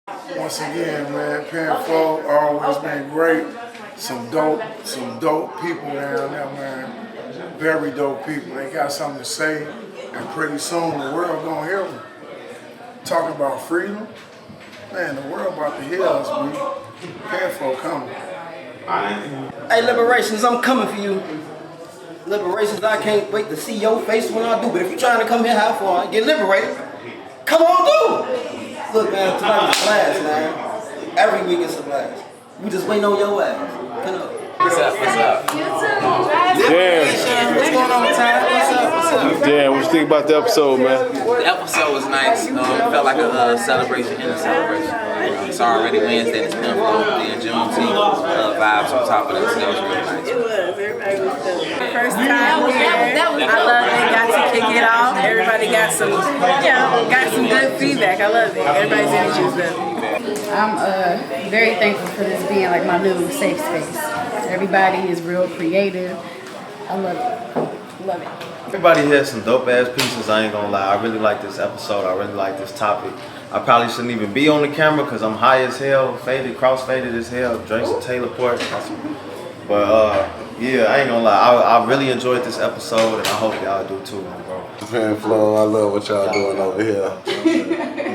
Once again, man, Penflow always been great. Some dope people down there, man. Very dope people. They got something to say, and pretty soon the world gonna hear them. Talking about freedom, man. The world about to hear us, man. Penflow coming. Hey, Liberations, I'm coming for you. Liberations, I can't wait to see your face when I do. But if you're trying to come here, have fun, get liberated, come on through. Look, man, tonight's a blast, man. Every week it's a blast. We just waiting on your ass. Come up. What's up? What's up? Damn. What's going on, Ty? What's up? Damn, what you think about the episode, man? The episode was nice. Felt like a celebration in a celebration. It's already Wednesday. It's Penflow and Juneteenth vibes on top of that. So that was really nice. It was. Everybody was feeling. First time here. I love it. Got to kick it off. Everybody got some, got some good feedback. I love it. Everybody's energy was better. I'm very thankful for this being like my little safe space. Everybody is real creative. I love it. Love it. Everybody has some dope ass pieces, I ain't gonna lie. I really like this episode. I really like this topic. I probably shouldn't even be on the camera because I'm high as hell, faded, cross-faded as hell, drank some Taylor Port. But yeah, I ain't gonna lie. I really enjoyed this episode and I hope y'all do too, bro. Penflow, I love what y'all doing over here.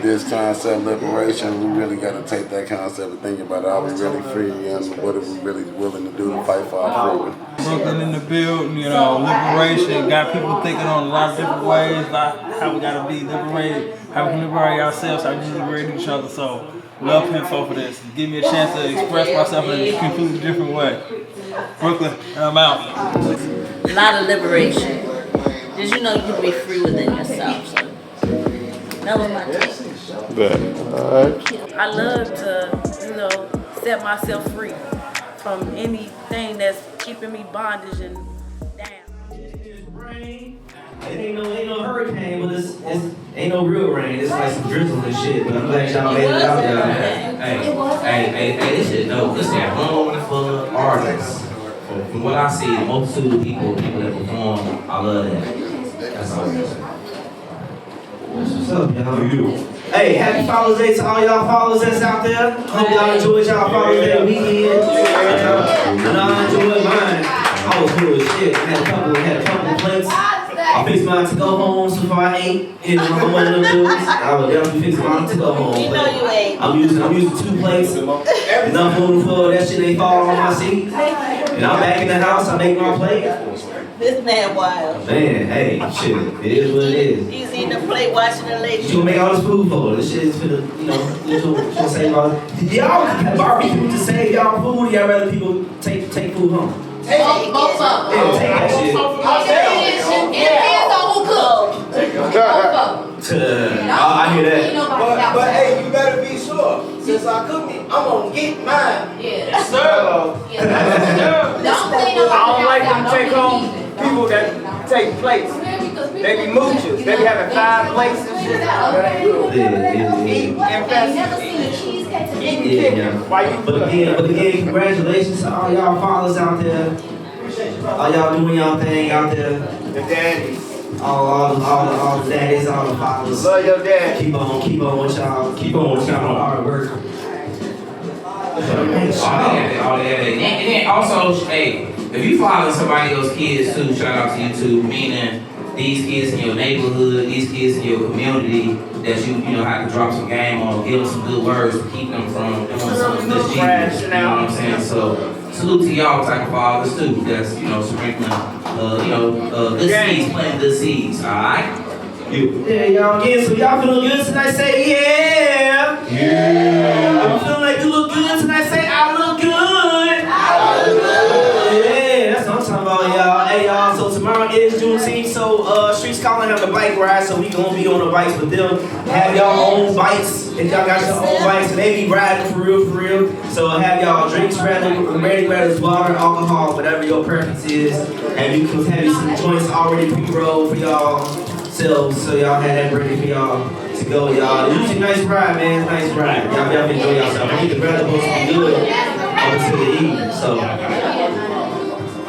This concept liberation, we really got to take that concept and think about are we really free and what are we really willing to do to fight for our freedom. Brooklyn in the building, liberation, got people thinking on a lot of different ways about how we gotta be liberated, how we can liberate ourselves, how we can liberate each other. So, love Penflow for this. Give me a chance to express myself in a completely different way. Brooklyn, I'm out. A lot of liberation. Because you know you can be free within yourself. So that was my take. Alright. I love to, set myself free from anything that's keeping me bondage and down. Rain. It ain't no hurricane, but it's ain't no real rain. It's like some drizzle and shit. But I'm glad y'all made it out there. Hey, this shit dope. This is wonderful artists. From what I see, the multitude of people that perform, I love that. That's all. What's up, y'all? Hey, happy Father's Day to all y'all fathers that's out there. Hope y'all enjoyed y'all Father's Day weekend. And I enjoyed mine. I was cool as shit. Had a couple plates. I fixed mine to go home so far I ate. And I'm one of them dudes. I would definitely fix mine to go home. You know you ate. I'm using 2 plates. Enough food for that shit ain't fall on my seat. And I'm back in the house. I make my plate. This man wild. Man, hey, shit. It is what it is. He's eating the plate, watching the lady. You gonna make all this food for? This shit is for the, you save all. Y'all barbecue to save y'all food, or y'all rather people take food home? Both of them. Yeah, take that shit. It depends on who cooks. Both of them. I hear that. But hey, you better be sure. Since I cook it, I'm gonna get mine. Yeah. Sir. Don't clean up. I don't like them take home people that take plates. They be moochers. They be having 5 plates and shit. Eat and fast. Yeah. But again, congratulations to all y'all fathers out there. All y'all doing y'all thing out there. The daddies. All the daddies, all the fathers. Love your dad. Keep on with y'all. Keep on with y'all hard work. All that. And then also, hey, if you follow somebody else's kids too, shout out to you too, meaning these kids in your neighborhood, these kids in your community that you have to drop some game on, give them some good words to keep them from doing some mischievous, you know what I'm saying? So salute to y'all type of fathers too, that's sprinkling good seeds, planting good seeds, alright? Yeah, y'all again, so y'all feeling good tonight, say yeah. Yeah. I'm feeling like you look good tonight, say I look good. I look good. Yeah, that's what I'm talking about, y'all. Hey, y'all, so tomorrow is Juneteenth, so Streets Calling have the bike ride, so we gonna be on the bikes with them. Have y'all own bikes, if y'all got your own bikes, maybe riding for real. So have y'all drinks ready, whether it's water, alcohol, whatever your preference is. And you can have some joints already pre-rolled for y'all. So y'all had that ready for y'all to go, y'all. It's usually a nice ride, man. Nice ride. Y'all enjoy yourself. I think the weather supposed to be good up until the evening. So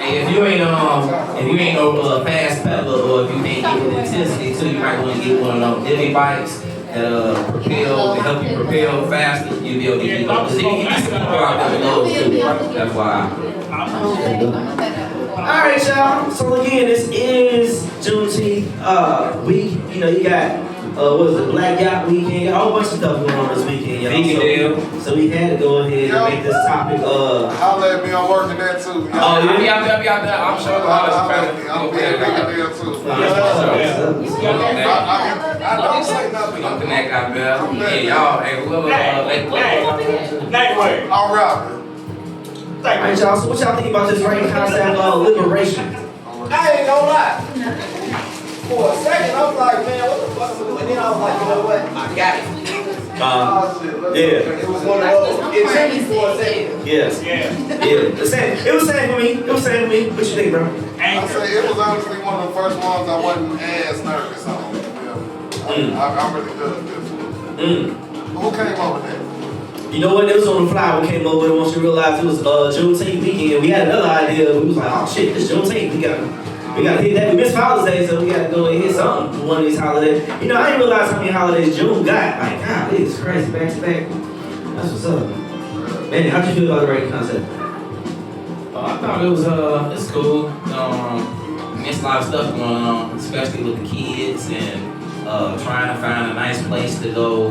Hey, if you ain't no fast peddler, or if you can't get with intensity too, you might want to get one of them Divvy bikes. propel, to help you propel faster, you'll be able to keep up. Because it be some people out there with those too. That's why. Alright, y'all. So again, this is Juneteenth week. You know, you got what is it, Black Yacht Weekend, you got a whole bunch of stuff going on this weekend, y'all. So we had to go ahead and make this topic Holla at me, I'm working that too. Oh, yeah, be out there. I'm sure the hollers are better. I'm being bigger there too. I don't say nothing. I'm connected out there. Yeah, y'all, hey, whoever, All right. Alright, y'all. So what y'all think about this right concept of liberation? I ain't gonna lie. For a second, I was like, man, what the fuck am I doing? And then I was like, you know what? I got it. Yeah. It was one of those. It took me for a second. Yes. Yeah. It was same for me. What you think, bro? I say it was honestly one of the first ones I wasn't as nervous on. I'm really good at this one. Who came up with that? You know what? It was on the fly. We came over and once we realized it was Juneteenth weekend, we had another idea. We was like, oh shit, it's Juneteenth. We gotta hit that. We missed Father's Day, so we gotta go and hit something for one of these holidays. You know, I didn't realize how many holidays June got. Like, God, it's crazy, back to back. That's what's up. Man, how'd you feel about the right concept? I thought it was it's cool. Missed a lot of stuff going on, especially with the kids and trying to find a nice place to go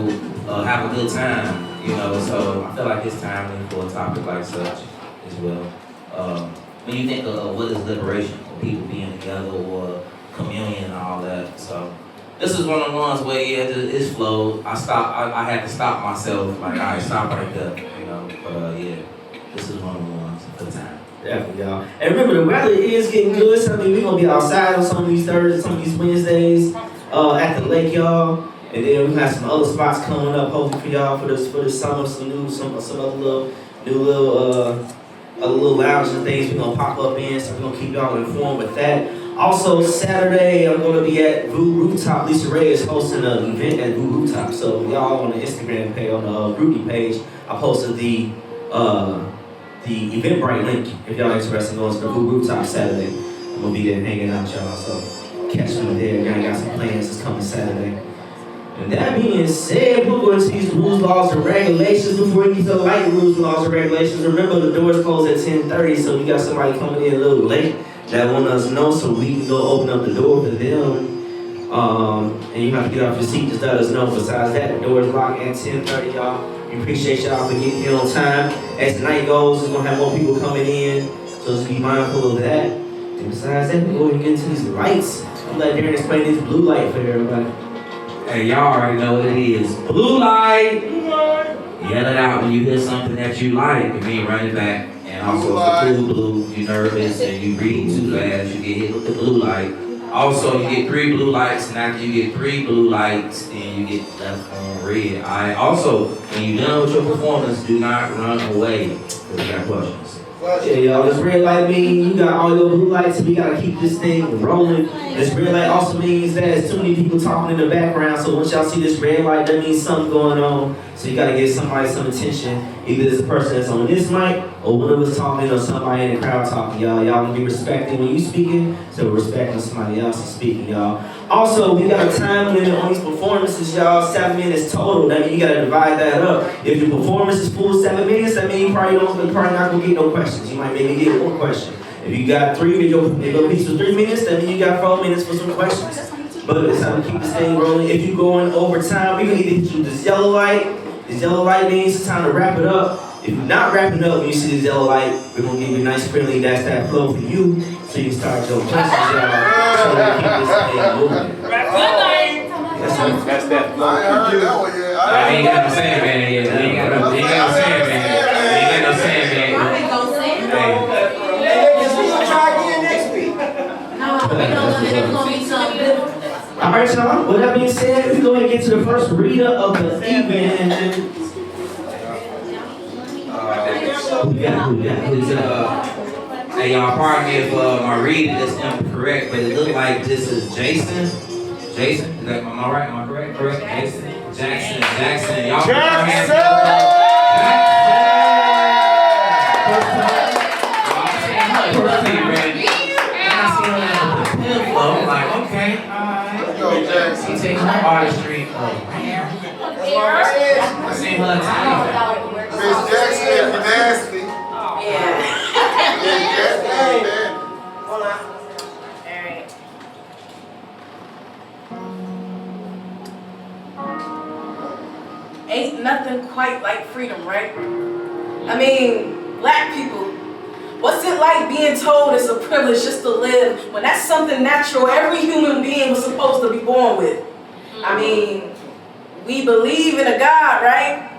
have a good time. You know, so I feel like it's timely for a topic like such as well. When you think of what is liberation, or people being together, or communion and all that, so this is one of the ones where it's flowed. I had to stop myself, like, all right, stop right there, you know. But yeah, this is one of the ones for the time. Definitely, y'all. And remember, the weather is getting good. So I mean, we're gonna be outside on some of these Thursdays, some of these Wednesdays, at the lake, y'all. And then we have some other spots coming up, hopefully for y'all for this summer. Some other little lounges and things we're gonna pop up in. So we're gonna keep y'all informed with that. Also, Saturday I'm gonna be at Voo Rooftop. Lisa Ray is hosting an event at Voo Rooftop. So y'all on the Instagram page, on the Rudy page, I posted the Eventbrite link if y'all interested in going to the Voo Rooftop Saturday. I'm gonna be there hanging out, y'all. So catch me there. Y'all got some plans this coming Saturday. And that being said, we'll go into these rules, laws, and regulations. Before we get to the light rules, laws, and regulations, remember the doors close at 10:30, so we got somebody coming in a little late that want us to know so we can go open up the door for them. And you have to get off your seat, just let us know. Besides that, the door is locked at 10:30, y'all. We appreciate y'all for getting here on time. As the night goes, we're going to have more people coming in, so just be mindful of that. And besides that, we're going to get into these lights. I'm letting Darren explain this blue light for everybody. Hey, y'all already know what it is. Blue light! Yell it out when you hear something that you like, and then run it back. And also, if the blue, you're nervous and you read too fast, you get hit with the blue light. Also, you get 3 blue lights, and after you get 3 blue lights, then you get left on red. Alright. Also, when you're done with your performance, do not run away. Because we got questions. Yeah, y'all, this red light means you got all your blue lights, and we gotta keep this thing rolling. This red light also means that there's too many people talking in the background, so once y'all see this red light, that means something going on. So you gotta give somebody some attention. Either this person that's on this mic, or one of us talking, or somebody in the crowd talking, y'all. Y'all gonna be respecting when you speaking, so we're respecting somebody else is speaking, y'all. Also, we got a time limit on these performances, y'all. 7 minutes total. That means you gotta divide that up. If your performance is full 7 minutes, that means you probably not gonna get no questions. You might maybe get 1 question. If you got 3, if your piece was 3 minutes, that means you got 4 minutes for some questions. But it's time to keep this thing rolling. If you're going over time, we're gonna either hit you this yellow light. This yellow light means it's time to wrap it up. If you're not wrapping up when you see this yellow light, we're gonna give you a nice friendly that's that flow for you, so you can start your questions, y'all. So we keep this thing moving. That's that flow. I ain't heard that one yet. I ain't got no Sandman yet. You ain't got no Sandman. You ain't got no Sandman. Try again next week. All right, y'all. With that being said, we go ahead and get to the first reader of the evening. Hey, y'all, pardon me if my reading is incorrect, but it looks like this is Jason. Jason, is that, am I right? Am I correct? Correct? Jackson. Y'all put your hands up. Penflow, I'm like, okay, alright. He taking my artistry. time. Miss Jackson is nasty. Yeah. Miss Jackson is nasty. Hold on. Alright. Ain't nothing quite like freedom, right? I mean, black people, what's it like being told it's a privilege just to live when that's something natural every human being was supposed to be born with? I mean, we believe in a God, right?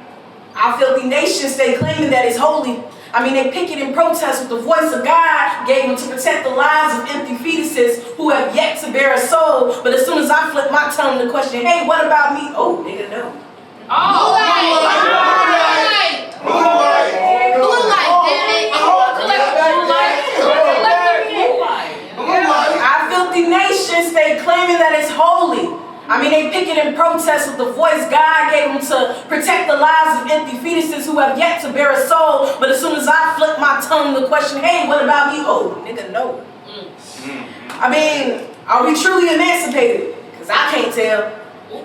Our filthy nation stay claiming that it's holy. I mean, they picket in protest with the voice of God gave them to protect the lives of empty fetuses who have yet to bear a soul. But as soon as I flip my tongue to question, hey, what about me? Oh, nigga, no. Oh, Our filthy nation stay claiming that it's holy. I mean, they picket in protest with the voice God gave them to protect the lives of empty fetuses who have yet to bear a soul. But as soon as I flip my tongue to question, hey, what about me? Oh, nigga, no. I mean, are we truly emancipated? Because I can't tell.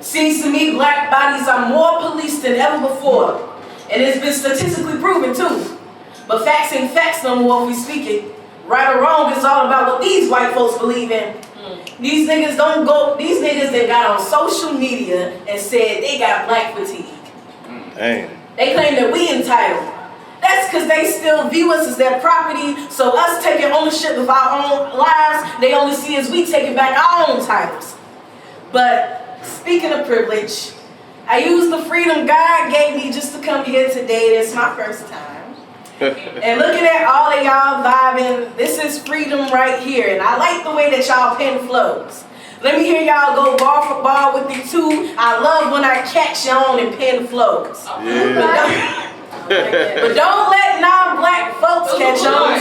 Seems to me black bodies are more policed than ever before. And it's been statistically proven too. But facts ain't facts no more if we speak it. Right or wrong, it's all about what these white folks believe in. These niggas that got on social media and said they got black fatigue. Damn. They claim that we entitled. That's because they still view us as their property, so us taking ownership of our own lives, they only see as we taking back our own titles. But speaking of privilege, I used the freedom God gave me just to come here today. It's my first time. And looking at all of y'all vibing, this is freedom right here. And I like the way that y'all Penflows. Let me hear y'all go bar for bar with it too. I love when I catch y'all in Penflows. Yeah. But don't let non-black folks catch on.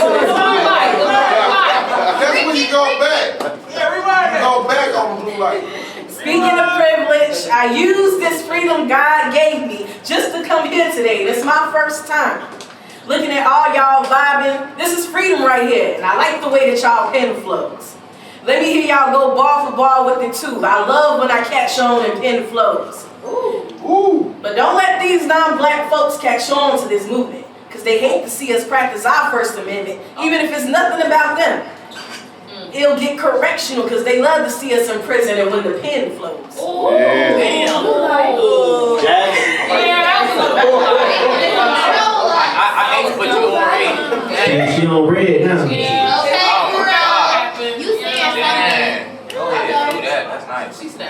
That's when you go back. You go back on blue light. Speaking of privilege, I used this freedom God gave me just to come here today. This is my first time. Looking at all y'all vibing, this is freedom right here. And I like the way that y'all Penflows. Let me hear y'all go bar for bar with it too. I love when I catch on in Penflows. Ooh. But don't let these non-black folks catch on to this movement, because they hate to see us practice our First Amendment, even if it's nothing about them. It'll get correctional because they love to see us in prison and when the pen flows. Ooh. Yeah. Damn. I ain't put you on red. Yeah, she on red now. You said something. Go ahead, do that. That's nice. She said.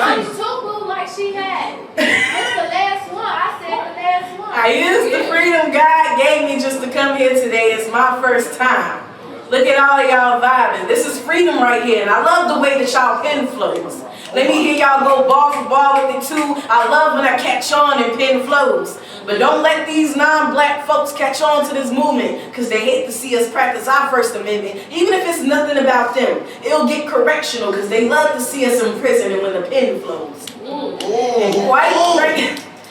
I'm too blue like she had. What's the last one? I said the last one. I used the freedom God gave me just to come here today. It's my first time. Look at all of y'all vibing. This is freedom right here, and I love the way that y'all Penflows. Let me hear y'all go bar for bar with it too. I love when I catch on in Penflows. But don't let these non-black folks catch on to this movement, because they hate to see us practice our First Amendment, even if it's nothing about them. It'll get correctional because they love to see us in prison and when the pen flows.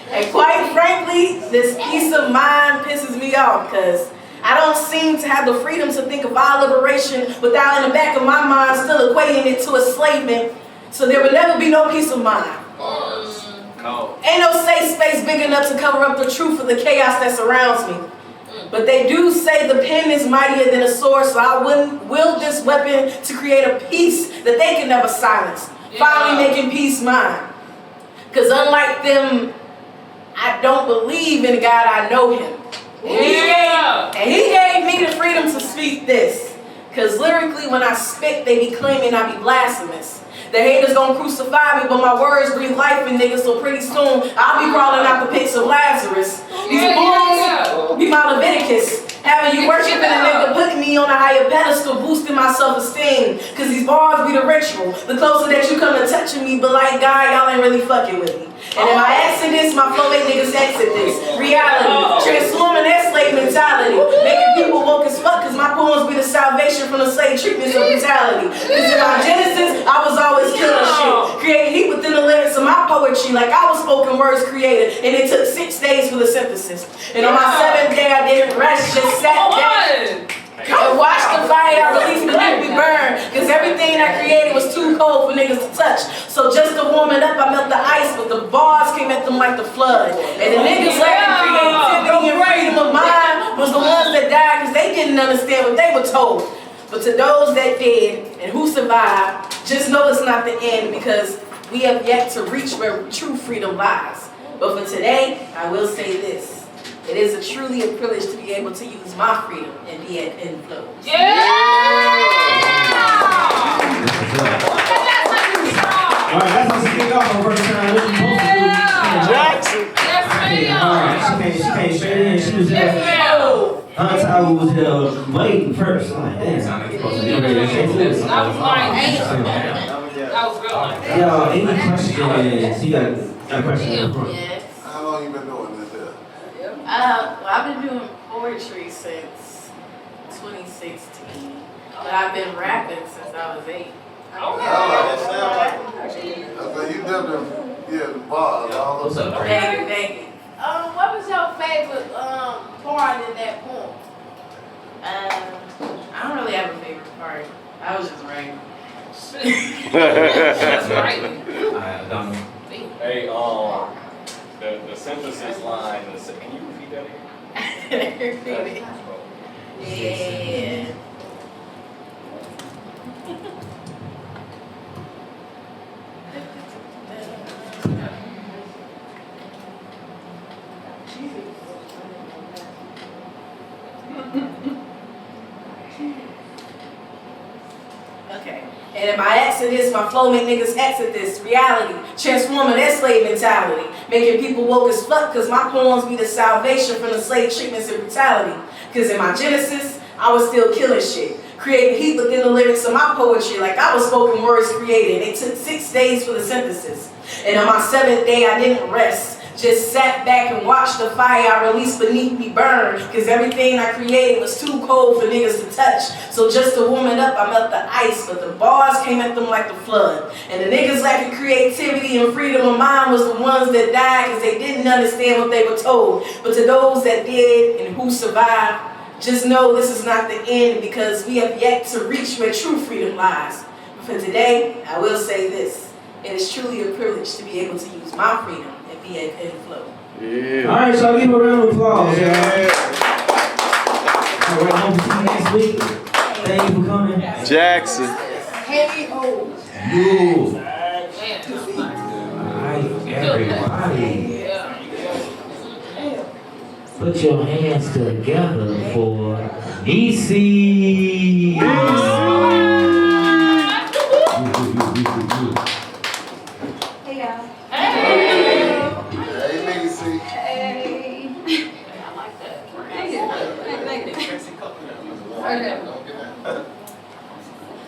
And quite frankly, this peace of mind pisses me off because I don't seem to have the freedom to think of our liberation without in the back of my mind still equating it to enslavement. So there will never be no peace of mind. No. Ain't no safe space big enough to cover up the truth of the chaos that surrounds me. But they do say the pen is mightier than a sword, so I wouldn't wield this weapon to create a peace that they can never silence. Finally making peace mine. Because unlike them, I don't believe in God, I know him. And he gave me the freedom to speak this. Because lyrically when I spit, they be claiming I be blasphemous. The haters gonna crucify me, but my words breathe life in niggas, so pretty soon I'll be crawling out the pits of Lazarus. These bulls be my Leviticus. Having you worshiping a nigga, putting me on a higher pedestal, boosting my self-esteem. Cause these bars be the ritual. The closer that you come to touching me, but like God, y'all ain't really fucking with me. And if I exit this, my flow make niggas exit this. Reality, transforming that slave mentality. Making people woke as fuck, cause my poems be the salvation from the slave treatments of brutality. Cause in my genesis, I was always killing shit. Creating heat within the lyrics of my poetry, like I was spoken words created. And it took 6 days for the synthesis. And on my 7th day, I didn't rest, just sat down. And watch the fire I release beneath me burn. Cause everything I created was too cold for niggas to touch. So just to warm it up, I melt the ice, but the bars came at them like the flood. And the niggas lacking creativity and freedom of mind was the ones that died cause they didn't understand what they were told. But to those that did and who survived, just know it's not the end because we have yet to reach where true freedom lies. But for today, I will say this. It is truly a privilege to be able to use my freedom and be at Penflow. Yeah! All right, that's how she kick off her first time. What you supposed to do? Jackson. Yes, ma'am. All right, she came straight in. She was there. Aunt Tyler was there waiting first. I'm like, damn. That was mine. That was real nice. Y'all, any questions? You got a question? Yes. How long you been doing this here? Well, I've been doing poetry since 2016, but I've been rapping since I was 8. So you definitely, the bars, all those. Thank you. What was your favorite part in that poem? I don't really have a favorite part. I was just writing. That's right. Hey, the synthesis line, can you repeat that again? Yeah. Okay. And in my exodus, my flow make niggas exit this reality, transforming their slave mentality, making people woke as fuck, cause my poems be the salvation from the slave treatments and brutality. Cause in my genesis, I was still killing shit, creating heat within the lyrics of my poetry, like I was spoken words created. It took 6 days for the synthesis. And on my 7th day, I didn't rest. Just sat back and watched the fire I released beneath me burn. Cause everything I created was too cold for niggas to touch. So just to warm it up, I melt the ice. But the bars came at them like the flood. And the niggas lacking creativity and freedom of mind was the ones that died cause they didn't understand what they were told. But to those that did and who survived, just know this is not the end because we have yet to reach where true freedom lies. But for today, I will say this. It is truly a privilege to be able to use my freedom and be at Penflow. Yeah. All right, so give a round of applause. Yeah. All right, hope to see you next week. Thank you for coming. Jackson. Heavy O. You. All right, everybody. Put your hands together for EC. Hey y'all. Hey, Legacy. Hey. I like that.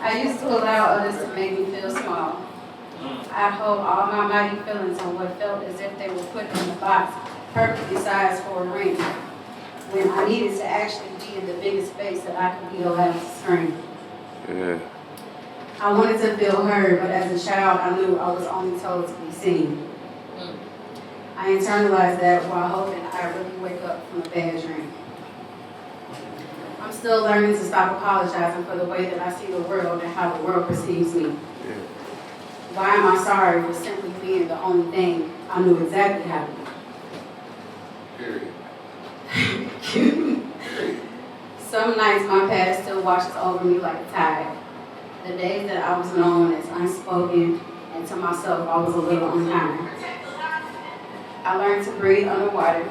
I used to allow others to make me feel small. I hold all my mighty feelings on what felt as if they were put in a box perfectly sized for a ring, when I needed to actually be in the biggest space that I could be allowed to scream. Yeah. I wanted to feel heard, but as a child, I knew I was only told to be seen. I internalized that while hoping I really wake up from a bad dream. I'm still learning to stop apologizing for the way that I see the world and how the world perceives me. Why am I sorry for simply being the only thing I knew exactly how to be? Some nights my past still washes over me like a tide. The days that I was known as unspoken, and to myself I was a little unkind. I learned to breathe underwater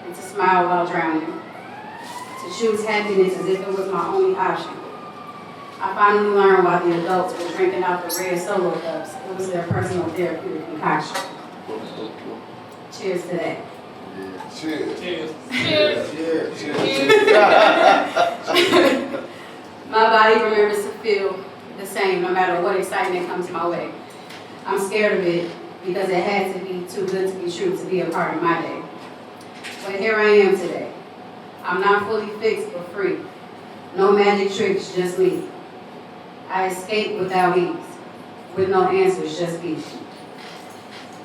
and to smile while drowning, to choose happiness as if it was my only option. I finally learned why the adults were drinking out the red Solo cups. It was their personal therapeutic concoction. Cheers to that. Cheers. Cheers. Cheers. My body remembers to feel the same no matter what excitement comes my way. I'm scared of it because it had to be too good to be true to be a part of my day. But here I am today. I'm not fully fixed but free. No magic tricks, just me. I escaped without ease, with no answers, just peace.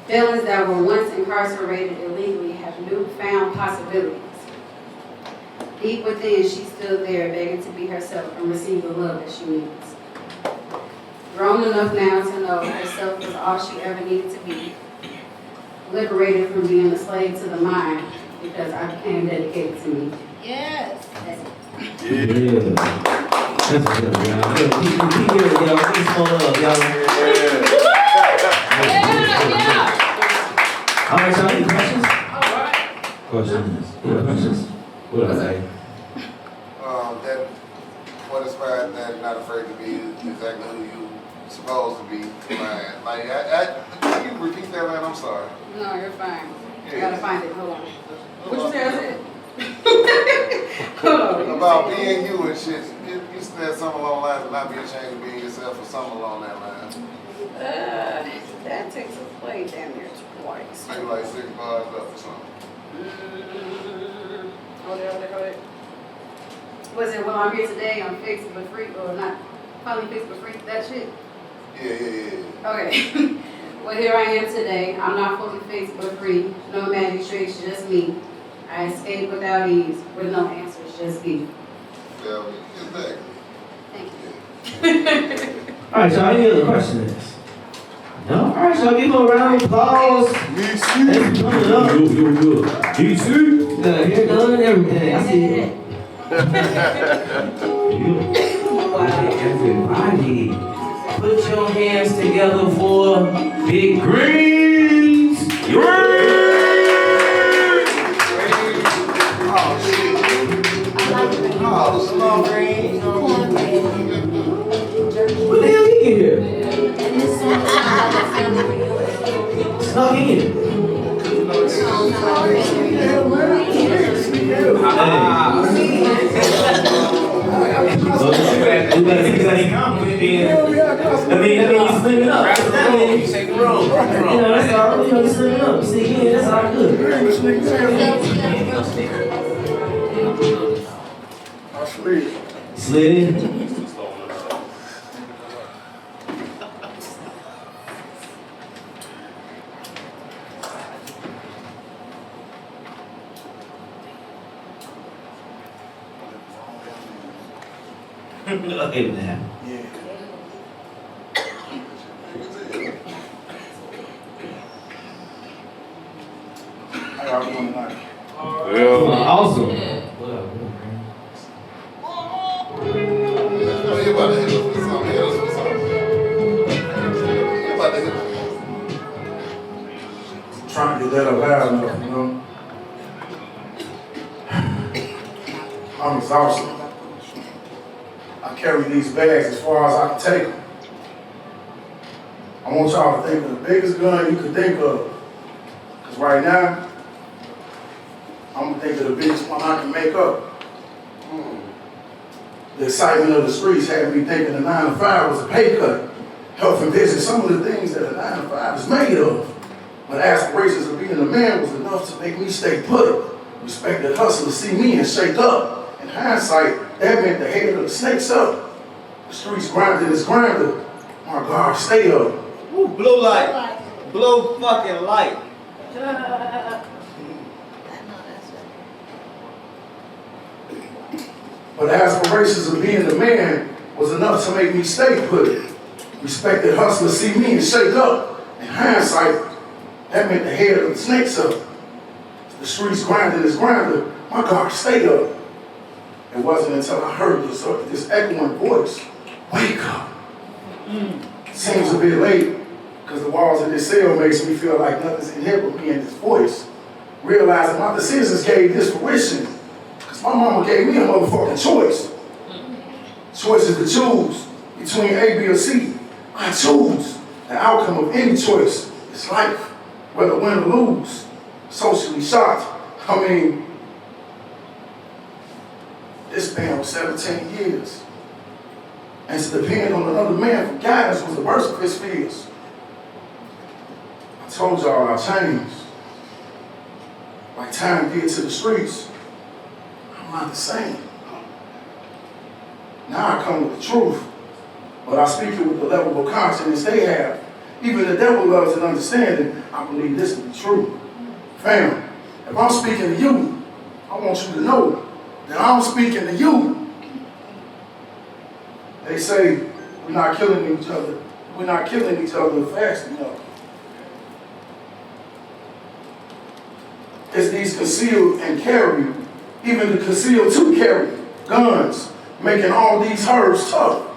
Feelings that were once incarcerated illegally have newfound possibilities. Deep within, she's still there, begging to be herself and receive the love that she needs. Grown enough now to know herself was all she ever needed to be. Liberated from being a slave to the mind because I became dedicated to me. Yes. That's it. Yeah. That's good, y'all. Keep it, y'all. Keep it up, y'all. Yeah. All right, y'all. Any questions? All right. Questions? Yeah, questions? What else? That what inspired that not afraid to be exactly who you supposed to be, man. Like, can you repeat that, man? I'm sorry. No, you're fine. Yeah. I gotta find it. Hold on. What you say I said? Hold on. About being you and shit. You said something along the lines of not being ashamed of being yourself or something along that line. That takes a play damn near twice. Maybe like 6 bars up or something. Hold it. Was it, well, I'm here today, I'm fixed but free, or not, finally fixed but free, that shit? Yeah. Okay. Well, here I am today. I'm not fully fixed but free. No magic tricks, just me. I escape without ease, with no answers, just be. Yeah, exactly. Thank you. All right, y'all. Any other questions? No? All right, y'all. Give them a round of applause. Thanks for coming up. Yo. DC. Hair done and everything. I see it. Everybody, put your hands together for Big Greens. What the hell he in here? Snuck in. You better fix that compliment then. That mean you slimming up. You take the road. You know, that's all. You know, you slimming up. See, yeah, that's all good. Slid in. Okay, man. Awesome. You about to hit us with something. You about to hit us. Trying to get that up loud enough, you know. I'm exhausted. I carry these bags as far as I can take them. I want y'all to think of the biggest gun you can think of. Because right now, I'm going to think of the biggest one I can make up. The excitement of the streets had me thinking the 9 to 5 was a pay cut. Health and business, some of the things that a 9 to 5 is made of. But aspirations of being a man was enough to make me stay put. Respected hustlers see me and shake up. In hindsight, that meant the head of the snakes up. The streets grinded as grinder. My guard stay up. Ooh, blue light. Blue fucking light. But aspirations of being the man was enough to make me stay put. Respected hustlers see me and shake up. In hindsight, that meant the head of the snakes up. The streets grinded as grinder. My guard stay up. It wasn't until I heard this echoing voice. Wake up. Seems a bit late, because the walls of this cell makes me feel like nothing's in here but me and this voice. Realizing my decisions gave this fruition, because my mama gave me a motherfucking choice. Choices to choose between A, B, or C. I choose the outcome of any choice. It's life, whether win or lose. Socially shocked. I mean, this span was 17 years. And to depend on another man for guidance was the worst of his fears. I told y'all I changed. Like time did to the streets. I'm not the same. Now I come with the truth, but I speak it with the level of confidence they have. Even the devil loves an understanding. I believe this to be true. Fam, if I'm speaking to you, I want you to know then I'm speaking to you. They say we're not killing each other. We're not killing each other fast enough. It's these concealed and carry, even the concealed to carry guns, making all these herbs tough.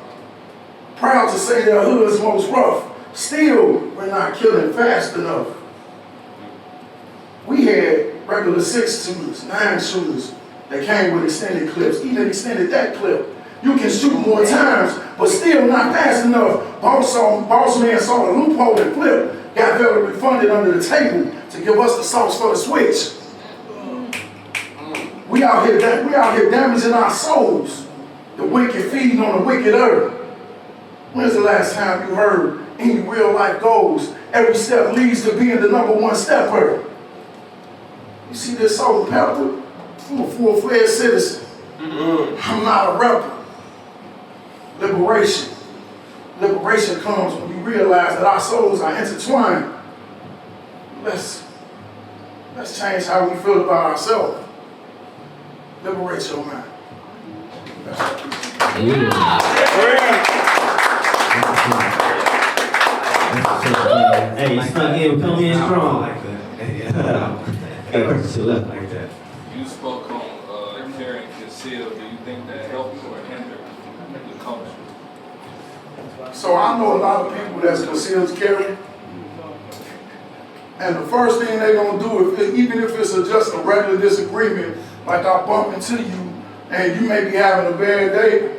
Proud to say their hood's most rough. Still, we're not killing fast enough. We had regular 6-shooters, 9-shooters that came with extended clips, even extended that clip. You can shoot more times, but still not fast enough. Boss man saw the loophole and flip, got federally funded under the table to give us the sauce for the switch. We out here damaging our souls. The wicked feeding on the wicked earth. When's the last time you heard any real life goals? Every step leads to being the #1 stepper. You see this salt and pepper? I'm a full-fledged citizen. I'm not a rebel. Liberation. Liberation comes when you realize that our souls are intertwined. Let's change how we feel about ourselves. Liberate your mind. Hey, you stuck in, come in strong. Like that. You spoke on carrying concealed. Do you think that helped or hindered the culture? So I know a lot of people that's concealed carry. And the first thing they're going to do, even if it's just a regular disagreement, like I bump into you and you may be having a bad day,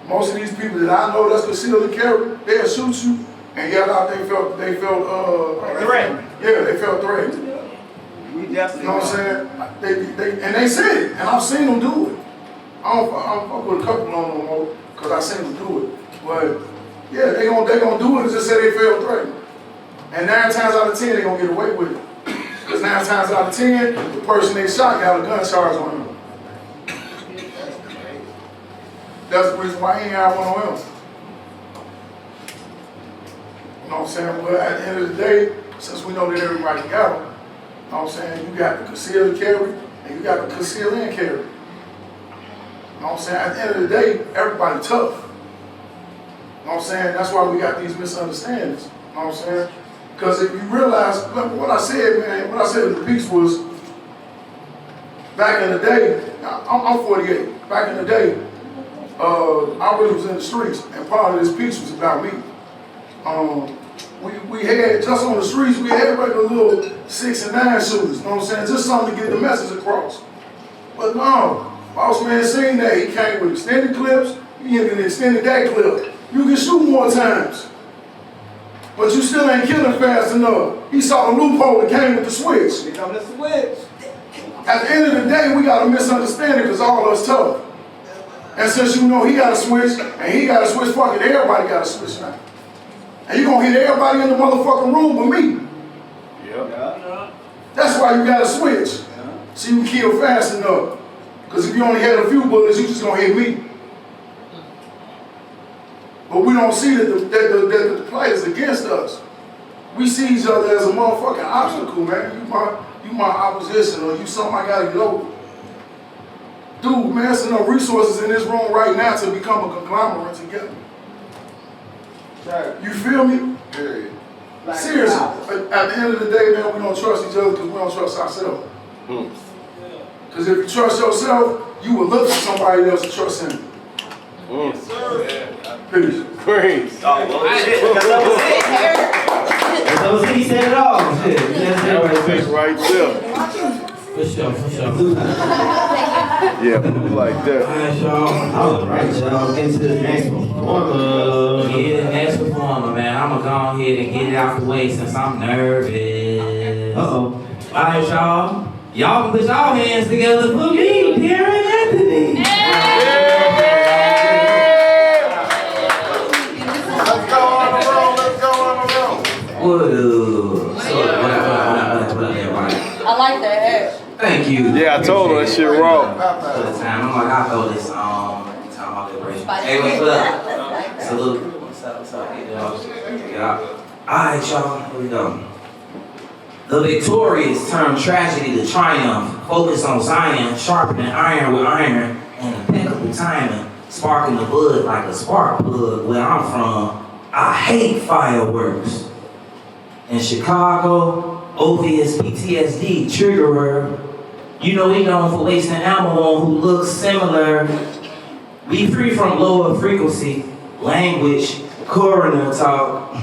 most of these people that I know that's concealed carry, they'll shoot you, and yet out they felt threatened. Yeah, they felt threatened. You know what I'm saying? They said it, and I've seen them do it. I don't put a couple on no more because I seen them do it. But yeah, they gonna do it and just say they felt threatened. And 9 times out of 10, they gonna get away with it. Because 9 times out of 10, the person they shot got a gun charge on him. That's the reason why he ain't got one on him. You know what I'm saying? But at the end of the day, since we know that everybody got them, you know what I'm saying? You got the conceal and carry, and you got the conceal and carry. You know what I'm saying? At the end of the day, everybody tough. You know what I'm saying? That's why we got these misunderstandings. You know what I'm saying? Because if you realize, what I said, man, what I said in the piece was, back in the day, I'm 48, back in the day, I really was in the streets, and part of this piece was about me. We had, just on the streets, we had regular little 6 and 9 shooters, you know what I'm saying? Just something to get the message across. But no, boss man seen that, he came with extended clips, he even extended that clip. You can shoot more times, but you still ain't killing fast enough. He saw the loophole that came with the switch. Here come the switch. At the end of the day, we got a misunderstanding because all of us tough. And since you know he got a switch, and he got a switch, fucking everybody got a switch now. And you gonna hit everybody in the motherfucking room but me. Yep. That's why you got a switch. So you can kill fast enough. Because if you only had a few bullets, you just gonna hit me. But we don't see that the players against us. We see each other as a motherfucking obstacle, man. You my opposition, or you something I gotta get over. Dude, man, there's enough resources in this room right now to become a conglomerate together. You feel me? Period. Seriously. At the end of the day, man, we don't trust each other because we don't trust ourselves. Because if you trust yourself, you will look for somebody else to trust him. Yes, sir. Peace. Praise. That was he said it all. Shit. Right there. For sure. Yeah, like that. Alright, y'all. Alright, y'all. Get to the next performer. Yeah, the next performer, man. I'm gonna go ahead and get it out the way since I'm nervous. Alright, y'all. Y'all can put y'all hands together for me, Darren Anthony. Let's go on the road. I like that hair. Thank you. Yeah, I told her that shit raw. For the time, I'm like, I'll throw this time about liberation. Hey, what's up? Salute. What's up? Yeah. Alright, y'all. Here we go. The victorious turn tragedy to triumph. Focus on Zion, sharpening iron with iron, and impeccable timing, sparking the blood like a spark plug. Where I'm from, I hate fireworks. In Chicago, obvious PTSD triggerer. You know we known for wasting ammo on who looks similar. We free from lower frequency language, coroner talk.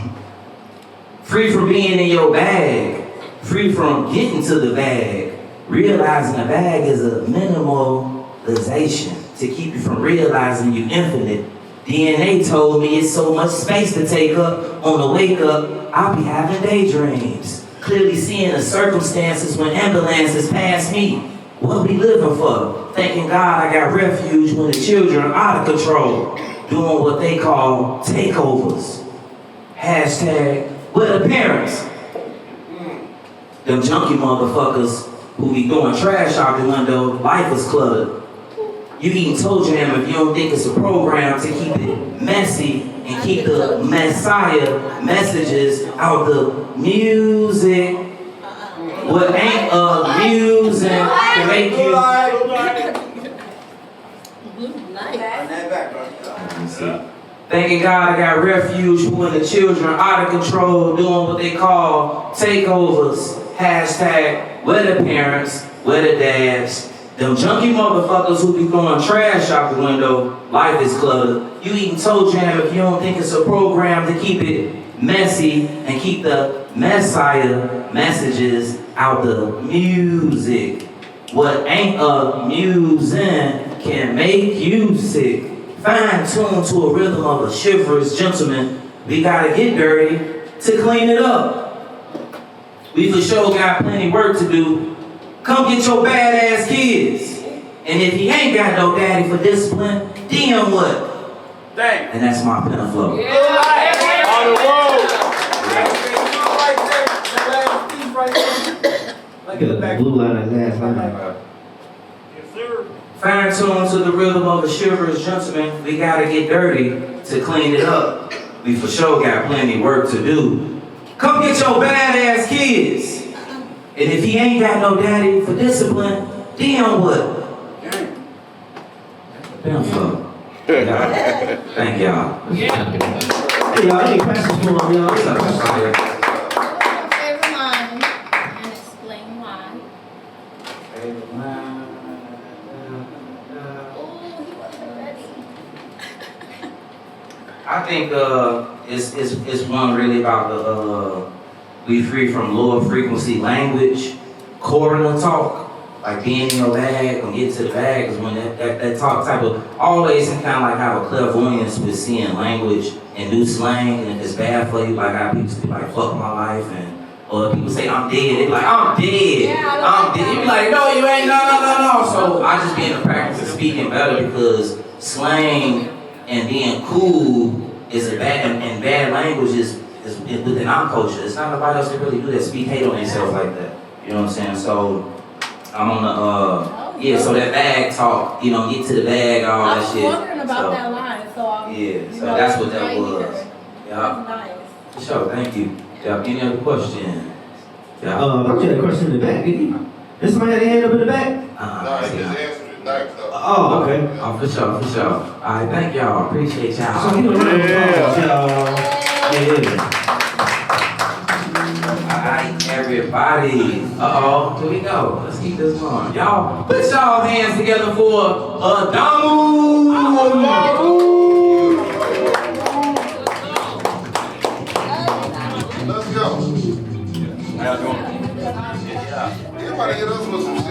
Free from being in your bag. Free from getting to the bag. Realizing the bag is a minimalization to keep you from realizing you infinite. DNA told me it's so much space to take up. On the wake up, I'll be having daydreams. Clearly seeing the circumstances when ambulances pass me. What we living for? Thanking God I got refuge when the children are out of control. Doing what they call takeovers. Hashtag, where the parents? Them junkie motherfuckers who be throwing trash out the window, life is cluttered. You eating toe jam if you don't think it's a program to keep it messy and keep the Messiah messages out the music. What ain't amusing to make you... Thanking God I got refuge when the children are out of control, doing what they call takeovers. Hashtag, where the parents, where the dads. Them junkie motherfuckers who be throwing trash out the window, life is cluttered. You eating toe jam if you don't think it's a program to keep it messy and keep the Messiah messages out the music. What ain't amusing can make you sick. Fine tuned to a rhythm of a chivalrous gentleman, we gotta get dirty to clean it up. We for sure got plenty work to do. Come get your badass kids. And if he ain't got no daddy for discipline, then what? Dang. And that's my Penflow. Yeah. On the road. Blue line and last line. Yes, sir. Fine tuned to the rhythm of a chivalrous gentleman, we gotta get dirty to clean it up. We for sure got plenty work to do. Come get your badass kids. And if he ain't got no daddy for discipline, then what? Penflow. Thank y'all. Hey, y'all, any questions for him, y'all? Any questions? Favorite line and explain why. Oh, he wasn't ready. I think it's one really about the we free from lower frequency language, coroner talk, like being in your bag or get to the bag is when that talk type of always kind of like have a clairvoyance with seeing language and new slang, and if it's bad for you, like how people say like fuck my life, and or people say I'm dead, they be like I'm dead, Yeah, I'm dead. You be like no you ain't no. So I just be in the practice of speaking better because slang and being cool is a bad and bad language is within our culture. It's not nobody else that really do that, speak hate on themselves like that. You know what I'm saying? So I'm on the so that bag talk, you know, get to the bag, all that shit. I was wondering about that line, so So that's what that right was. here. Yeah. That's nice. For sure, thank you. Yeah, any other questions? Yeah. I got a question in the back, did he? Does somebody have their hand up in the back? No, he just answered it. Thanks, though. Oh, okay. Oh, for sure. All right, thank y'all. Appreciate y'all. So, you know, y'all. Yeah. Alright, everybody. Here we go. Let's keep this going. Y'all, put y'all hands together for Adamu! Let's go. How y'all doing? Everybody hit us with some shit.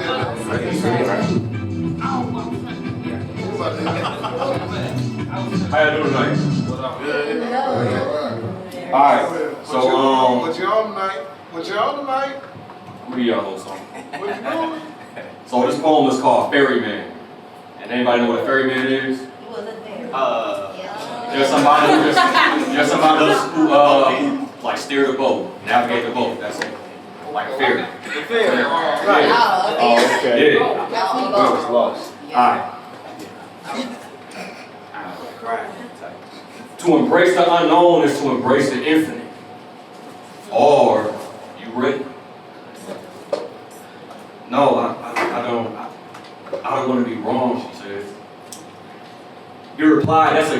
How y'all doing tonight? Yeah. Alright, so What you on tonight? I'm gonna give y'all a little song. What you doing? So this poem is called Ferryman. And anybody know what a ferryman is? There's somebody who like steer the boat, navigate the boat. That's it. Like a ferry. The fair. Right. Oh, okay. Yeah. I was lost. Alright. To embrace the unknown is to embrace the infinite. Are you ready? No, I don't want to be wrong, she says. You reply, that's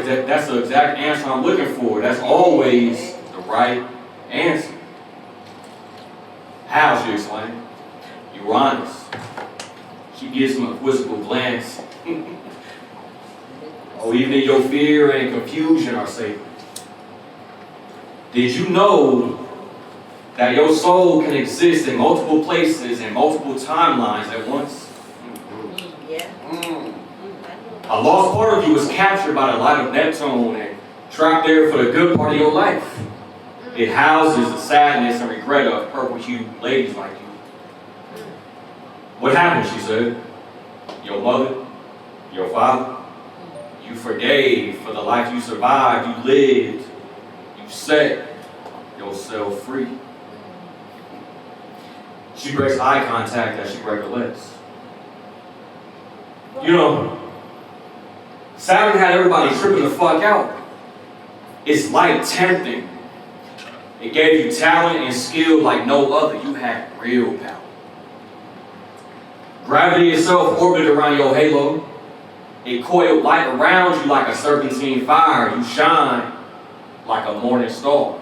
the exact answer I'm looking for. That's always the right answer. How, she explained. You were honest. She gives him a quizzical glance. Oh, even in your fear and confusion are safe. Did you know that your soul can exist in multiple places and multiple timelines at once? Yeah. A lost part of you was captured by the light of Neptune and trapped there for the good part of your life. It houses the sadness and regret of purple-hued ladies like you. What happened, she said? Your mother, your father, you forgave for the life you survived, you lived, you set yourself free. She breaks eye contact as she recollects. You know, Saturn had everybody tripping the fuck out. It's light tempting. It gave you talent and skill like no other. You had real power. Gravity itself orbited around your halo. It coiled light around you like a serpentine fire. You shine like a morning star.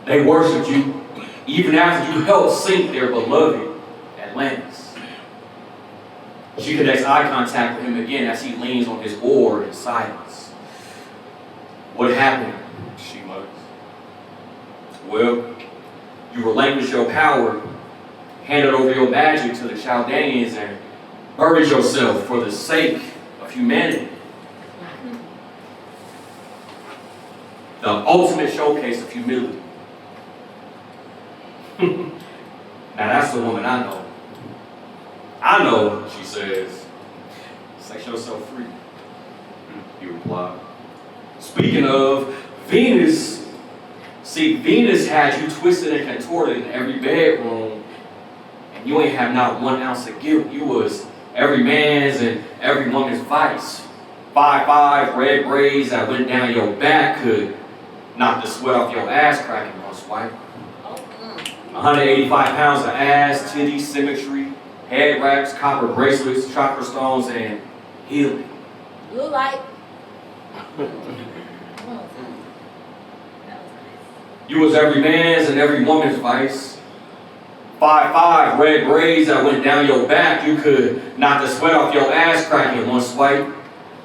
They worshiped you even after you helped sink their beloved Atlantis. She connects eye contact with him again as he leans on his oar in silence. What happened? She mutters. Well, you relinquished your power, handed over your magic to the Chaldeans, and buried yourself for the sake of humanity. The ultimate showcase of humility. Now that's the woman I know. I know, she says. Set yourself free. You reply. Speaking of Venus, see, Venus had you twisted and contorted in every bedroom, and you ain't have not 1 ounce of guilt. You was every man's and every woman's vice. 5'5" red braids that went down your back could knock the sweat off your ass crack in one swipe. 185 pounds of ass, titty symmetry, head wraps, copper bracelets, chakra stones, and healing. Blue light. You was every man's and every woman's vice. 5'5" red braids that went down your back. You could knock the sweat off your ass crack in one swipe.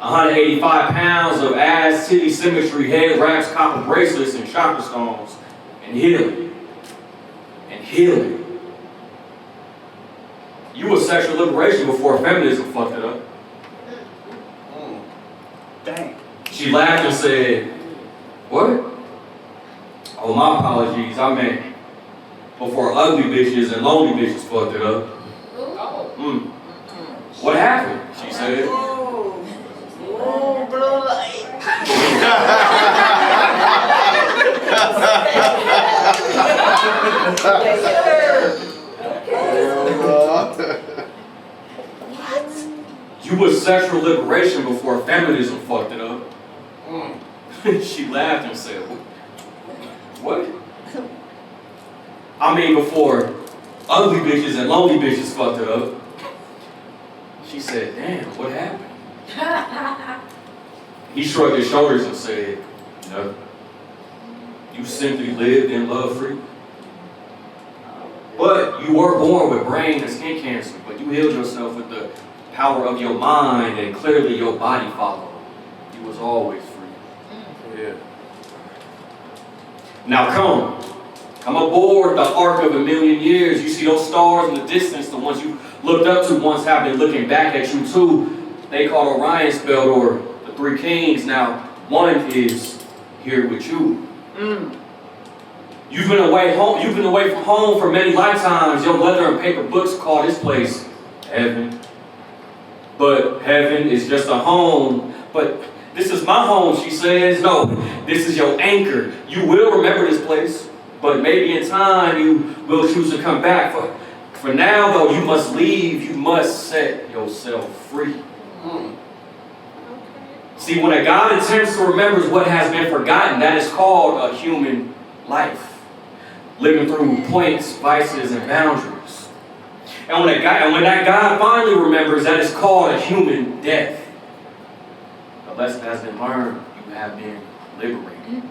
185 pounds of ass, titty symmetry, head wraps, copper bracelets, and chakra stones, and healing. And healing. You was sexual liberation before feminism fucked it up. Dang. She laughed and said, what? Oh, my apologies. I meant before ugly bitches and lonely bitches fucked it up. What happened? She said. Oh, blue light. You was sexual liberation before feminism fucked it up. She laughed and said, what? I mean before ugly bitches and lonely bitches fucked it up. She said, damn, what happened? He shrugged his shoulders and said, no. You simply lived in love free. But you were born with brain and skin cancer, but you healed yourself with the power of your mind, and clearly your body followed. You was always free. Yeah. Now come aboard the arc of a million years. You see those stars in the distance, the ones you looked up to once have been looking back at you too. They call Orion's belt or the Three Kings. Now one is here with you. You've been away from home for many lifetimes. Your leather and paper books call this place heaven. But heaven is just a home. But this is my home, she says. No, this is your anchor. You will remember this place, but maybe in time you will choose to come back. For now, though, you must leave. You must set yourself free. See, when a God attempts to remember what has been forgotten, that is called a human life. Living through points, vices, and boundaries. And when that God finally remembers, that is called a human death. The lesson has been learned. You have been liberated.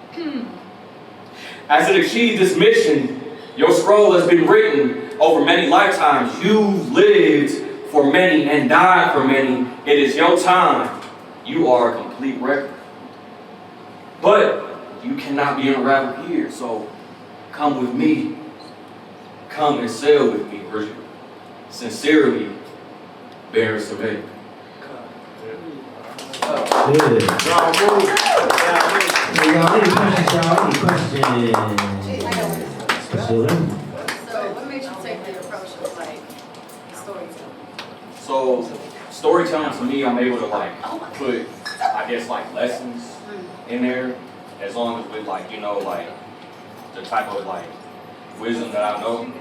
As it achieved this mission, your scroll has been written over many lifetimes. You've lived for many and died for many. It is your time. You are a complete record. But you cannot be unraveled here, so come with me. Come and sail with me, Bridget. Sincerely, Baron Submerge. Good. Y'all, any questions, y'all? Any questions? So, what made you take the approach of like storytelling? So, storytelling to me, I'm able to like put, I guess, like lessons in there, as long as with like, you know, like the type of like wisdom that I know.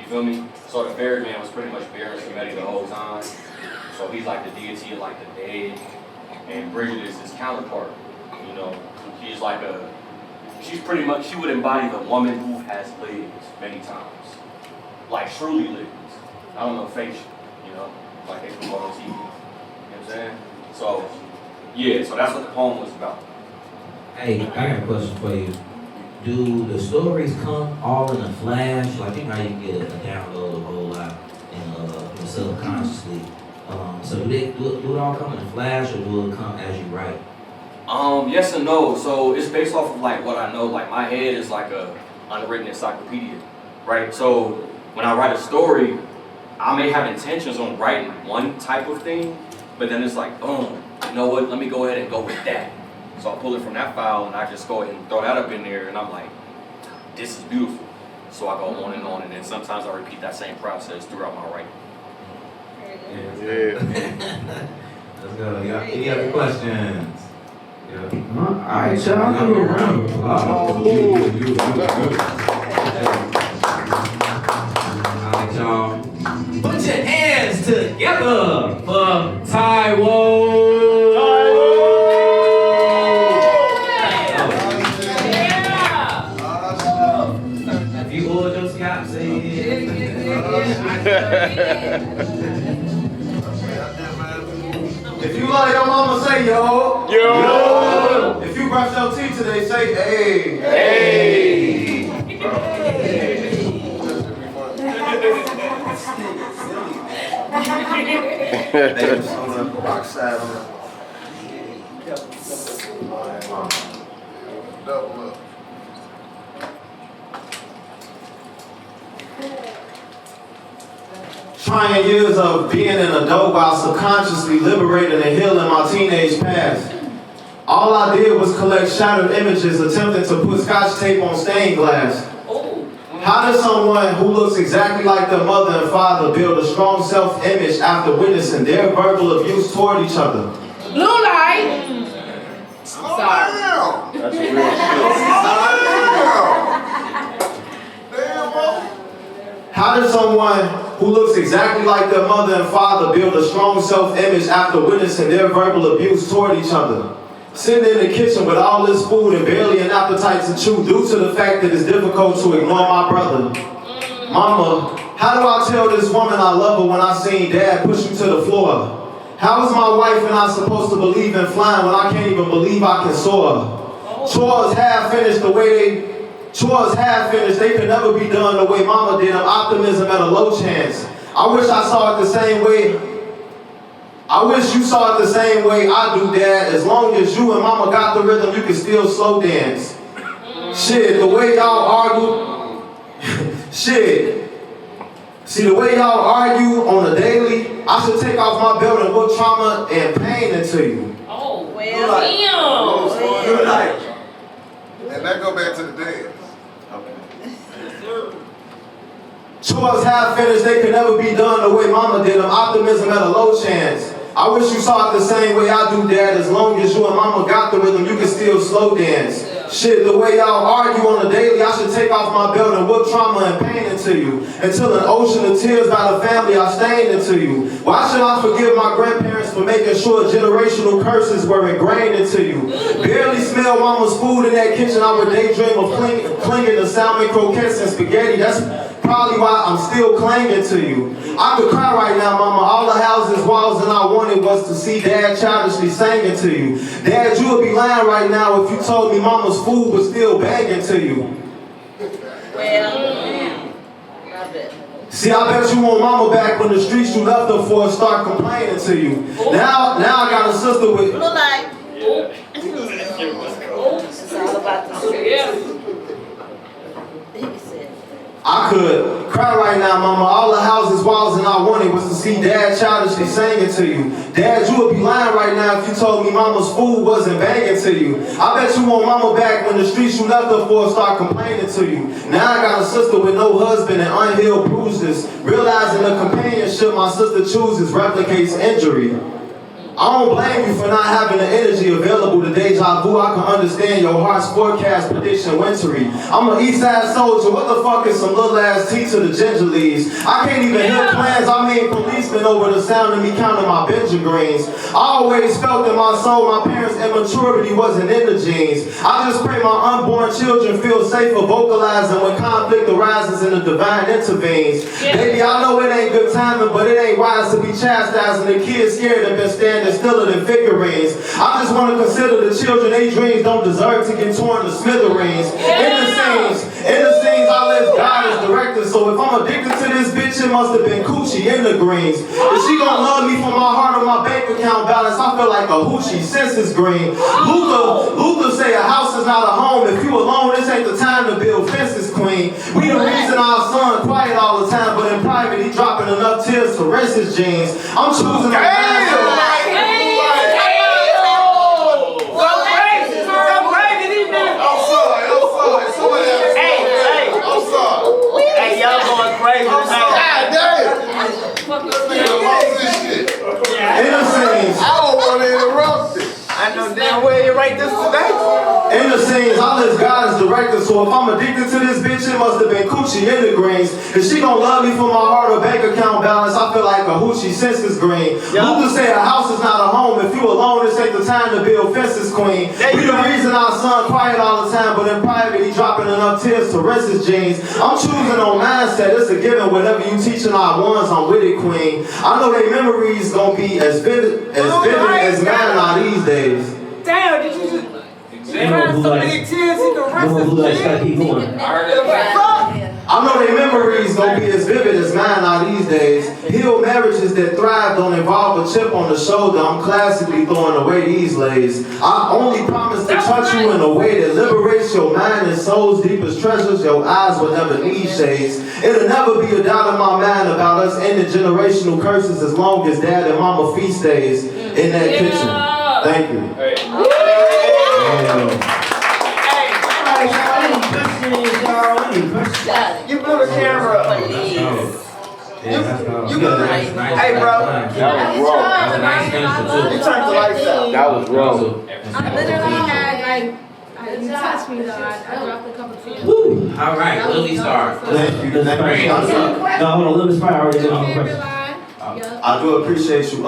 You feel me? So the ferryman was pretty much Baron Submerge the whole time. So he's like the deity of like the dead, and Bridget is his counterpart. You know, she's like she's pretty much, she would embody the woman who has lived many times, like truly lived. I don't know, fake, you know, like they promote on TV. You know what I'm saying? So yeah, so that's what the poem was about. Hey, I got a question for you. Do the stories come all in a flash? Like, you know how you can get a download a whole lot and subconsciously. So do it all come in a flash, or do it come as you write? Yes and no. So it's based off of like what I know. Like my head is like a unwritten encyclopedia, right? So when I write a story, I may have intentions on writing one type of thing, but then it's like, boom, you know what? Let me go ahead and go with that. So I pull it from that file and I just go ahead and throw that up in there, and I'm like, this is beautiful. So I go on, and then sometimes I repeat that same process throughout my writing. Yeah. Let's go. Any other questions? Yeah. All right, y'all. I'm gonna go around. All right, y'all. Put your hands together for Taiwan. If you ordered your scalp, say If you love your mama, say yo. Yo. If you brush your teeth today, say hey. Hey. Babes on the rock side on Double up. Trying years of being an adult while subconsciously liberating and healing my teenage past. All I did was collect shattered images, attempting to put scotch tape on stained glass. How does someone who looks exactly like their mother and father build a strong self-image after witnessing their verbal abuse toward each other? Blue light. Slow down. That's real shit. Damn, bro. How does someone who looks exactly like their mother and father build a strong self-image after witnessing their verbal abuse toward each other? Sitting in the kitchen with all this food and barely an appetite to chew due to the fact that it's difficult to ignore my brother. Mama, how do I tell this woman I love her when I seen Dad push him to the floor? How is my wife and I supposed to believe in flying when I can't even believe I can soar? Chores half finished, they could never be done the way Mama did them. Optimism at a low chance. I wish I saw it the same way. I wish you saw it the same way I do, Dad. As long as you and Mama got the rhythm, you can still slow dance. Shit, the way y'all argue. Shit. See, the way y'all argue on the daily, I should take off my belt and put trauma and pain into you. Oh, well, You're like, And that go back to the dance. chores half finished, they could never be done the way Mama did them. Optimism at a low chance. I wish you saw it the same way I do, Dad. As long as you and Mama got the rhythm, you can still slow dance. Shit, the way y'all argue on the daily, I should take off my belt and whip trauma and pain into you. Until an ocean of tears by the family I stained into you. Why should I forgive my grandparents for making sure generational curses were ingrained into you? Barely smell Mama's food in that kitchen, I would daydream of clinging to salmon croquettes and spaghetti. That's probably why I'm still clinging to you. I could cry right now, mama. All the houses, walls, and I wanted was to see dad childishly singing to you. Dad, you would be lying right now if you told me mama's food was still begging to you. Well, I bet. See, I bet you want mama back when the streets you left her for start complaining to you. Now I got a sister with... Look like, it's all about the streets. He said, I could cry right now, mama. All the houses, walls, and I wanted was to see dad childishly singing to you. Dad, you would be lying right now if you told me mama's food wasn't banging to you. I bet you want mama back when the streets you left her for start complaining to you. Now I got a sister with no husband and unhealed bruises. Realizing the companionship my sister chooses replicates injury. I don't blame you for not having the energy available to deja vu. I can understand your heart's forecast prediction wintry. I'm an east side soldier. What the fuck is some little ass tea to the ginger leaves? I can't even hear plans. I mean policemen over the sound of me counting my Benja greens. I always felt in my soul my parents' immaturity wasn't in the genes. I just pray my unborn children feel safer vocalizing when conflict arises and the divine intervenes. Baby, I know it ain't good timing, but it ain't wise to be chastising the kids scared and been standing stiller than figurines. I just want to consider the children, they dreams don't deserve to get torn to smithereens. In the scenes, I let God as director. So if I'm addicted to this bitch, it must have been coochie in the greens. If she gonna love me for my heart or my bank account balance, I feel like a hoochie since it's green. Luther say a house is not a home. If you alone, this ain't the time to build fences, queen. We the reason our son quiet all the time, but in private he dropping enough tears to rinse his jeans. I'm choosing a mindset. Hey, y'all going crazy. God damn. Innocence. I don't want to interrupt it. I know damn well you write this today. In the scenes, I list God as director, so if I'm addicted to this bitch, it must have been coochie in the greens. If she gon' love me for my heart or bank account balance, I feel like a hoochie since it's green. Luther say a house is not a home. If you alone, this ain't the time to build fences, queen. We the reason our son quiet all the time, but in private he dropping enough tears to rinse his jeans. I'm choosing on mindset, it's a given. Whatever you teaching our ones, I'm with it, queen. I know they memories gonna be as vivid as mine are these days. Damn, did you just... I know their memories gonna be as vivid as mine are these days. Healed marriages that thrive don't involve a chip on the shoulder. I'm classically throwing away these lays. I only promise to touch you in a way that liberates your mind and soul's deepest treasures. Your eyes will never need shades. It'll never be a doubt in my mind about us ending generational curses as long as dad and mama feast days in that kitchen. Thank you. You blew the camera up. You blew the... Hey, bro. That was wrong. You turned the lights out. That was wrong. I literally had you touched me though. I dropped a couple tears. All right, where we start? No, hold on, Little Sprite already did all the questions. I do appreciate you.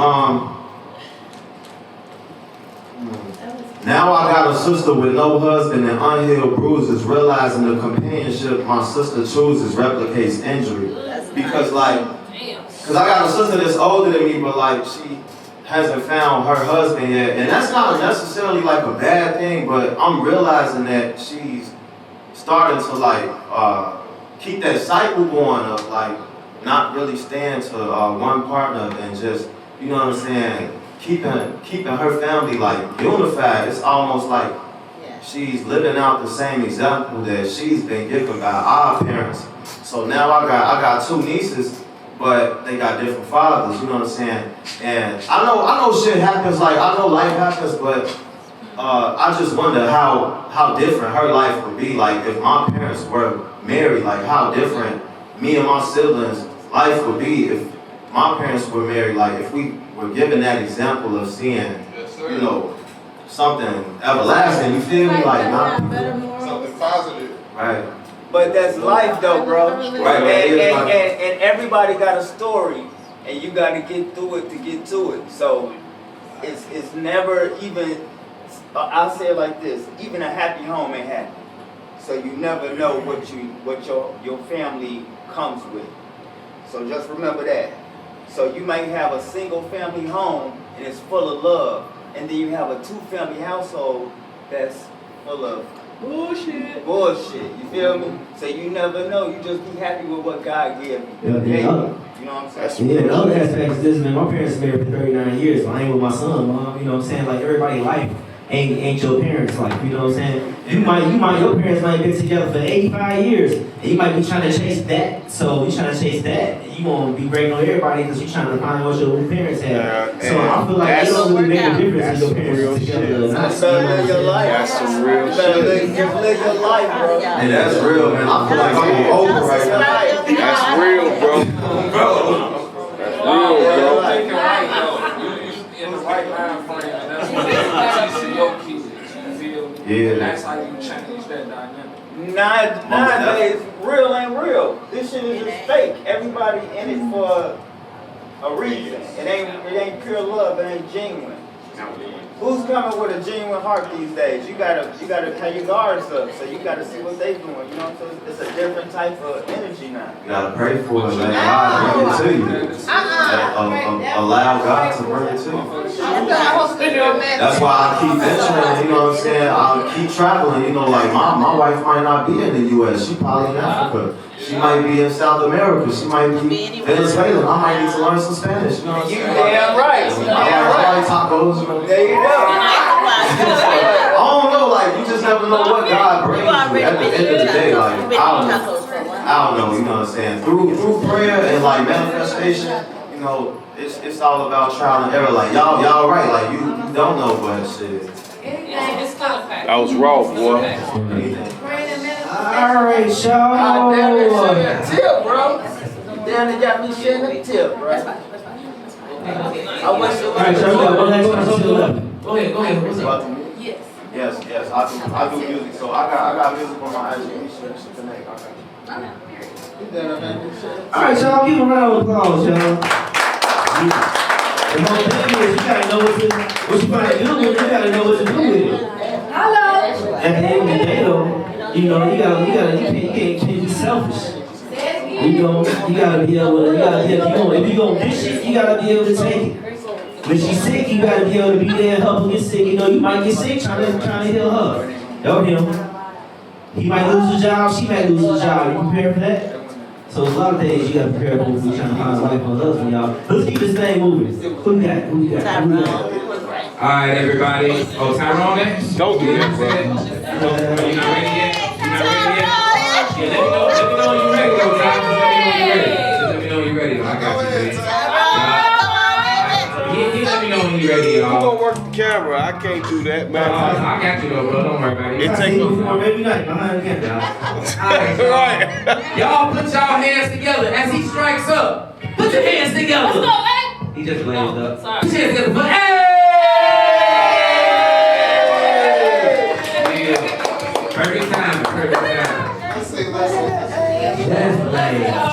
Now I got a sister with no husband and unhealed bruises, realizing the companionship my sister chooses replicates injury. Because I got a sister that's older than me, but like she hasn't found her husband yet. And that's not necessarily like a bad thing, but I'm realizing that she's starting to like keep that cycle going of like not really staying to one partner and just, you know what I'm saying, keeping her family like unified. It's almost like she's living out the same example that she's been given by our parents. So now I got two nieces, but they got different fathers, you know what I'm saying? And I know shit happens, like I know life happens, but I just wonder how different her life would be, like if my parents were married, like how different me and my siblings' life would be if my parents were married, like if we were given that example of seeing, you know, something everlasting, you feel me? Like not something positive. Right. But that's life though, bro. Right. And everybody got a story, and you got to get through it to get to it. So it's never even, I'll say it like this, even a happy home ain't happy. So you never know what your family comes with. So just remember that. So you might have a single family home and it's full of love, and then you have a 2-family household that's full of bullshit. You feel me? So you never know. You just be happy with what God gave you. You know what I'm saying? Yeah, the other aspect is this, man. My parents been married for 39 years, so I ain't with my son, mom. You know what I'm saying? Like, everybody's life ain't your parents' life. You know what I'm saying? Your parents might be together for 85 years, and you might be trying to chase that. So you trying to chase that, and you gonna be breaking on everybody because you trying to find what your parents have. So I feel like it don't really make a difference if your parents are together or not. You better live your life. That's some real You better shit. live your life, bro. And that's real, man. I feel like I'm over right now. That's real, bro. That's real, bro. Take it right, though. You in the right mind frame, and that's what you teach your kids. You feel me? Yeah. And that's how you change that dynamic. Nowadays, real ain't real. This shit is just fake. Everybody in it for a reason. It ain't pure love. It ain't genuine. Who's coming with a genuine heart these days? You gotta have your guards up. So you gotta see what they doing. You know, so it's a different type of energy now. You gotta pray for it, man. God bring it to you. Allow God to bring it to you. That's why I keep venturing, you know what I'm saying? I keep traveling, you know, like my wife might not be in the U.S. She probably in Africa. She might be in South America. She might be Venezuela. I might need to learn some Spanish, you know what I'm saying? You damn right. I like tacos, you know. There you go. I don't know, like, you just never know what God brings you. At the end of the day, like, I don't know, you know what I'm saying? Through prayer and, like, manifestation, you know, it's all about trial and error. Like, y'all right, like, you don't know what shit. That was raw, boy. Alright, y'all. Damn, tip, bro. Damn, they got me sharing the tip, bro. I wish it Alright, y'all, we got one last person still left. Go ahead. What's up? Yes, I do music. So I got music on my IG. She connect. Alright, y'all, give a round of applause, y'all. The whole thing is, you gotta know what you gotta do with it. You gotta know what to do with it. Hello. At the end of the day, though, you know, you can't be selfish. You gotta be able to, if you gonna dish it, you gotta be able to take it. When she's sick, you gotta be able to be there and help her get sick. You know, you might get sick trying to heal her. Or him. He might lose his job, she might lose her job. You prepared for that? So a lot of things you gotta prepare for when you're trying to find a wife or husband, y'all. Let's keep this thing moving. Who we got? Alright, everybody. Oh, Tyrone next? Don't do that, bro. You're not ready yet? Yeah, let me know when you're ready, though, Tyrone. Let me know when you're ready. I got you, baby. He let me know when you're ready, y'all. Who gonna work the camera? I can't do that, man. I got you, though, bro. Don't worry about it. It takes Maybe not behind the camera. Alright, y'all put y'all hands together as he strikes up. Put your hands together. Let's go, man. He just blazed up. Sorry. Put your hands together. Hey! Perfect time.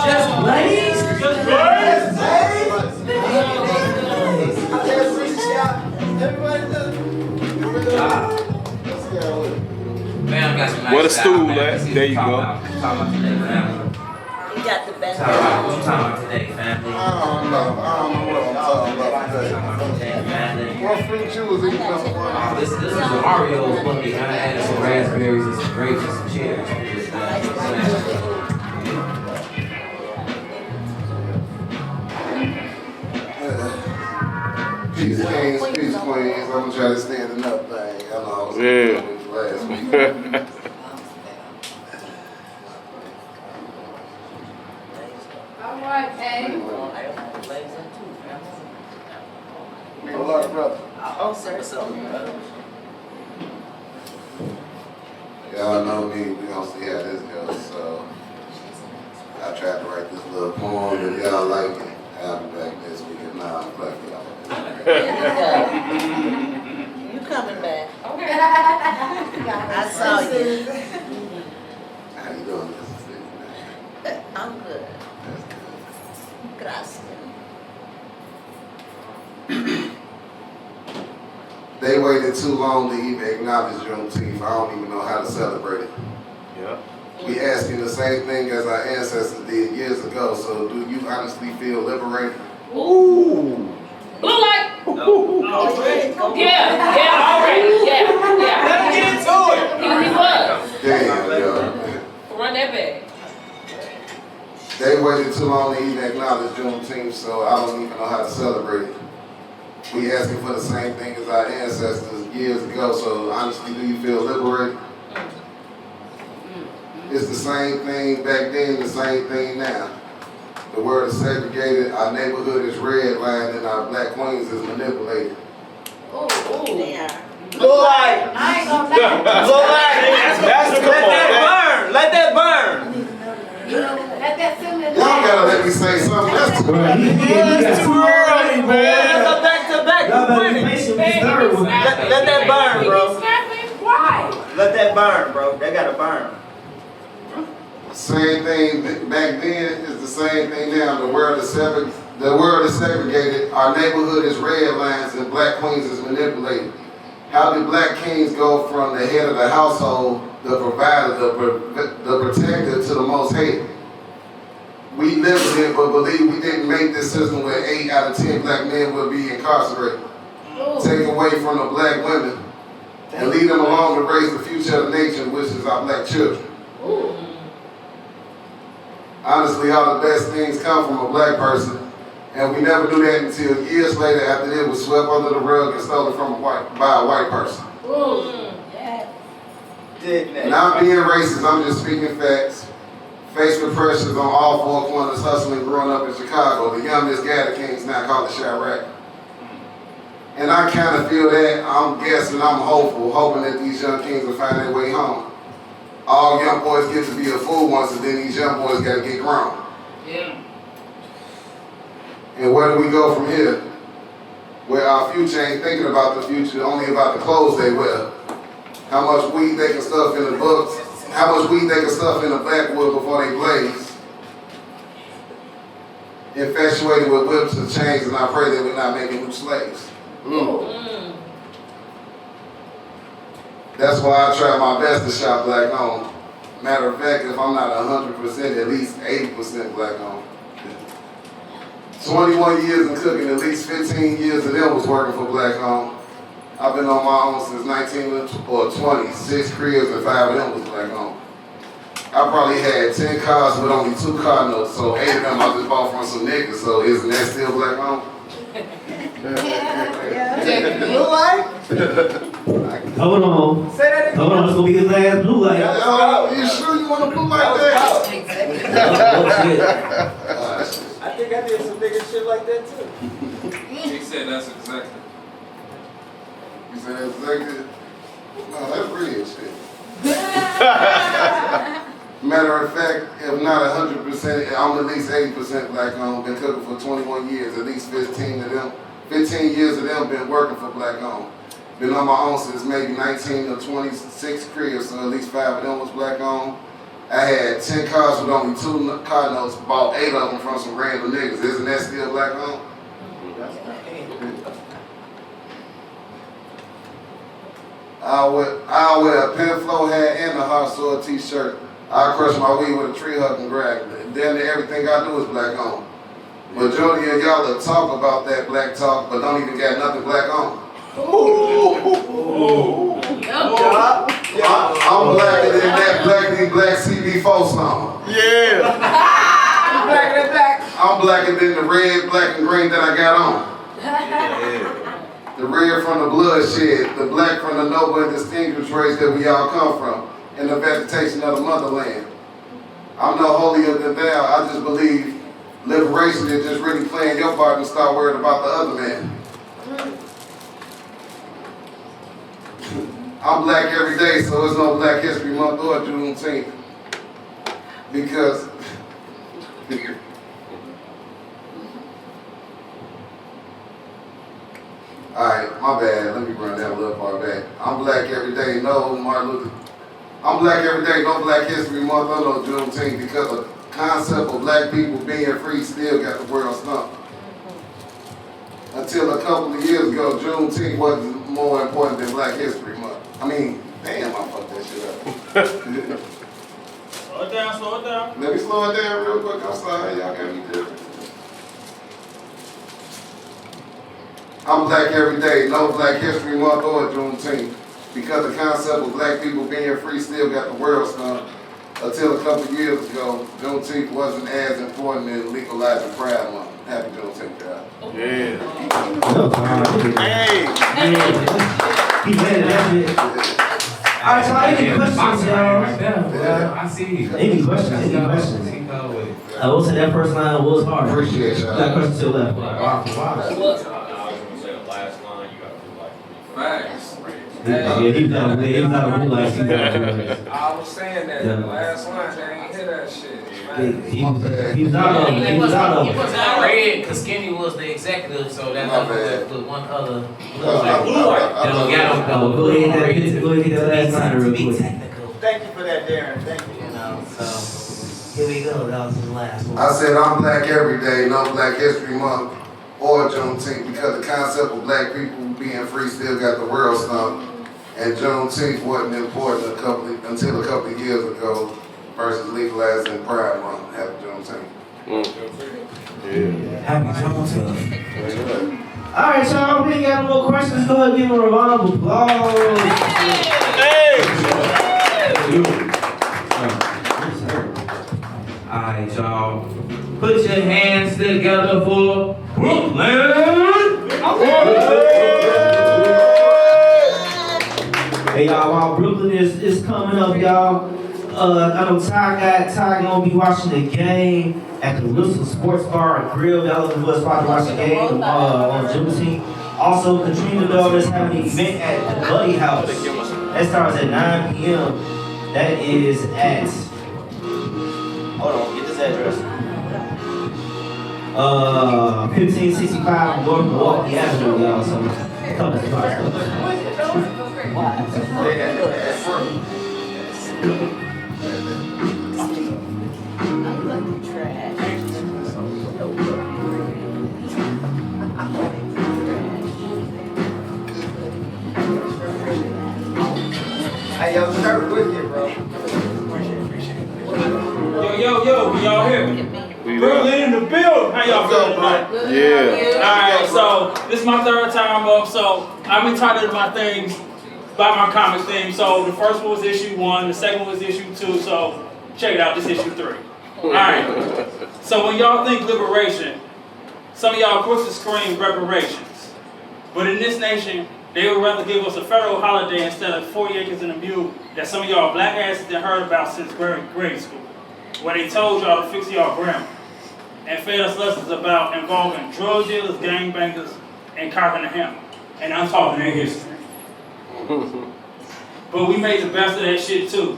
Just blaze. Man, got some nice Where the style, stool man. at? There you go. Talk about today, family. You got the best. What you talking about today, family? I don't know what I'm talking about today. Family. What fruit you was eating up for? This is Mario's bunny. I added some raspberries and some grapes and some cherries. Peace kings, peace queens. I'm gonna try to stand it up thing. I know I was last week. All right, hey. Hello, brother. Oh, sir, so. Y'all know me. We gonna see how this goes. So I tried to write this little poem. If y'all like it, I'll be back this week. If not, I'm glad y'all. You coming back? Okay. I saw you. How you doing? I'm good. Gracias. They waited too long to even acknowledge Juneteenth. I don't even know how to celebrate it. Yeah. Yeah. We asking the same thing as our ancestors did years ago. So do you honestly feel liberated? Ooh. Blue light. Yeah, already. Yeah. Let him get into it. He was. Damn, yo. Run that back. They waited too long to even acknowledge Juneteenth, so I don't even know how to celebrate it. We asking for the same thing as our ancestors years ago, so honestly, do you feel liberated? It's the same thing back then, the same thing now. The word is segregated, our neighborhood is redlined, and our black queens is manipulated. Ooh. Blue light. I ain't gonna lie. Blue light. Let that burn. Let that film in Y'all gotta let me say something. That's too That's too early, man. That's a back-to-back. Y'all better be patient with this third one. Let that burn, bro. Why? Let that burn, bro. They gotta burn. Same thing back then is the same thing now. The world is segregated. Our neighborhood is red lines and black queens is manipulated. How did black kings go from the head of the household, the provider, the protector, to the most hated? We live in it, but believe we didn't make this system where 8 out of 10 black men will be incarcerated. Take away from the black women and leave them alone to raise the future of the nation, which is our black children. Honestly, all the best things come from a black person, and we never knew that until years later after it was swept under the rug and stolen from by a white person. Not being racist, I'm just speaking facts. Faced with pressures on all four corners, hustling growing up in Chicago. The youngest Gather Kings now called the Chirac. And I kind of feel that, I'm guessing, I'm hopeful, hoping that these young kings will find their way home. All young boys get to be a fool once, and then these young boys got to get grown. Yeah. And where do we go from here? Where our future ain't thinking about the future, only about the clothes they wear. How much weed they can stuff in the books, how much weed they can stuff in the backwood before they blaze. Infatuated with whips and chains, and I pray that we're not making new slaves. That's why I try my best to shop black owned. Matter of fact, if I'm not 100%, at least 80% black owned. 21 years in cooking, at least 15 years of them was working for black owned. I've been on my own since 19 or 20, 6 cribs and 5 of them was black owned. I probably had 10 cars with only 2 car notes, so 8 of them I just bought from some niggas, so isn't that still black owned? Blue light. Hold on. Say that again. Hold on, it's gonna be his last blue light. You sure you want to blue like that? I think I did some nigga shit like that too. He said that's exactly. You said that's exactly? No, that's real shit. Matter of fact, if not 100%, I'm at least 80% black owned. Been cooking for 21 years, at least 15 years of them been working for black owned. Been on my own since maybe 19 or 26 cribs, so at least 5 of them was black owned. I had 10 cars with only 2 car notes, bought 8 of them from some random niggas. Isn't that still black owned? I'll wear a Penflow hat and a hot soil t-shirt. I crush my weed with a tree hug and grab. Damn near everything I do is black owned. Majority of y'all that talk about that black talk, but don't even got nothing black on. I'm blacker than that black CB4 song. Yeah. Blacker than black. I'm blacker than the red, black, and green that I got on. The red from the bloodshed, the black from the noble and distinguished race that we all come from, and the vegetation of the motherland. I'm no holier than thou. I just believe liberation is just really playing your part and start worrying about the other man. I'm black every day, so there's no Black History Month or Juneteenth. Because alright, my bad. Let me run that little part back. I'm black every day, no Martin Luther. I'm black every day, no Black History Month or no Juneteenth, because the concept of black people being free still got the world stumped. Until a couple of years ago, Juneteenth wasn't more important than Black History Month. I mean, damn, I fucked that shit up. Slow it down, slow it down. Let me slow it down real quick. I'm sorry, y'all got me different. I'm black every day, no Black History Month or Juneteenth. Because the concept of black people being free still got the world stumped. Until a couple years ago, Juneteenth wasn't as important as legalizing Pride Month. Happy Juneteenth, guys. Yeah. Hey. He made it, that's it. All right, so any questions, y'all? I see. Any questions? I will say that first line was hard. Appreciate y'all. That question to the left. Wow. I was gonna say the last line, you gotta do like Facts. Yeah, he's not a blue light. I was saying that the last line, they ain't hear that shit. He was out of it. He was not red because Skinny was the executive, so that was one other. Go ahead and get that last line real quick. Thank you for that, Darren. Thank you. So, here we go. That was the last one. I said I'm black every day, no Black History Month or Juneteenth, because the concept of black people being free still got the world stumped. And Juneteenth wasn't important until a couple of years ago versus legalizing Pride Month. Happy Juneteenth. Yeah. Happy Juneteenth. All right, y'all. We ain't got no more questions. Go ahead and give them a round of applause. Hey! All right, y'all. Put your hands together for Brooklyn. Hey y'all, while Brooklyn is coming up, y'all. I know Ty gonna be watching the game at the Wilson Sports Bar and Grill. Y'all looking for a spot to watch the game on Juneteenth. Also, Katrina Dog is having an event at the Buddy House. That starts at 9 p.m. That is at. Hold on, get this address. 1565 North Milwaukee Avenue, y'all. So come to the bar. Hey, yo, start with you, bro. Yo, can y'all hear me? Brooklyn in the building. How y'all feeling tonight? Yeah. Alright, so this is my third time up, so I'm entitled to my things by my comic theme. So the first one was issue 1, the second one was issue 2, so check it out, this is issue 3. Alright, so when y'all think liberation, some of y'all quick to scream reparations. But in this nation, they would rather give us a federal holiday instead of 40 acres and a mule that some of y'all black asses have heard about since grade school, where they told y'all to fix y'all grammar and fed us lessons about involving drug dealers, gangbangers, and cocking the hammer. And I'm talking in history. But we made the best of that shit too.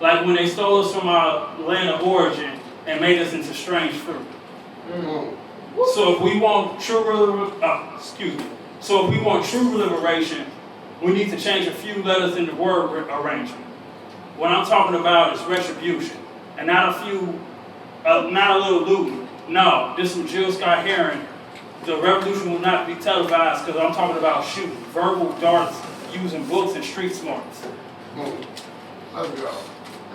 Like when they stole us from our land of origin and made us into strange fruit. So if we want true liberation, we need to change a few letters in the word arrangement. What I'm talking about is retribution, and not a little looting. No, this is Jill Scott Heron. The revolution will not be televised because I'm talking about shooting verbal darts using books and street smarts. Let's go.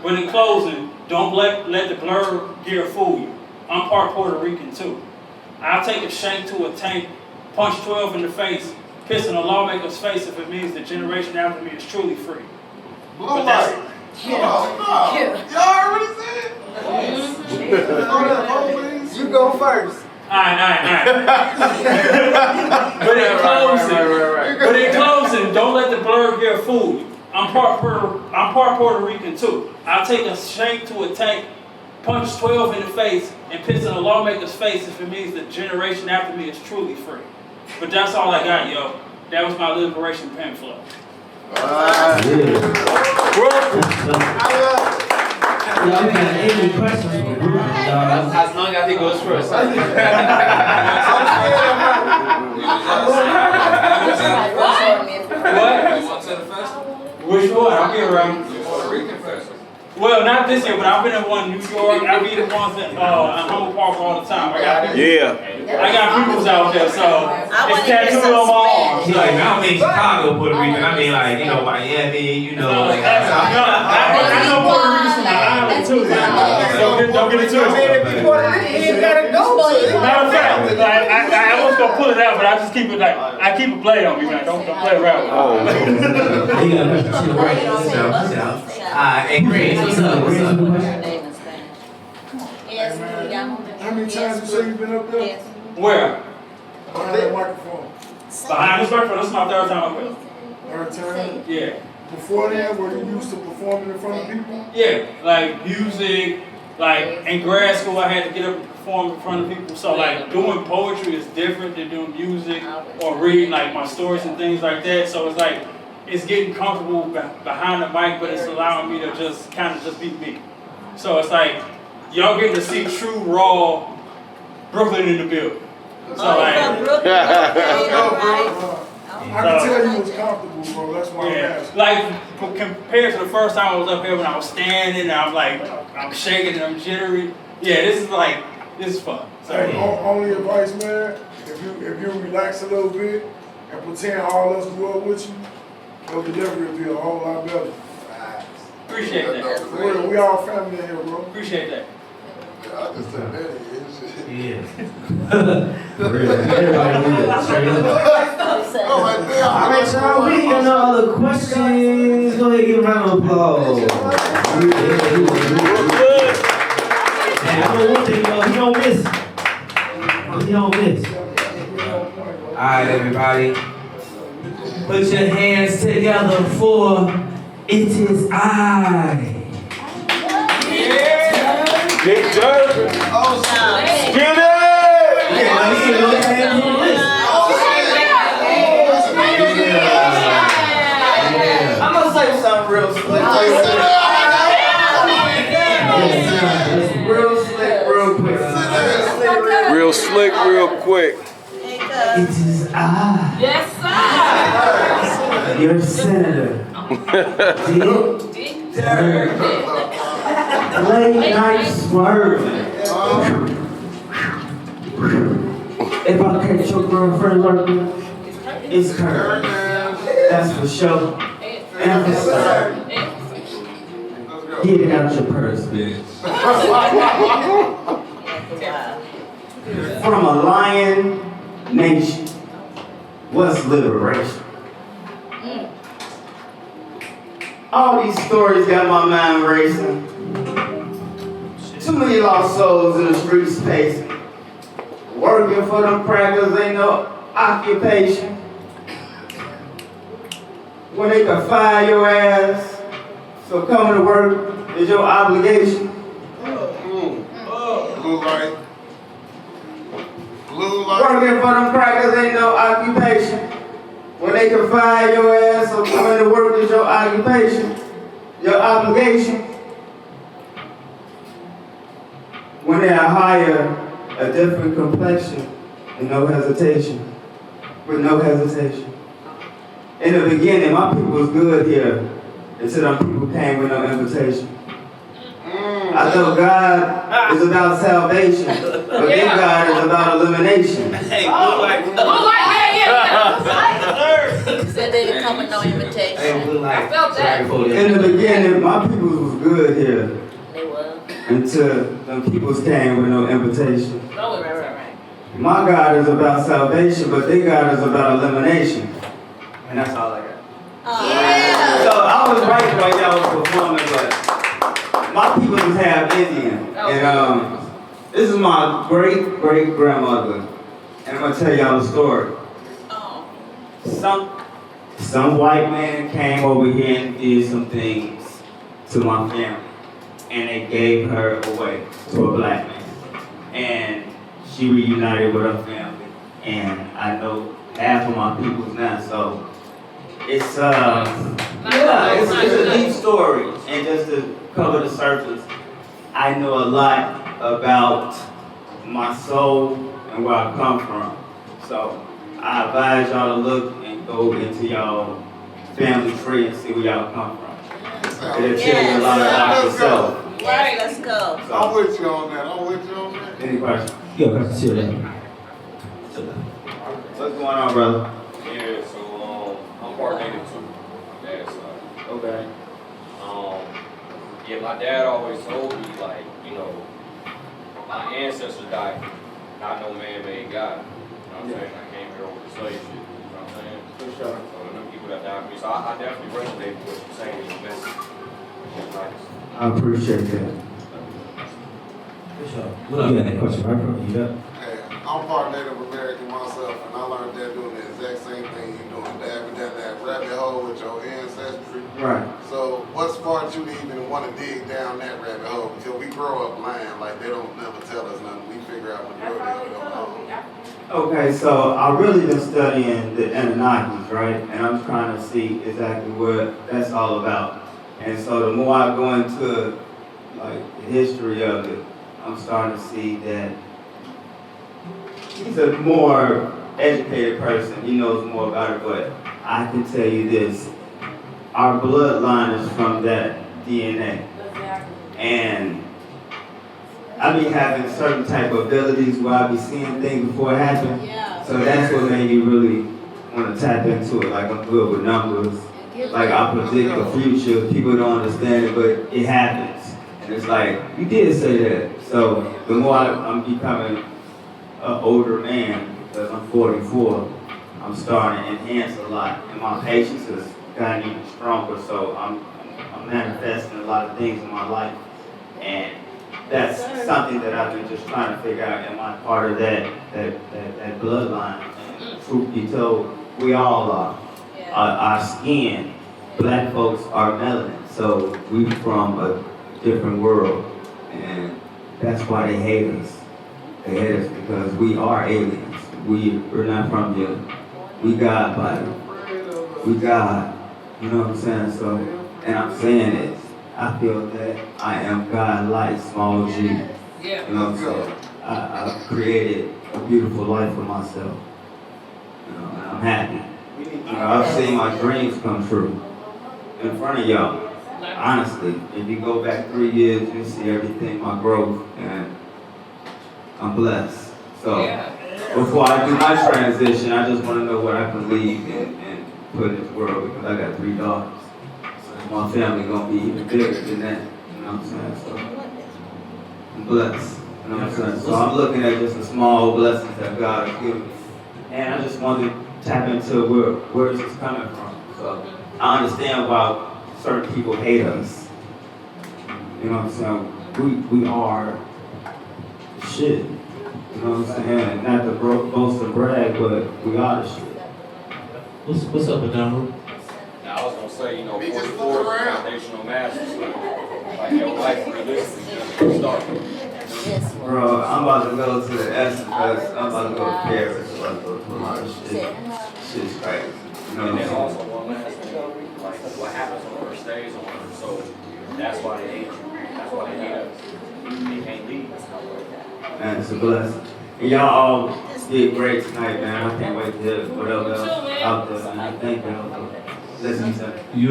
But in closing, don't let the blur gear fool you. I'm part Puerto Rican too. I'll take a shank to a tank, punch 12 in the face, piss in a lawmaker's face if it means the generation after me is truly free. Blue light. Y'all already said it? You go first. Alright. But in closing, don't let the blur gear fool you. I'm part Puerto Rican too. I'll take a shank to a tank, punch 12 in the face, and piss in a lawmaker's face if it means the generation after me is truly free. But that's all I got, yo. That was my liberation Penflow. Y'all got any questions for Brooklyn? As long as he goes first. Which one? I'll get around. Puerto Rican festival. Well, not this year, but I've been in one in New York. I be the ones in Humboldt Park all the time. I got peoples out there, so it's tattooed on my arm. Like, I don't mean Chicago, Puerto Rican. I mean, like, Miami, like. I know Puerto Rican from the island. too. Don't get it twisted. Matter of fact, I was gonna pull it out, but I just keep it like I keep it played on me, man. Don't play around with it. Hey, Greg, what's up? What's up? How many times you say you've been up there? Where? Behind that microphone. Behind this microphone. This is my third time up here. Third time? Yeah. Before then, were you used to performing in front of people? Yeah, like music, like in grad school I had to get up and perform in front of people. So like doing poetry is different than doing music or reading like my stories and things like that. So it's like, it's getting comfortable behind the mic, but it's allowing me to just kind of just be me. So it's like, y'all getting to see true, raw Brooklyn in the building. So like, I can tell you was comfortable, bro. That's why I'm asking. Like compared to the first time I was up here when I was standing and I'm shaking and I'm jittery. Yeah, this is fun. So, Hey, only advice, man. If you relax a little bit and pretend all us grew up with you, your delivery will be a whole lot better. Appreciate that. For real, we all family in here, bro. Appreciate that. I just said that. Yeah. Everybody need it. Straight up. All right, y'all. We ain't got no other questions. Go ahead, give a round of applause. And I know one thing, you don't miss. You don't miss. Alright, everybody. Put your hands together for It Is I. Get dirty. Get it. I'm gonna say something real slick. Real slick, real quick. Real slick, real quick. It is I. Yes, sir. Your senator. Dick Durkin. Late night swerving. If I catch your girlfriend lurking, it's Kurt. That's for sure. And for certain. Get it out your purse, bitch. From a lion nation, what's liberation? All these stories got my mind racing. Too many lost souls in the streets pacing. Working for them crackers ain't no occupation. When they can fire your ass, so coming to work is your obligation. Blue light. Blue light. Working for them crackers ain't no occupation. When they can fire your ass, so coming to work is your occupation, your obligation. When they hire a different complexion, with no hesitation, In the beginning, my people was good here, until them people came with no invitation. I know God is about salvation, but this God is about elimination. Hey, said they didn't come with no invitation. I felt that. In the beginning, my people was good here. They were. Until them peoples came with no invitation. Right. My God is about salvation, but their God is about elimination. And that's all I got. Yeah. So I was right while y'all was performing, but my people was half Indian. And this is my great-great-grandmother. And I'm gonna tell y'all a story. Some white man came over here and did some things to my family. And they gave her away to a black man. And she reunited with her family. And I know half of my peoples now, so it's it's a deep story. And just to cover the surface, I know a lot about my soul and where I come from. So I advise y'all to look and go into y'all family tree and see where y'all come from. It'll tell you a lot about yourself. Right, let's go. So, I'm with you on that. Any questions? Yo, I can see that. What's going on, brother? Yeah, so I'm part native too, my dad's side. Okay. Yeah, my dad always told me, like, you know, my ancestors died, not no man-made God. You know what I'm saying? I came here over the slave shit. You know what I'm saying? For sure. So them people that died for me. So I definitely resonate with what you're saying in your message. It's nice. I appreciate that. For sure. What up? You got that question, right, bro? You got? Hey, I'm part Native American myself, and I learned that doing the exact same thing you're doing, diving down that rabbit hole with your ancestry. Right. So, what sparked you to even want to dig down that rabbit hole? Because we grow up blind, like they don't never tell us nothing. We figure out majority of it on our own. Okay, so I really been studying the Anunnakis, right? And I'm trying to see exactly what that's all about. And so the more I go into like the history of it, I'm starting to see that he's a more educated person. He knows more about it, but I can tell you this. Our bloodline is from that DNA. And I be having certain type of abilities where I be seeing things before it happens. Yeah. So that's what made me really want to tap into it. Like I'm good with numbers. Like I predict the future. People don't understand it, but it happens. And it's like, you did say that. So the more I'm becoming an older man, because I'm 44, I'm starting to enhance a lot. And my patience has gotten even stronger. So I'm manifesting a lot of things in my life. And that's something that I've been just trying to figure out. Am I part of that bloodline? And truth be told, we all are. Our skin, black folks are melanin, so we from a different world, and that's why they hate us. They hate us because we are aliens. We're not from here. We God body. We God. You know what I'm saying? So, and I'm saying it. I feel that I am God-like, small G. You know what I'm saying? I've created a beautiful life for myself. You know, and I'm happy. You know, I've seen my dreams come true in front of y'all. Honestly, if you go back 3 years, you'll see everything, my growth, and I'm blessed. So, before I do my transition, I just want to know what I can leave and put in this world, because I got 3 daughters. My family gonna be even bigger than that, you know what I'm saying? So I'm blessed, you know what I'm saying? So I'm looking at just the small blessings that God has given me. And I just wanted to tap into where is this coming from. So I understand why certain people hate us. You know what I'm saying? We are shit. You know what I'm saying? Not to boast and brag, but we are the shit. What's up, Adamo? I was gonna say, you know, 44 is foundational masters. Like your life realistically just started. Bro, I'm about to go to the S because I'm about to go to Paris. I'm about to go to a lot of shit. Shit's crazy. You know And then what also I'm saying? one last thing, like what happens on earth stays on earth. So that's why they hate you. That's why they hate us. They can't leave. Man, it's a blessing. And y'all all did great tonight, man. I can't wait to hear whatever else out there, man. Thank y'all for listening to me. You.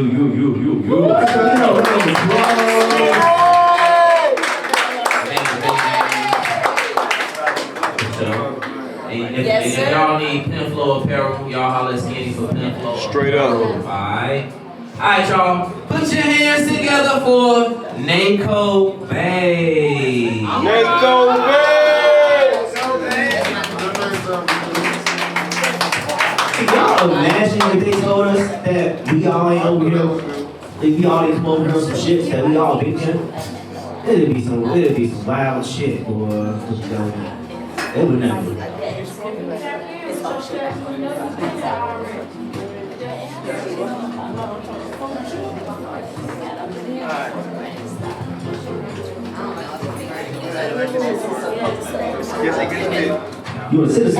If y'all need Penflow apparel, y'all holler at Skinny for Penflow. Straight up. Alright, y'all. Put your hands together for Naco Bay. Naco Bay! Y'all imagine if they told us that we all ain't over here, if we all ain't come over here on some shit that we all been here, it'd be some wild shit, boy. They would never do that. You a citizen?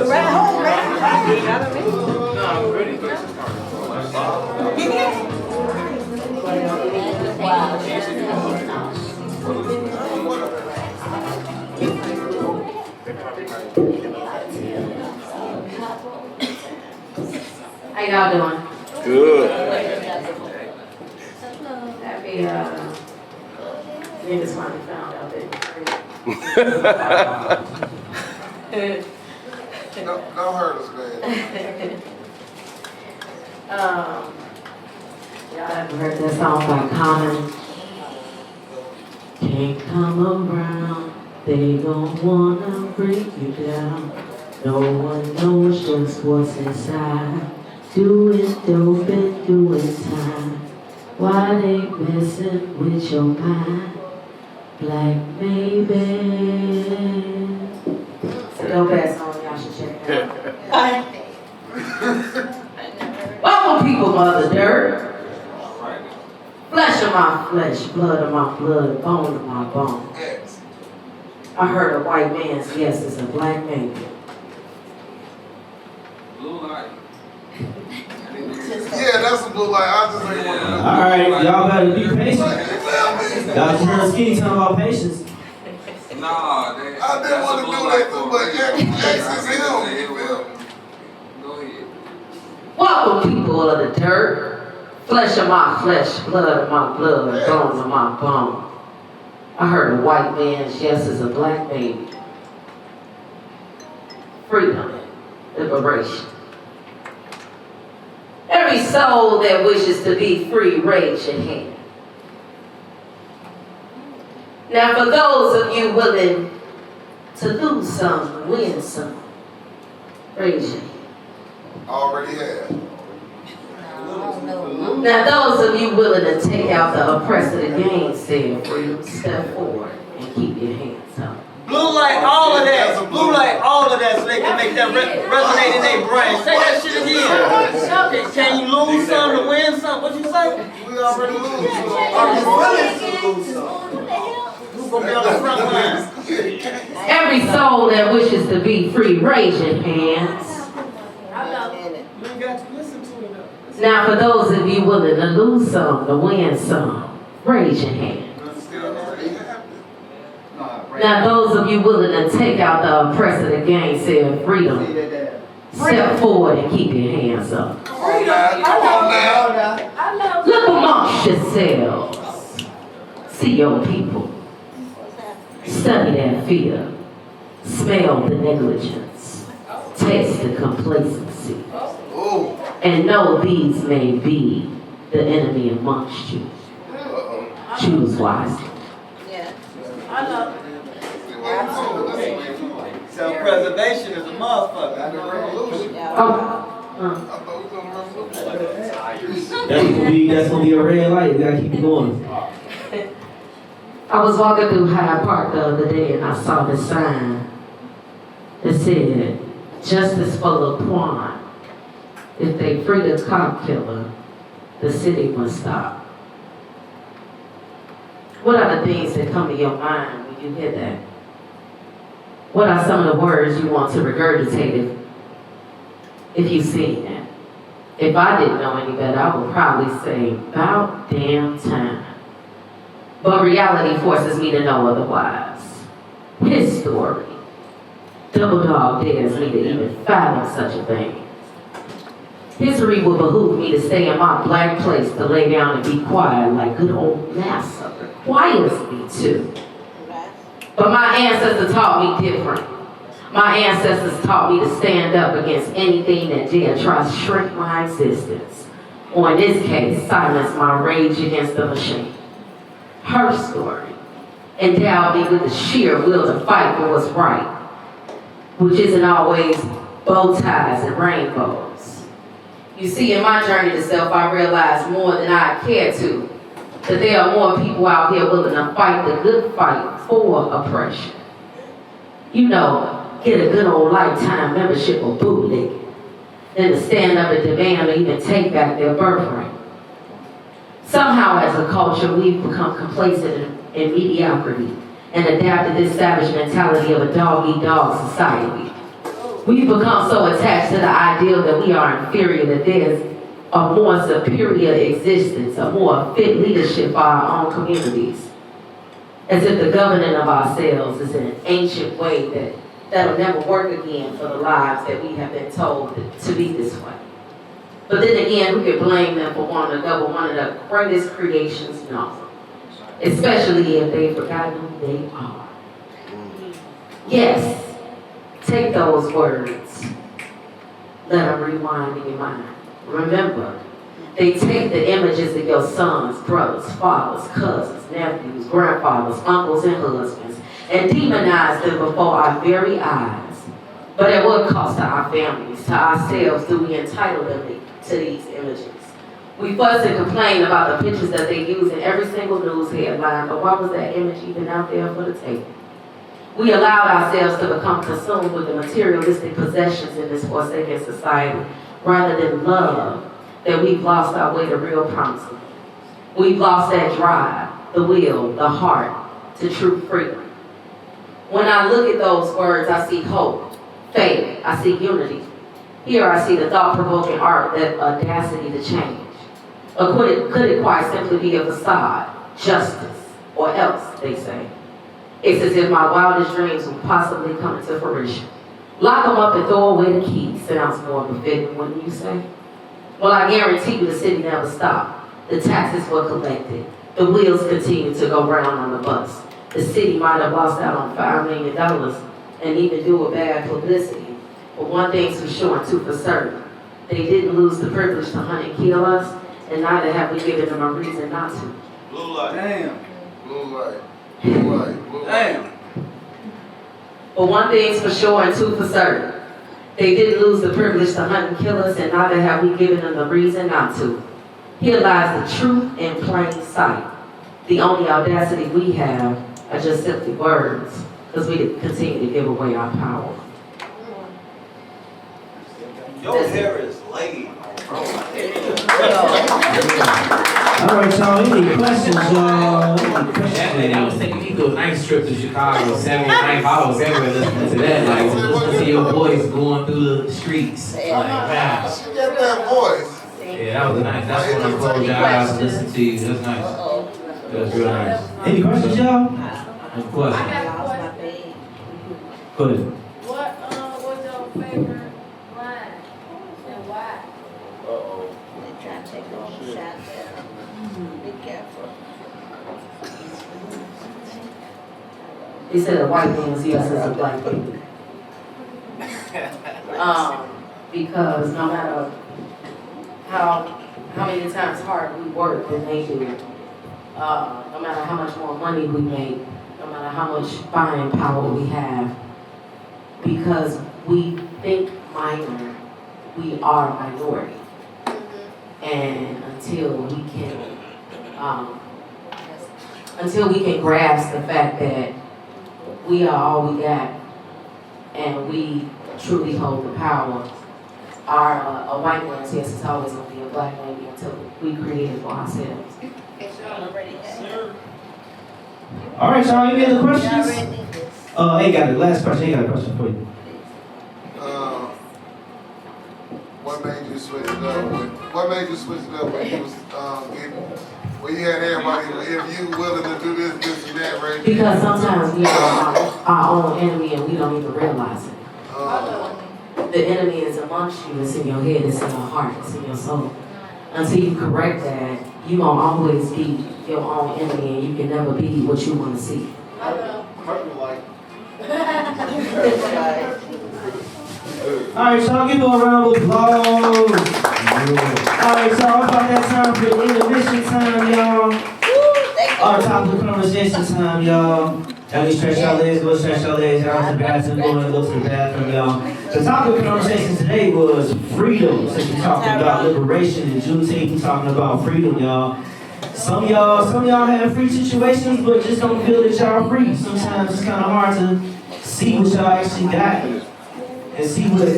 Right home, How y'all doing? Good. Happy, niggas finally found out that Don't hurt us, man. Y'all ever heard that song by Common? Can't come around, they gon' wanna break you down. No one knows just what's inside. Doing dope and doing time. Why they messing with your mind? Black baby. It's a dope ass song, y'all should check it out. Welcome people, Mother Dirt. Flesh of my flesh, blood of my blood, bone of my bone. I heard a white man's yes is a black man. Blue light. Yeah, that's a blue light. I just ain't want to know. Alright, y'all better be patient. Y'all just heard Skinny talking about patience. Nah, I didn't want to do that too, but X is him. You feel me? Go ahead. Welcome people of the dirt. Flesh of my flesh, blood of my blood, bone of my bone. I heard a white man's yes is a black baby. Freedom, liberation. Every soul that wishes to be free, raise your hand. Now for those of you willing to lose some, win some, raise your hand. Already have. Now those of you willing to take out the oppressor, the gainsayer, freedom, step forward and keep your hands up. Blue light, all of that. Blue light, all of that, so they can make that resonate in their brain. Say that shit again. Can you lose some to win some? What you say? We already lose. Who's gonna be on the front line? Every soul that wishes to be free, raise your hands. Now for those of you willing to lose some, to win some, raise your hand. Now those of you willing to take out the oppressor, the gainsayer, freedom, step forward and keep your hands up. Come on now. Look amongst yourselves. See your people. Study that fear. Smell the negligence. Taste the complacency. And know these may be the enemy amongst you. Choose wisely. Self-preservation is a motherfucker. That's gonna be a red light. You gotta keep it going. I was walking through Hyde Park the other day and I saw this sign that said, "Justice for Laquan. If they free the cop killer, the city must stop." What are the things that come to your mind when you hear that? What are some of the words you want to regurgitate if you've seen that? If I didn't know any better, I would probably say, "About damn time." But reality forces me to know otherwise. His story. Double Dog dares me to even fathom such a thing. History would behoove me to stay in my black place, to lay down and be quiet like good old Massa requires me to. But my ancestors taught me different. My ancestors taught me to stand up against anything that dare try to shrink my existence. Or in this case, silence my rage against the machine. Her story endowed me with the sheer will to fight for what's right, which isn't always bow ties and rainbows. You see, in my journey to self, I realized more than I care to, that there are more people out here willing to fight the good fight for oppression. You know, get a good old lifetime membership or bootleg, than to stand up and demand or even take back their birthright. Somehow as a culture, we've become complacent in mediocrity and adapted this savage mentality of a dog-eat-dog society. We've become so attached to the ideal that we are inferior, that there's a more superior existence, a more fit leadership for our own communities. As if the governing of ourselves is in an ancient way that'll never work again for the lives that we have been told to be this way. But then again, we could blame them for wanting to double one of the greatest creations known, especially if they've forgotten who they are. Yes, Take those words, let them rewind in your mind. Remember, they take the images of your sons, brothers, fathers, cousins, nephews, grandfathers, uncles, and husbands, and demonize them before our very eyes. But at what cost to our families, to ourselves, do we entitle them to these images? We fuss and complain about the pictures that they use in every single news headline, but why was that image even out there for the taking? We allowed ourselves to become consumed with the materialistic possessions in this forsaken society, rather than love, that we've lost our way to real promises. We've lost that drive, the will, the heart to true freedom. When I look at those words, I see hope, faith, I see unity. Here I see the thought-provoking art, that audacity to change. Or could it quite simply be a facade, justice, or else, they say. It's as if my wildest dreams will possibly come into fruition. Lock them up and throw away the keys. Sounds more befitting, wouldn't you say? Well, I guarantee you the city never stopped. The taxes were collected. The wheels continued to go round on the bus. The city might have lost out on $5 million and even do a bad publicity. But one thing's for sure and two for certain. They didn't lose the privilege to hunt and kill us, and neither have we given them a reason not to. Blue light. Damn. Blue light. Blue light. Blue light. Damn. But one thing's for sure and two for certain. They didn't lose the privilege to hunt and kill us, and neither have we given them the reason not to. Here lies the truth in plain sight. The only audacity we have are just simply words, because we continue to give away our power. Your hair is laid. All right, y'all. Any questions, y'all? That was taking me to a nice trip to Chicago, 7 night. I was everywhere listening to that, like listening to your voice going through the streets. Like, wow. She got that voice. Yeah, that was nice. That's when I closed your eyes and listened to you. That's nice. That was real nice. Any questions, y'all? Of course. I got a question. Go ahead. What was your favorite line and why? They try to take all the shots down. Be careful. He said a white man sees us as a black people. Because no matter how many times hard we work than they do, no matter how much more money we make, no matter how much buying power we have, because we think minor, we are minority. And until we can grasp the fact that we are all we got and we truly hold the power, a white man's yes is always going to be a black lady until we create it for ourselves. All right, y'all. Any other questions? Ain't got it. Last question. Ain't got a question for you. What made you switch it up? What made you switch it up when you was when you had everybody? If you willing to do this, and that, right? Because sometimes we are our own enemy and we don't even realize it. The enemy is amongst you. It's in your head. It's in your heart. It's in your soul. Until you correct that, you gonna always be your own enemy, and you can never be what you want to see. All right, y'all. Give her a round of applause. All right, y'all. About that time for intermission time, y'all. Our topic of conversation time, y'all. Y'all need stretch y'all legs, go stretch y'all legs. Y'all to the bathroom, go to the bathroom, y'all. The topic of conversation today was freedom. Since we're talking about liberation and Juneteenth, we're talking about freedom, y'all. Some of y'all have free situations, but just don't feel that y'all free. Sometimes it's kind of hard to see what y'all actually got and see what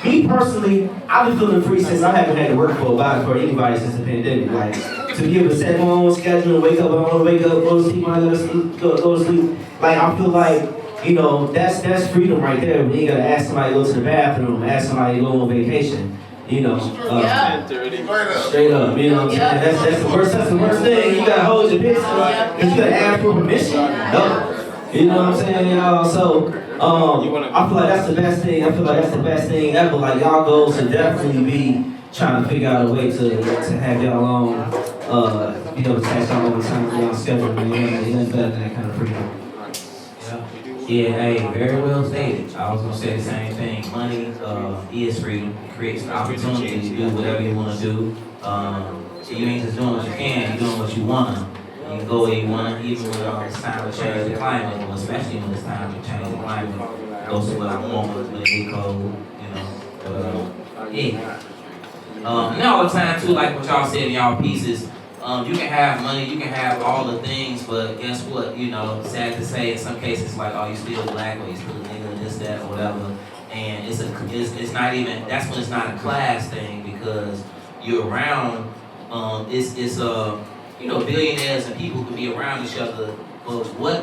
me personally, I've been feeling free since I haven't had to work for anybody since the pandemic. Like, to be able to set my own schedule and wake up, I want to wake up, go to sleep, when I go to sleep. Like, I feel like, you know, that's freedom right there. When you gotta ask somebody to go to the bathroom, ask somebody to go on vacation. You know, straight up, you know what I'm saying? That's the worst thing. You gotta hold your business because you gotta ask for permission. You know what I'm saying, y'all? So, I feel like that's the best thing. I feel like that's the best thing ever. Like, y'all goals should definitely be trying to figure out a way to have y'all on, be able to tax y'all over time on y'all schedule. Man, ain't nothing better than that kind of freedom. Yeah, hey, very well stated. I was gonna say the same thing. Money is freedom. It creates the opportunity to do whatever you want to do. So you ain't just doing what you can, you're doing what you wanna. You can go where you wanna, even when it's time to change the climate, or especially when it's time to change the climate. Go somewhere I want when it get cold, you know. Yeah. And all the time too, like what y'all said in y'all pieces, you can have money, you can have all the things, but guess what? You know, sad to say, in some cases, like, oh, you still black, or you still a nigga, this, that, or whatever. And it's not even, that's when it's not a class thing, because you're around, you know, billionaires and people could be around each other, but what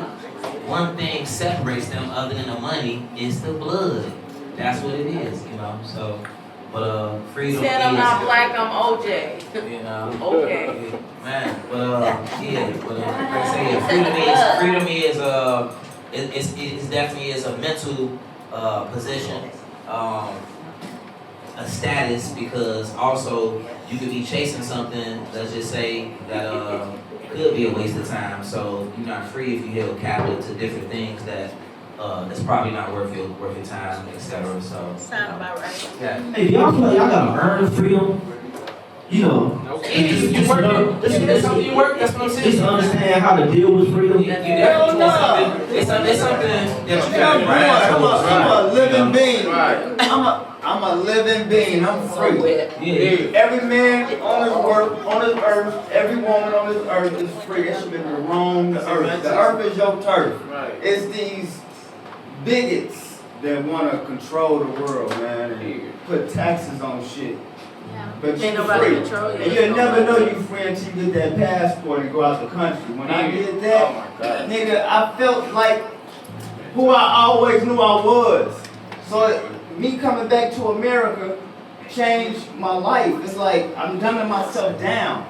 one thing separates them other than the money is the blood. That's what it is, you know, so. But freedom Said I'm not black, I'm OJ. You know. Okay. Man, but yeah, but like I say, freedom is it definitely is a mental position, a status, because also you could be chasing something, let's just say, that could be a waste of time. So you're not free if you held capital to different things that it's probably not worth your time, etc. So sound about right. Yeah. Hey, do y'all feel like y'all gotta earn freedom? You know, You work. That's something you work. That's what I'm saying. Just understand how to deal with freedom. You definitely want something. It's something that you gotta grasp. I'm a living being. I'm a living being. I'm free. Yeah. Every man on this earth, every woman on this earth is free. That should be the wrong earth. The earth is your turf. It's these bigots that want to control the world, man, and put taxes on shit. But you're free. And you'll never know you're free until you get that passport and go out the country. When I did that, nigga, I felt like who I always knew I was. So me coming back to America changed my life. It's like I'm dumbing myself down.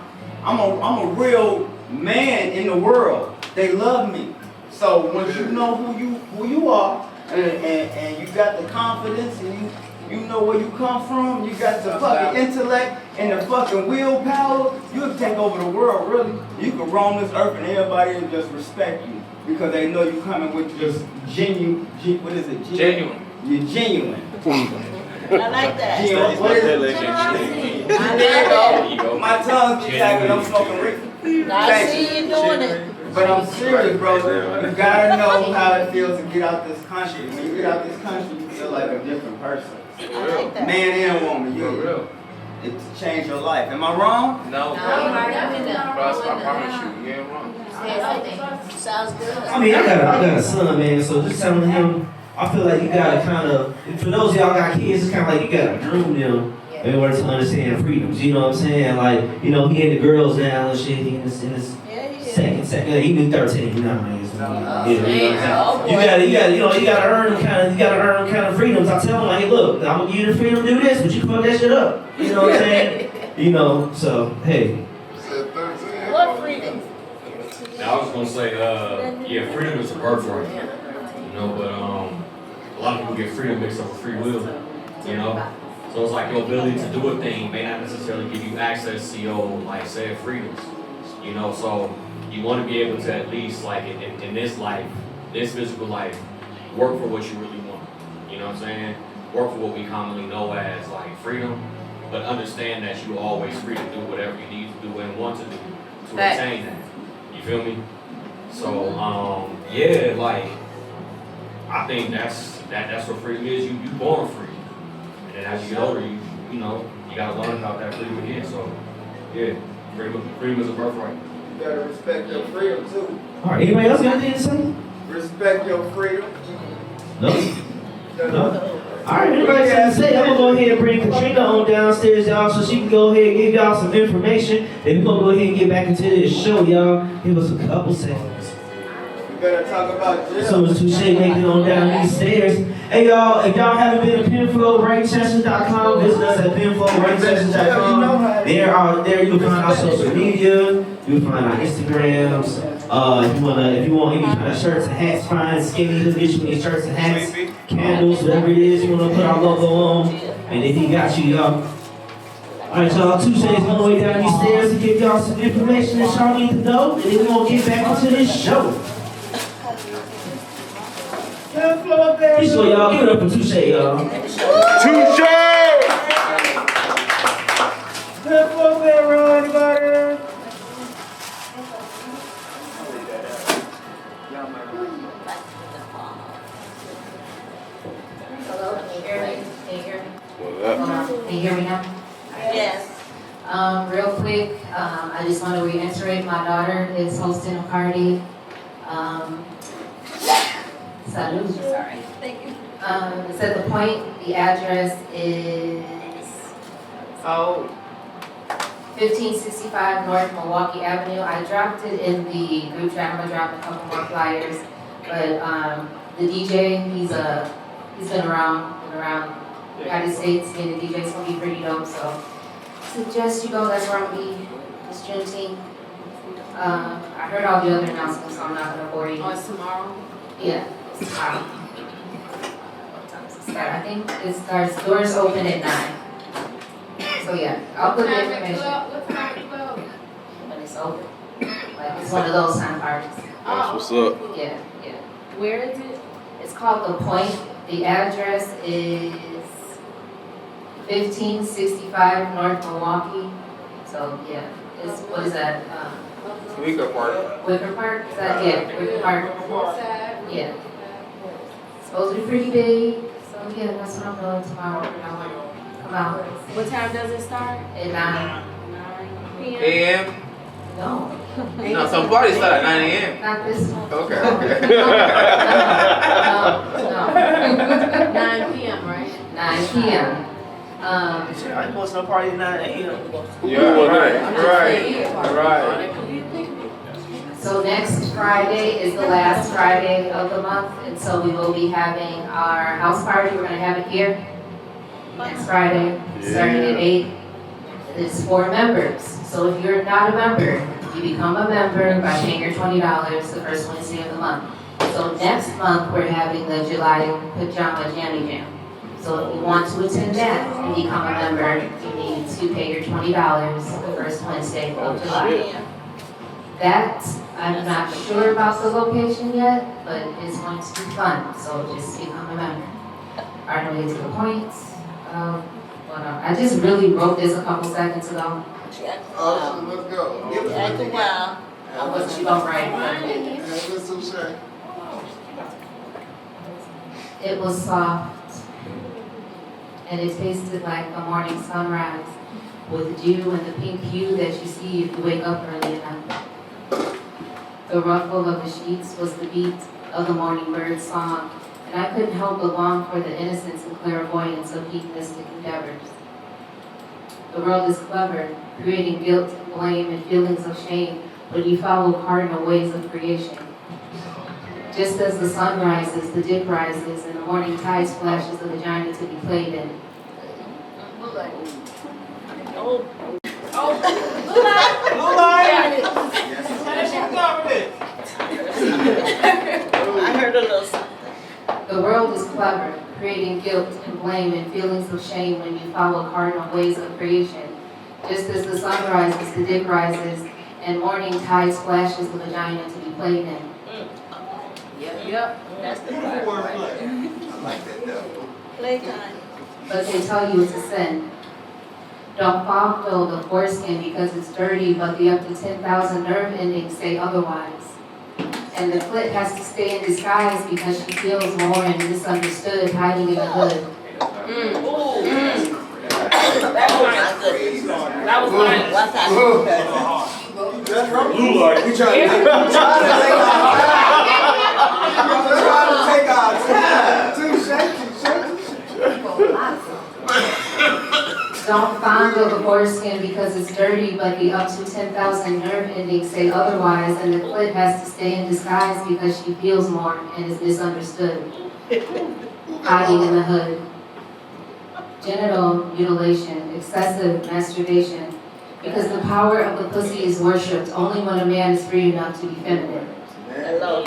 I'm a real man in the world. They love me. So once you know who you are, and you got the confidence, and you know where you come from, you got the fucking intellect and the fucking willpower, you can take over the world, really. You can roam this earth and everybody will just respect you because they know you coming with just genuine, what is it? Genuine. You're genuine. I like that. What is it? There you go. My tongue's tight when I'm smoking reefer. I see you doing it. But I'm serious, bro. You gotta know how it feels to get out this country. When you get out this country, you feel like a different person. Man and woman, it changed your life. Am I wrong? No. I promise you, you ain't wrong. Sounds good. I mean, I got a son, man, so just telling him, I feel like you gotta kind of, for those of y'all got kids, it's kind of like you gotta groom them in order to understand freedoms. You know what I'm saying? Like, you know, he into girls now and shit. He in his second, he been 13. You know what I mean? You gotta earn kind of freedoms. I tell him, like, hey, look, I'm gonna give you the freedom to do this, but you can fuck that shit up. You know what I'm saying? You know, so hey. What freedom? Now, I was gonna say, yeah, freedom is a birthright. You know, but a lot of people get freedom mixed up with free will. You know, so it's like your ability to do a thing may not necessarily give you access to your, like, said freedoms. You know, so you want to be able to at least, like, in this life, this physical life, work for what you really want. You know what I'm saying? Work for what we commonly know as, like, freedom, but understand that you're always free to do whatever you need to do and want to do to attain that. You feel me? So, yeah, like, I think that's what freedom is. You born free. And then as you get older, you know, you gotta learn about that freedom again. So, yeah, freedom is a birthright. You gotta respect your freedom too. All right, anybody else got anything to say? Respect your freedom. No. All right, anybody got to say? I'm gonna go ahead and bring Katrina on downstairs, y'all, so she can go ahead and give y'all some information. Then we're gonna go ahead and get back into this show, y'all. Give us a couple seconds. We better talk about jail. So as Touche making it on down these stairs. Hey y'all, if y'all haven't been to PenflowRainSessions.com, visit us at PenflowRainSessions.com. There you can find our social media, you can find our Instagrams. If you want any kind of shirts and hats, fine, skinny, he'll get you any shirts and hats, candles, whatever it is you want to put our logo on. And then he got you, y'all. Alright, y'all, Touche's on the way down these stairs to give y'all some information that y'all need to know. And then we're gonna get back into this show. Touche, y'all. Give it up for Touche, y'all. Touche! Penflow there, Ron. Anybody? Hello, can you hear me? Can you hear me? What's up? Can you hear me now? Yes. Real quick, I just want to reiterate, my daughter is hosting a party. Salud. Sorry. Thank you. It's at the Point. The address is 1565 North Milwaukee Avenue. I dropped it in the group chat. I'm gonna drop a couple more flyers. But the DJ, he's been around the United States, being a DJ, it's gonna be pretty dope. So suggest you go. That's where I'm gonna be this Juneteenth. I heard all the other announcements, so I'm not gonna bore you. Oh, it's tomorrow? Yeah, it's tomorrow. What time does it start? I think it starts, doors open at 9. So yeah, I'll put the information. What time is it? When it's open. Like, it's one of those kind of parties. That's what's up. Yeah, yeah. Where is it? It's called The Point. The address is 1565 North Milwaukee. So yeah, it's, what is that? Wicker Park. Wicker Park? Is that, yeah, Wicker Park. Yeah. It's supposed to be pretty big. So yeah, that's what I'm doing tomorrow. I want to come out. What time does it start? At 9. 9 p.m. AM? No. No, some parties start at 9 AM. Not this one. Okay. No. 9 p.m., right? 9 p.m. I ain't going to no party at 9 a.m. Yeah, right. So next Friday is the last Friday of the month, and so we will be having our house party. We're going to have it here next Friday, starting at 8. It's for members. So if you're not a member, you become a member by paying your $20 the first Wednesday of the month. So next month, we're having the July Pajama Jammy Jam. So if you want to attend that and become a member, you need to pay your $20 the first Wednesday of July. That, I'm not sure about the location yet, but it's going to be fun. So just become a member. All right, we get to the points. I just really wrote this a couple seconds ago. Let's go. After a while. I wasn't gonna write it. It was soft, and it tasted like a morning sunrise, with dew and the pink hue that you see if you wake up early enough. The ruffle of the sheets was the beat of the morning bird's song, and I couldn't help but long for the innocence and clairvoyance of hedonistic endeavors. The world is clever, creating guilt, blame, and feelings of shame when you follow cardinal ways of creation. Just as the sun rises, the dip rises, and the morning tide splashes the vagina to be played in. I heard a little something. The world is clever, creating guilt and blame and feelings of shame when you follow cardinal ways of creation. Just as the sun rises, the dip rises, and morning tide splashes the vagina to be played in. Yep. That's the part right there. I like that though. Playtime. But they tell you it's a sin. Don't follow the foreskin because it's dirty, but the up to 10,000 nerve endings say otherwise. And the clit has to stay in disguise because she feels more and misunderstood, hiding in the hood. That was not good. That was mine. One time. That's right. Blue light. We trying to take our time. Too shaky. Don't fondle the foreskin because it's dirty, but the up to 10,000 nerve endings say otherwise, and the clit has to stay in disguise because she feels more and is misunderstood, hiding in the hood. Genital mutilation, excessive masturbation, because the power of the pussy is worshipped only when a man is free enough to be feminine. Hello.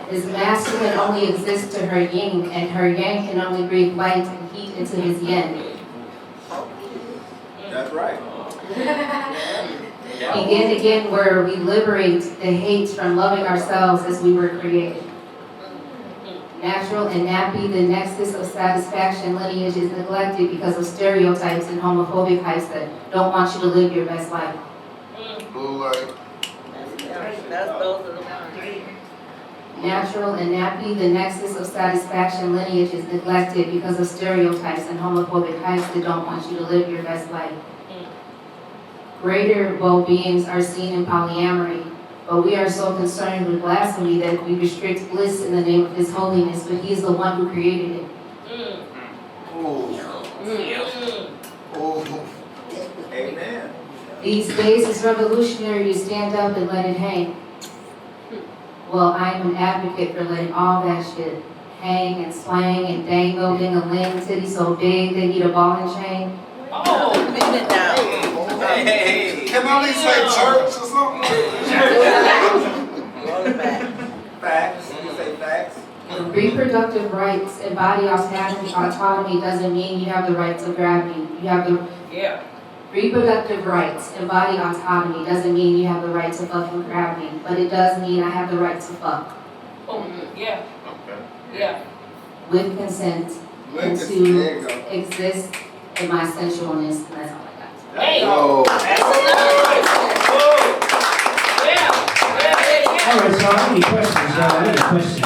His masculine only exists to her yin, and her yang can only breathe light and heat into his yin. That's right. Begin again where we liberate the hate from loving ourselves as we were created. Natural and nappy, the nexus of satisfaction lineage is neglected because of stereotypes and homophobic hypes that don't want you to live your best life. Blue light. That's those are the ones. Natural and nappy, the nexus of satisfaction lineage is neglected because of stereotypes and homophobic hypes that don't want you to live your best life. Greater well-beings are seen in polyamory, but we are so concerned with blasphemy that we restrict bliss in the name of His holiness, but He is the one who created it. Amen. These days it's revolutionary to stand up and let it hang. Well, I'm an advocate for letting all that shit hang and swang and dangle, ding-a-ling, titty so big they need a ball and chain. Oh, bend it down. Hey. Can I at least say church or something? Roll it back. Facts. You say facts. Reproductive rights and body autonomy doesn't mean you have the right to grab me. You have the reproductive rights and body autonomy doesn't mean you have the right to fucking grab me, but it does mean I have the right to fuck. Oh, yeah. Yeah. With consent and to exist in my sensualness. And that's all I got. Hey. All right, y'all. I need questions, y'all. I need questions.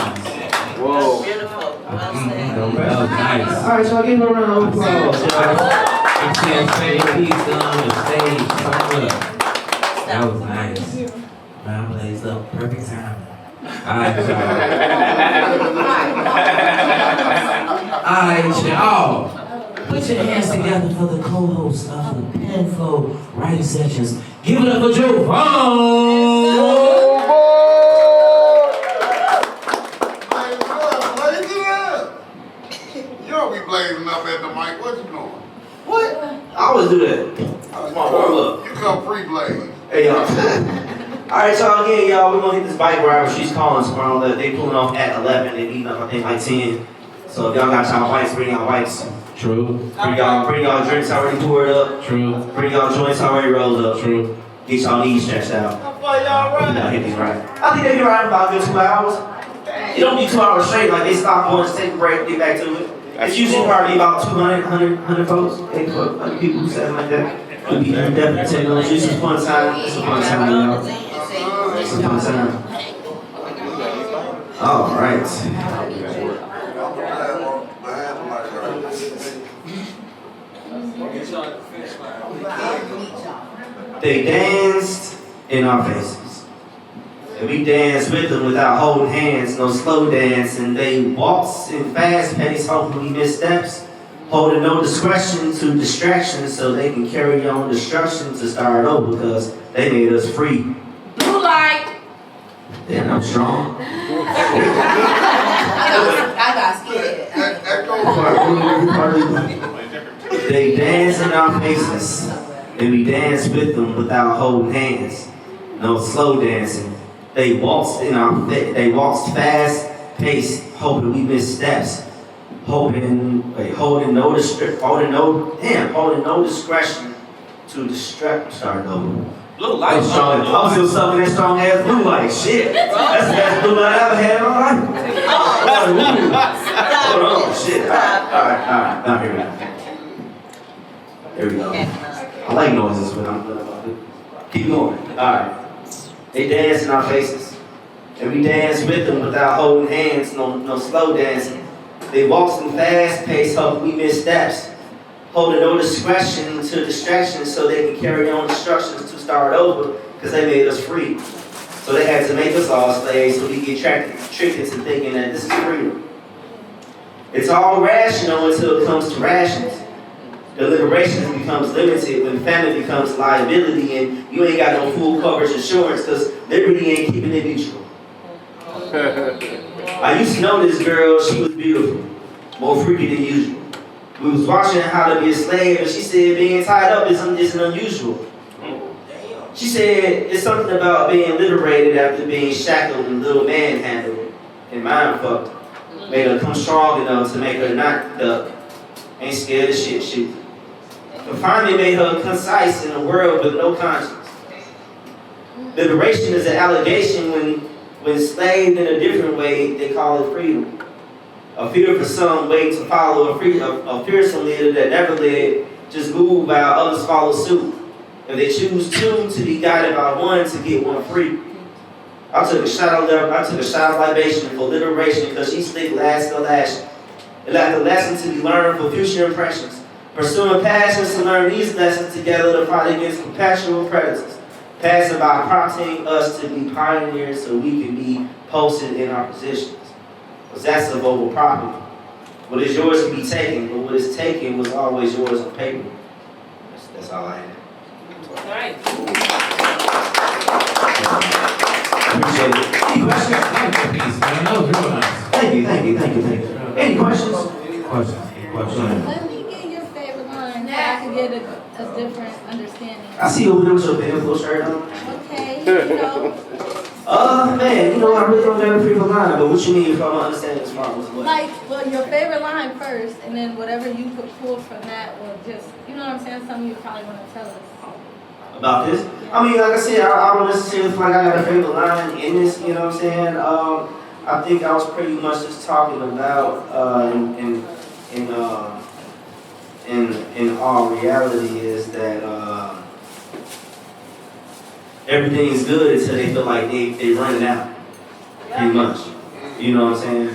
Whoa. Beautiful. Well said. That was nice. All right, y'all. Give them a round of applause. I'm saying, say peace on the stage. Come up. That was nice. Round plays up. Perfect time. Alright, y'all. Put your hands together for the co-host of the Penflow writing sessions. Give it up for Joe. You don't be blazing up at the mic. What you doing? What? I always do that. Come on, warm up. You come pre-blaze. Hey, y'all. All right, y'all. Again, y'all. We're gonna hit this bike ride. She's calling tomorrow. They pulling off at 11. They meeting up, I think, like 10. So if y'all got y'all bikes, bring y'all bikes. True. Bring y'all drinks already poured up. True. Bring y'all joints already rolled up. True. Get y'all knees stretched out. How far y'all Y'all hit these right. I think they be riding about a good 2 hours. It don't be 2 hours straight. Like they stop once, take a break, get back to it. It's usually probably about 200, 100 folks, 80 folks, other people who say like that. We'll be definitely taking those. It's a fun time. It's a fun time, y'all. It's a fun time. All right. They danced in our faces. And we danced with them without holding hands, no slow dance. And they waltzed in fast pace, hoping we missed steps. Holding no discretion to distraction so they can carry on destruction to start over because they made us free. Blue light. Then I'm strong. I got scared. They dance in our faces, and we dance with them without holding hands. No slow dancing. They waltzed fast pace, hoping we missed steps. Holding no discretion to distract. Start over. Blue light. I'm still sucking that strong ass blue light. Shit. That's the best blue light I ever had in my life. Hold on. Shit. All right. Now here we go. There we go. I like noises when I'm about to keep going. Alright. They dance in our faces. And we dance with them without holding hands, no slow dancing. They walk in fast pace, hoping we miss steps. Holding no discretion to distraction so they can carry on instructions to start over because they made us free. So they had to make us all slaves so we get tricked into thinking that this is freedom. It's all rational until it comes to rations. The liberation becomes limited when family becomes liability and you ain't got no full coverage insurance because liberty ain't keeping it neutral. I used to know this girl, she was beautiful, more freaky than usual. We was watching How to Be a Slave and she said being tied up isn't unusual. She said it's something about being liberated after being shackled and little manhandled and mind fucked. Made her come strong enough to make her not duck. Ain't scared of shit. But finally made her concise in a world with no conscience. Liberation is an allegation when enslaved in a different way, they call it freedom. A fear for some way to follow a fearsome leader that never led, just moved while others follow suit. If they choose two to be guided by one to get one free. I took a shot of libation for liberation because she stick last to last. It like a lesson to be learned for future impressions. Pursuing passions to learn these lessons together to fight against perpetual predators. Passing by prompting us to be pioneers so we can be posted in our positions. Because that's a global property. What is yours can be taken, but what is taken was always yours on paper. That's all I have. All right. Appreciate it. Any questions? Thank you. Any questions? Questions. Let me get your favorite line so I can get a different understanding. I see you over there with your Penflow shirt on. Okay, you know. Man, you know, I really don't have a favorite line, but what you mean if I'm understanding this wrong? What? Like, well, your favorite line first, and then whatever you could pull from that will just, you know what I'm saying? Something you probably want to tell us. About this? I mean, like I said, I don't necessarily feel like I got a favorite line in this, you know what I'm saying? I think I was pretty much just talking about, in all reality is that, everything is good until they feel like they running out, pretty much. You know what I'm saying?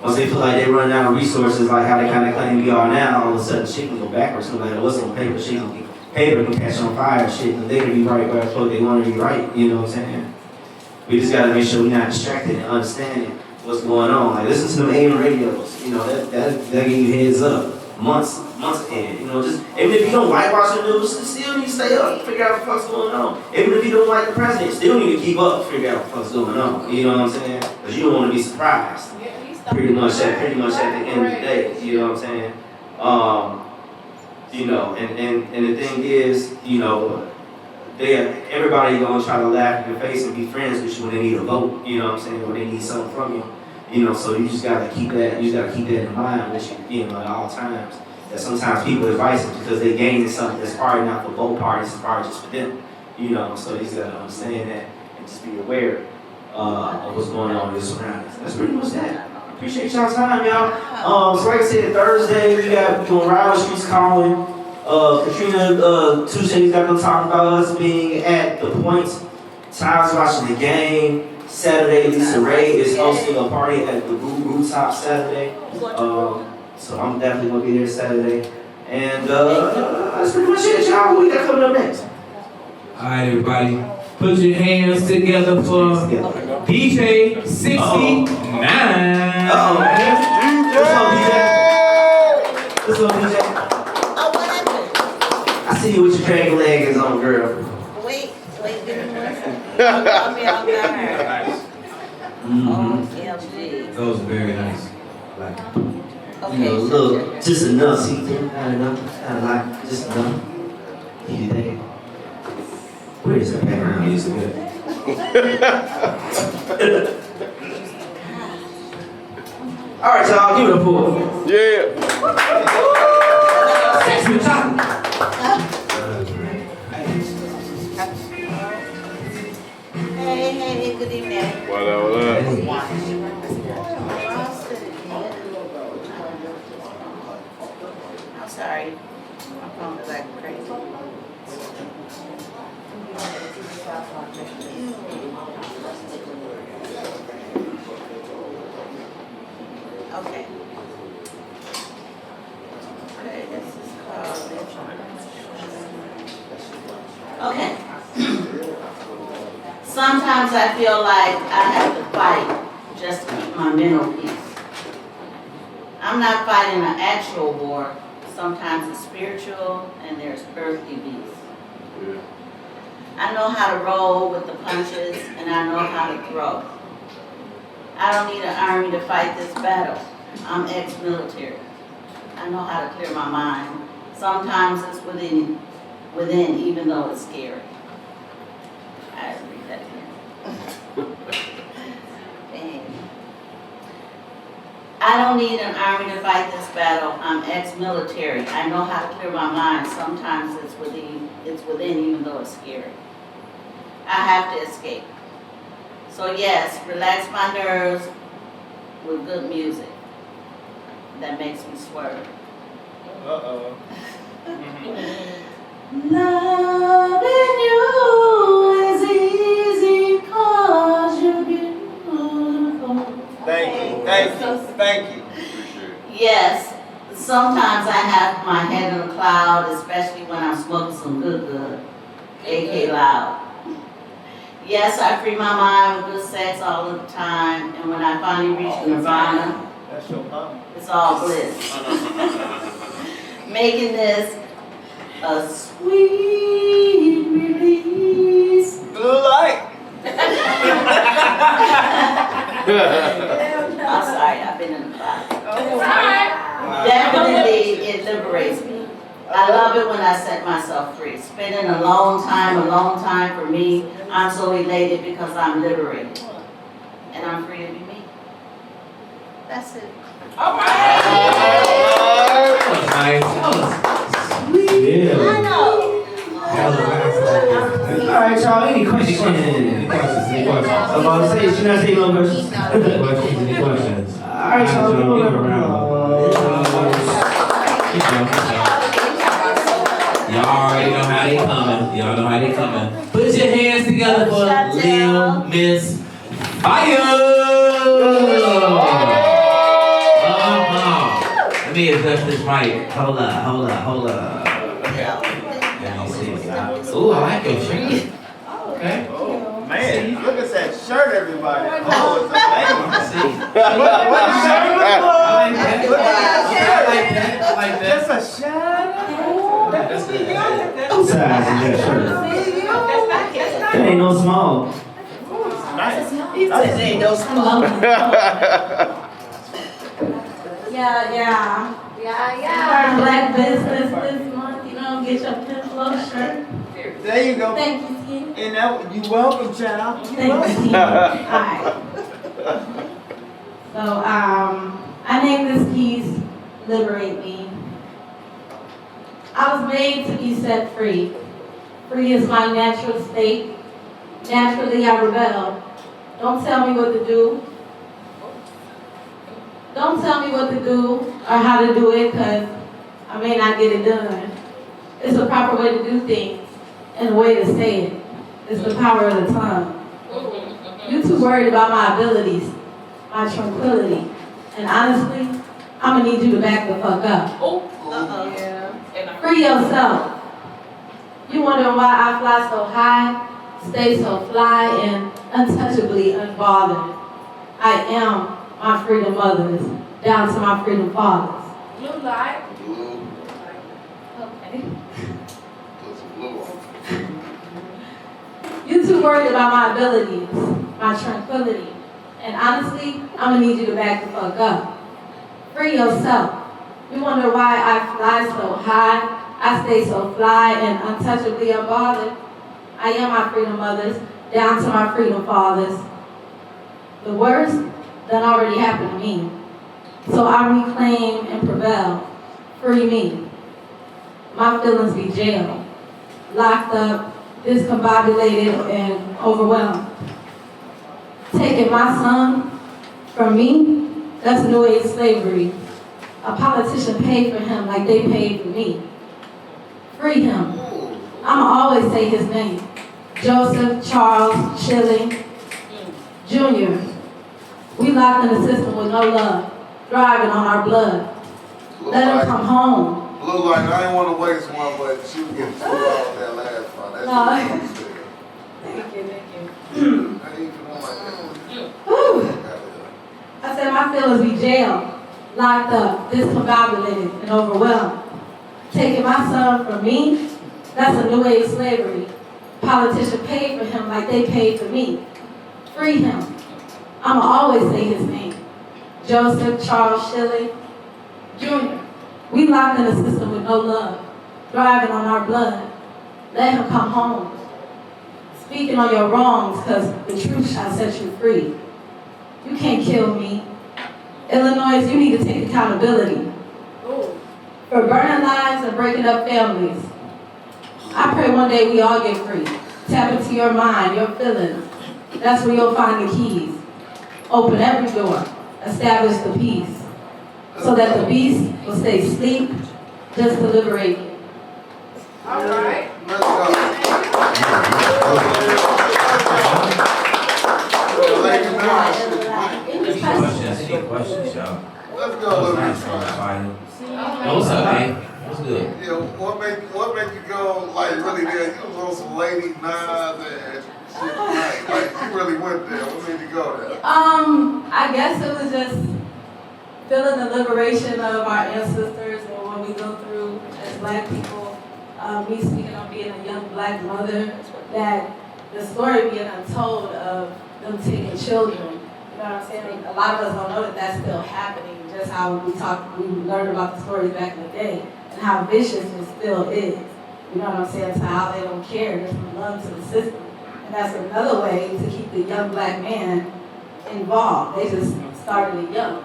Once they feel like they running out of resources, like how they kind of claim we are now, all of a sudden shit can go backwards. No matter what's on paper, paper can catch on fire, shit, and they can be right where they want to be right. You know what I'm saying? We just gotta make sure we're not distracted and understanding what's going on. Like listen to them AM radios. You know that give you heads up. Months ahead, you know, just even if you don't like watching the news, still need to stay up, figure out what the fuck's going on. Even if you don't like the president, still need to keep up, figure out what the fuck's going on. You know what I'm saying? Because you don't want to be surprised. Pretty much at the end of the day, you know what I'm saying? You know, and the thing is, you know, everybody gonna try to laugh in your face and be friends with you when they need a vote. You know what I'm saying? When they need something from you. You know, so you just gotta keep that. You gotta keep that in mind with you know, at all times. That sometimes people advise it because they gaining something that's probably not for both parties, it's probably just for them. You know, so you just gotta understand that and just be aware of what's going on in your surroundings. That's pretty much that. Appreciate y'all's time, y'all. So like I said, Thursday we doing Rival Streets calling. Katrina Tuesday's got to talk about us being at the points. Tyler's watching the game. Saturday, Lisa Ray is hosting a party at the Rooftop Saturday. So I'm definitely gonna be there Saturday. And that's pretty much it, y'all. What we got coming up next? Alright, everybody. Put your hands together for DJ 69. What's up, DJ? I see you with your drag leggings on, girl. Wait, give me 1 second. I'll be out there. OMG. Those are very nice. Like, Okay, you know, look, just enough. See, not enough. Kind of like, just enough. You think? Where is the background music at? All right, y'all, give it a pull. Yeah. Sex with chocolate. Hey, good evening. What up? I'm sorry. My phone is like crazy. Okay. Okay, this is called. Okay. Sometimes I feel like I have to fight just to keep my mental peace. I'm not fighting an actual war. Sometimes it's spiritual and there's earthly beasts. I know how to roll with the punches and I know how to throw. I don't need an army to fight this battle. I'm ex-military. I know how to clear my mind. Sometimes it's within even though it's scary. I read that again. I don't need an army to fight this battle. I'm ex-military. I know how to clear my mind. Sometimes it's within even though it's scary. I have to escape. So yes, relax my nerves with good music. That makes me swerve. Uh-oh. Loving you is easy 'cause you're beautiful. Thank you. Thank you. Yes, sometimes I have my head in a cloud, especially when I'm smoking some good, AK loud. Yes, I free my mind with good sex all of the time, and when I finally reach nirvana, That's your mama. it's all bliss. Making this a sweet release. Blue light. I'm sorry, I've been in the closet. Definitely, it liberates me. I love it when I set myself free. Spending a long time for me. I'm so elated because I'm liberated. And I'm free to be me. That's it. All right. Nice. Yeah. I know. All right, y'all. Any questions? Any questions? I'm about to say, should I say no questions? Any questions? All right, y'all. Give them a round. Y'all already know how they coming. Y'all know how they coming. Put your hands together for Lil Miss Fire. Let me adjust this mic. Hold up. Let me see. Ooh, I like your shirt. Okay. Oh, man, look at that shirt, everybody. Oh, it's amazing. What shirt? I like that. Look at that. I like that. That's a shirt. Two sides in that shirt. That ain't no small. Nice. He said ain't no small. Yeah. Black business this month, you know, get your Penflow shirt. There you go. Thank you, Skin. And that, you welcome, child. Thank you, Skin. Alright. So, I named this piece Liberate Me. I was made to be set free. Free is my natural state. Naturally, I rebel. Don't tell me what to do. Don't tell me what to do or how to do it, because I may not get it done. It's the proper way to do things and the way to say it. It's the power of the tongue. You too worried about my abilities, my tranquility, and honestly, I'm gonna need you to back the fuck up. Free yourself. You wondering why I fly so high, stay so fly, and untouchably unbothered. I am my freedom mothers, down to my freedom fathers. Blue light. Blue. Okay. Put some blue on. You too worried about my abilities, my tranquility, and honestly, I'm gonna need you to back the fuck up. Free yourself. You wonder why I fly so high, I stay so fly and untouchably unbothered. I am my freedom mothers, down to my freedom fathers. The worst done already happened to me. So I reclaim and prevail. Free me. My feelings be jailed, locked up, discombobulated, and overwhelmed. Taking my son from me, that's New Age slavery. A politician paid for him like they paid for me. Free him. I'ma always say his name. Joseph Charles Schilling Jr. We locked in the system with no love, driving on our blood. Let him come home. Blue light, I didn't want to waste one, but she was getting too loud with that last one. That's No. what Thank you. I ain't even like that. Whew. I said my feelings be jailed, locked up, discombobulated, and overwhelmed. Taking my son from me, that's a New Age slavery. Politician paid for him like they paid for me. Free him. I'ma always say his name. Joseph Charles Schilling Jr. We locked in a system with no love, driving on our blood. Let him come home. Speaking on your wrongs, because the truth shall set you free. You can't kill me. Illinois, you need to take accountability for burning lives and breaking up families. I pray one day we all get free. Tap into your mind, your feelings. That's where you'll find the keys. Open every door. Establish the peace. So that the beast will stay asleep, just to liberate you. All right. Let's go. Any questions, y'all? Let's go, That was Louis. nice, what's up, man? What's good? Yeah, what make you go like really there? You was on some lady nines and shit tonight. Like you really went there. What made you go there? I guess it was just feeling the liberation of our ancestors and what we go through as Black people. Me speaking on being a young Black mother, that the story being untold of them taking children. You know what I'm saying? A lot of us don't know that that's still happening. Just how we learned about the stories back in the day, and how vicious it still is. You know what I'm saying? To how they don't care, just from love to the system. And that's another way to keep the young Black man involved. They just started it young.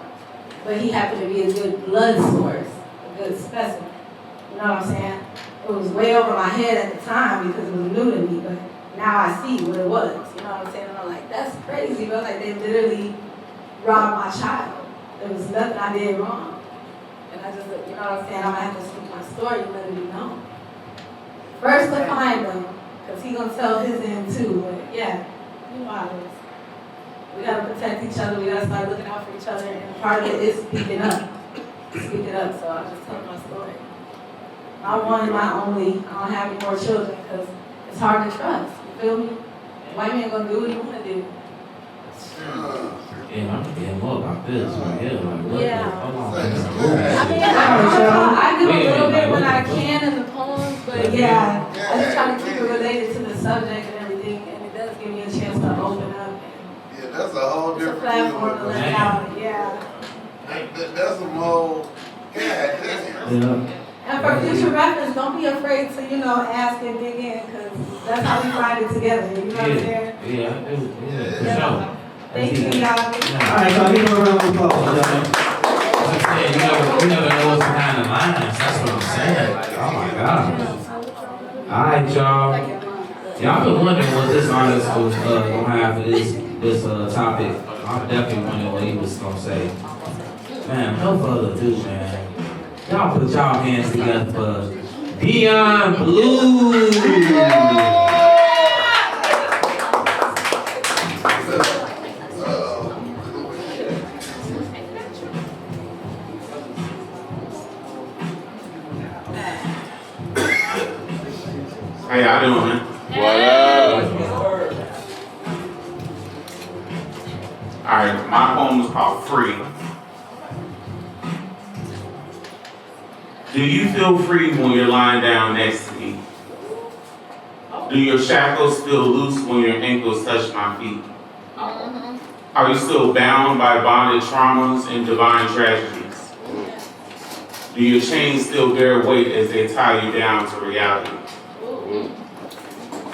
But he happened to be a good blood source, a good specimen. You know what I'm saying? It was way over my head at the time because it was new to me, but now I see what it was. You know what I'm saying? And I'm like, that's crazy, bro. Like, they literally robbed my child. There was nothing I did wrong. And I just, you know what I'm saying? I'm gonna have to speak my story and let it be known. First to find them, because he's gonna tell his end too, but yeah, you know how it is. We gotta protect each other, we gotta start looking out for each other, and part of it is speaking up. Speak it up, so I just tell my story. My one, my only, I don't have any more children because it's hard to trust, you feel me? White man gonna do what he wanna do. Yeah, I'm getting more about this right here. Like, what? Yeah. Hold on. I do a little bit when I can in the poems, but yeah, I just try to keep it related to the subject and everything, and it does give me a chance to open up. Yeah, that's a whole It's a different platform to let out, yeah. That's some whole. Yeah. And for future reference, don't be afraid to, ask and dig in, because that's how we find it together, you know what I'm saying? Yeah, I do. Yeah, for sure. Thank you, y'all. All right, so give me a round of applause, y'all. I'm saying, you never know what's behind the lines. That's what I'm saying. Oh my God. All right, y'all. Y'all been wondering what this artist was gonna have for this topic. I'm definitely wondering what he was gonna say. Man, no further ado, man. Y'all put y'all hands together for Beyond Blue. How y'all doing, man? What up? Alright, my poem is called Free. Do you feel free when you're lying down next to me? Do your shackles feel loose when your ankles touch my feet? Are you still bound by bonded traumas and divine tragedies? Do your chains still bear weight as they tie you down to reality?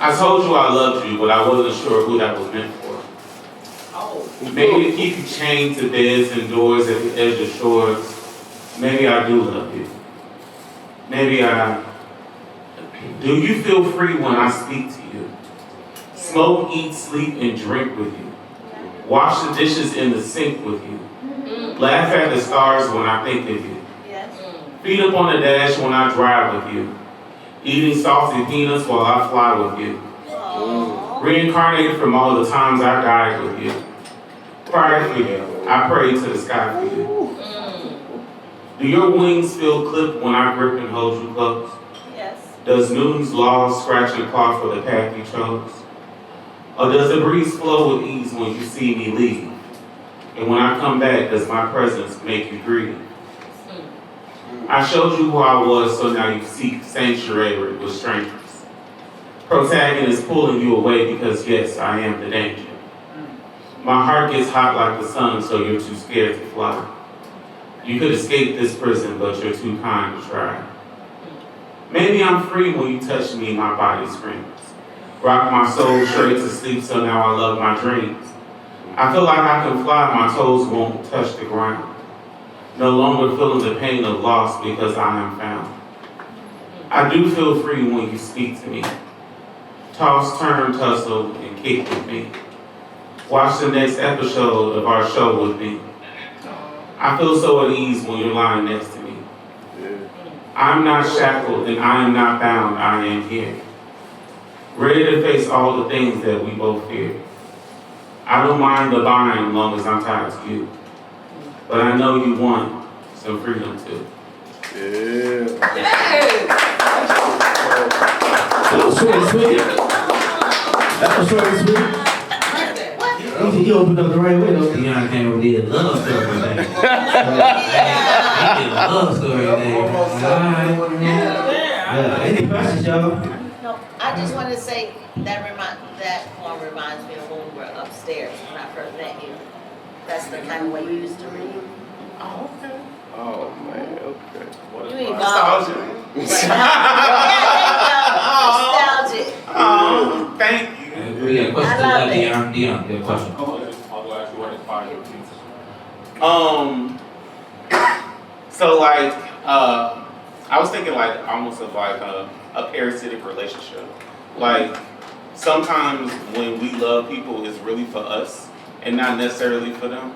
I told you I loved you, but I wasn't sure who that was meant for. Maybe to keep you chained to beds and doors at the edge of shores. Maybe I do love you. Maybe I... Do you feel free when I speak to you? Smoke, eat, sleep, and drink with you. Wash the dishes in the sink with you. Laugh at the stars when I think of you. Feet up on the dash when I drive with you. Eating salty peanuts while I fly with you. Reincarnated from all the times I died with you. Cried for you. I prayed to the sky for you. Do your wings feel clipped when I grip and hold you close? Yes. Does Newton's law scratch and claw for the path you chose? Or does the breeze flow with ease when you see me leave? And when I come back, does my presence make you grieve? I showed you who I was, so now you seek sanctuary with strangers. Protagonist pulling you away because, yes, I am the danger. My heart gets hot like the sun, so you're too scared to fly. You could escape this prison, but you're too kind to try. Maybe I'm free when you touch me, my body screams. Rock my soul straight to sleep, so now I love my dreams. I feel like I can fly, my toes won't touch the ground. No longer feeling the pain of loss because I am found. I do feel free when you speak to me. Toss, turn, tussle, and kick with me. Watch the next episode of our show with me. I feel so at ease when you're lying next to me. I'm not shackled and I am not bound, I am here. Ready to face all the things that we both fear. I don't mind the bind long as I'm tied to you. But I know you want some freedom too. That was short and sweet. That was short and sweet. You opened up the right way, though. Dion came over there, love story today. He did a love story today. Any questions, y'all? No, I just want to say that poem reminds me of when we were upstairs when I first met you. That's the kind of way you used to read. Oh, okay. Oh, man, okay. You evolved. Nostalgic. Oh, thank you. We got a question. I love Dion, your question. I'll ask you what inspired your piece. So like, I was thinking like almost of like a parasitic relationship. Like sometimes when we love people, it's really for us and not necessarily for them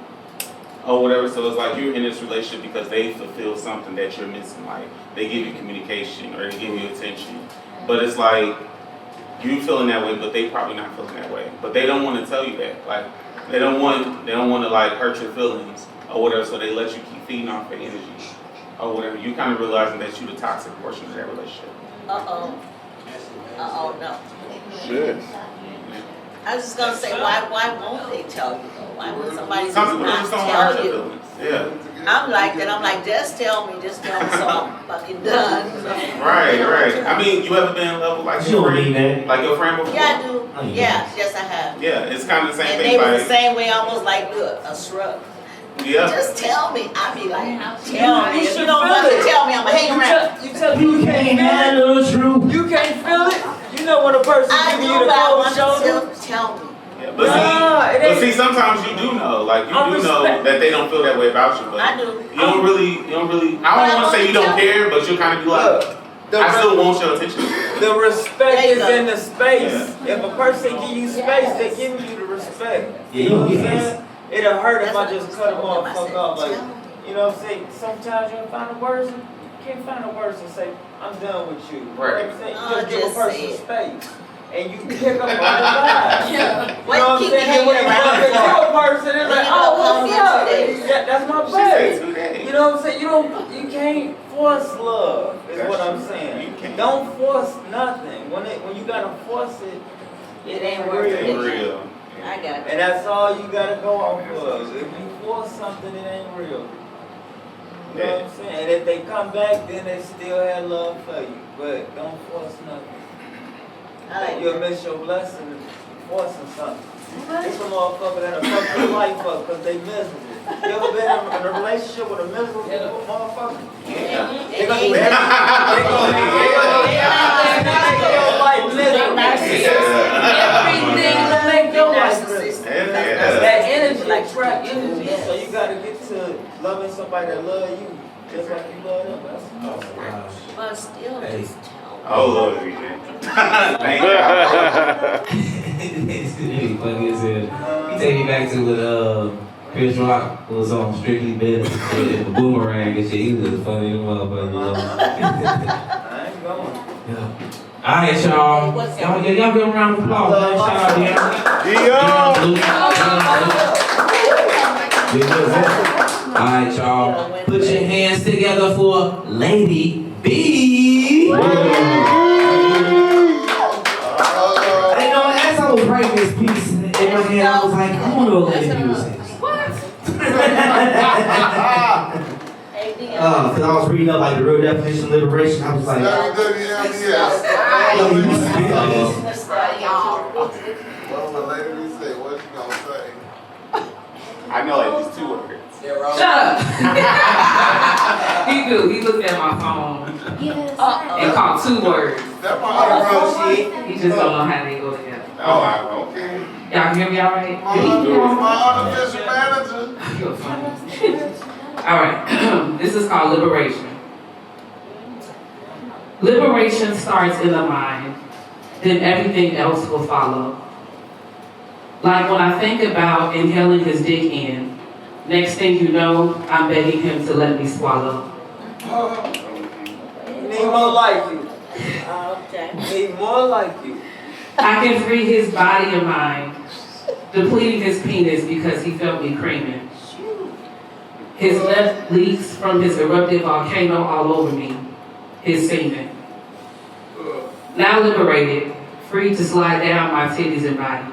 or whatever. So it's like you're in this relationship because they fulfill something that you're missing. Like they give you communication or they give you attention, but it's like you feeling that way, but they probably not feeling that way. But they don't want to tell you that. Like they don't want to like hurt your feelings or whatever. So they let you keep feeding off their energy or whatever. You kind of realizing that you're the toxic portion of that relationship. No. Shit. I was just gonna say, why won't they tell you though? Why would somebody just Some people not just don't tell hurt you? their feelings. Yeah. I'm like that. I'm like, just tell me so I'm fucking done. Right. I mean, you ever been in love with like your friend, like your friend before? Yeah, I do. Yes, I have. Yeah, it's kind of the same And thing. they were Like, the same way, almost like a shrug. yeah. Just tell me. I be like, tell me. If you don't want to feel it. tell me, I'm gonna hang around. You tell people you can't handle the truth. You can't feel it. You know when a person I giving do, you the but I cold want shoulder. to tell me. But see, sometimes you do know, like you do know that they don't feel that way about you, but I do. You don't really. I don't want to say you don't care, but you kind of be like, I still want your attention. The respect is in the space. If a person give you space, they give you the respect. You know what I'm saying? It'll hurt if I just cut a motherfucker off. Like, you know what I'm saying? Sometimes you find the words. You can't find the words and say, I'm done with you. Right. You know what I'm saying? You just give a person space. And you pick up on the vibe. You know what I'm saying? And when you come to a person, it's like, oh, what's up? That's my baby. You know what I'm saying? You can't force love, is what I'm saying. Don't force nothing. When you gotta force it, it ain't real. I got it. And that's all you gotta go off of. If you force something, it ain't real. You know what I'm saying? And if they come back, then they still have love for you. But don't force nothing. You'll miss your blessing forcing something. It's a motherfucker that'll fuck your life up because they miserable. You ever been in a relationship with a miserable motherfucker? Yeah. They're gonna do everything. Everything to make your life miserable. That energy, like trap energy. So you gotta get to loving somebody that love you just like you love them. But still, just tell me. Oh Lord, thank you. It's funny as hell. He take me back to when Chris Rock was on Strictly Business with the boomerang and shit. He was a funny motherfucker. I ain't going. Yeah. Alright, y'all. Y'all give a round of applause, man. Shout out to y'all. Alright, y'all. Put your hands together for Lady B. I didn't know, as I was writing this piece in my head, I was like, I wonder what Lady B was saying. Because I was reading up like the real definition of liberation. I was like, I know at least 2 words. Shut up! He looked at my phone and called 2 words. He just don't know how they go together. Oh, okay. Y'all hear me all right? My unofficial manager. You're funny. All right, this is called liberation. Liberation starts in the mind then everything else will follow. Like when I think about inhaling his dick in, next thing you know, I'm begging him to let me swallow. Need more like you. Need more like you. I can free his body and mind, depleting his penis because he felt me creaming. His left leaks from his erupted volcano all over me, his semen. Now liberated, free to slide down my titties and body.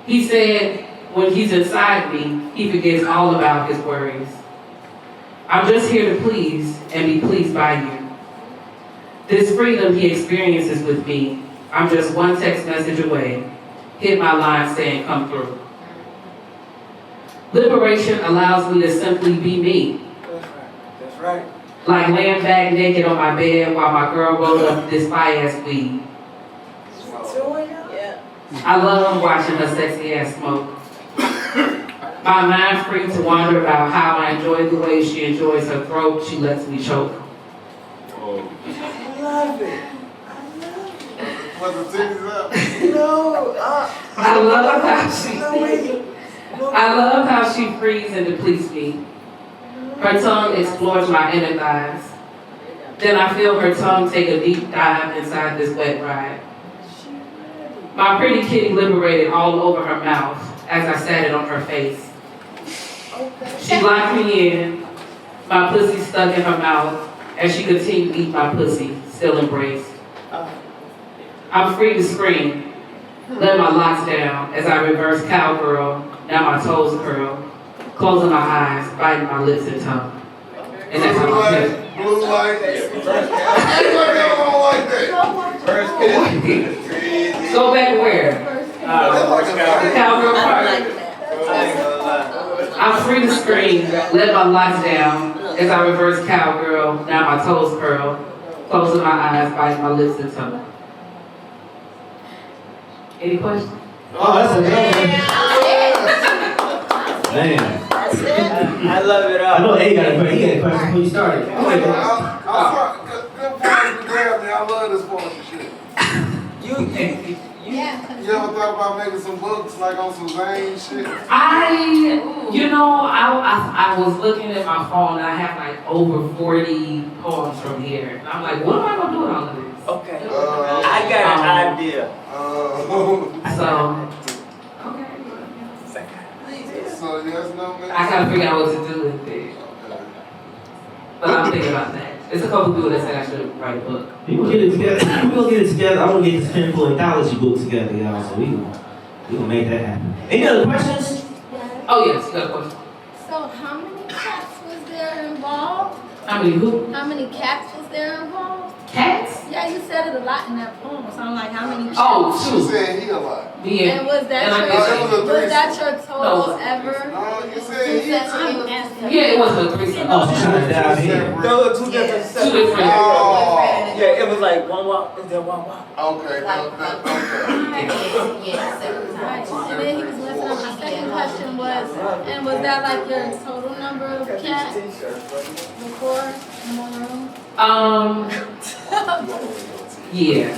He said when he's inside me, he forgets all about his worries. I'm just here to please and be pleased by you. This freedom he experiences with me, I'm just one text message away. Hit my line saying come through. Liberation allows me to simply be me. That's right. Like laying back naked on my bed while my girl rolled up this fire-ass weed. I love watching her sexy ass smoke. My mind free to wander about how I enjoy the way she enjoys her throat, she lets me choke. I love it. Was the titties up? No. I love how she frees and depletes me. Her tongue explores my inner thighs. Then I feel her tongue take a deep dive inside this wet ride. My pretty kitty liberated all over her mouth as I sat it on her face. She locked me in, my pussy stuck in her mouth as she continued to eat my pussy, still embraced. I'm free to scream, let my locks down as I reverse cowgirl, now my toes curl, closing my eyes, biting my lips and tongue. And that's how I feel. Blue light. Everybody don't like that. Go back where? Cowgirl part. I'm free to scream, let my locks down as I reverse cowgirl, now my toes curl, closing my eyes, biting my lips and tongue. Any questions? Oh, that's a good one. Man. That's it. I love it all. I know he got a question before you started. Good points to grab me. I love this part of shit. You ever thought about making some books like on some Zane shit? I was looking at my phone and I have like over 40 poems from here. And I'm like, what am I gonna do with all of this? Okay. I got an idea. So yes, no, man. I gotta figure out what to do with it. But I'm thinking about that. There's a couple people that said I should write a book. We gonna get it together. We gonna get it together. I wanna get this Penflow anthology book together, y'all. So we gonna make that happen. Any other questions? Oh yes, you got a question. So how many cats was there involved? How many who? How many cats was there involved? Cats? Yeah, you said it a lot in that poem. So I'm like, how many cats? Oh, She said he a lot. Yeah. And was that your total ever? No, you said he. I'm asking. Yeah, it was a threesome. Oh, she's trying to dive in. Those are two different Two different. Yeah, it was like one walk, is there one walk? Okay, And then he was listening. My second question was, and was that like your total number of cats before in one room? Yeah.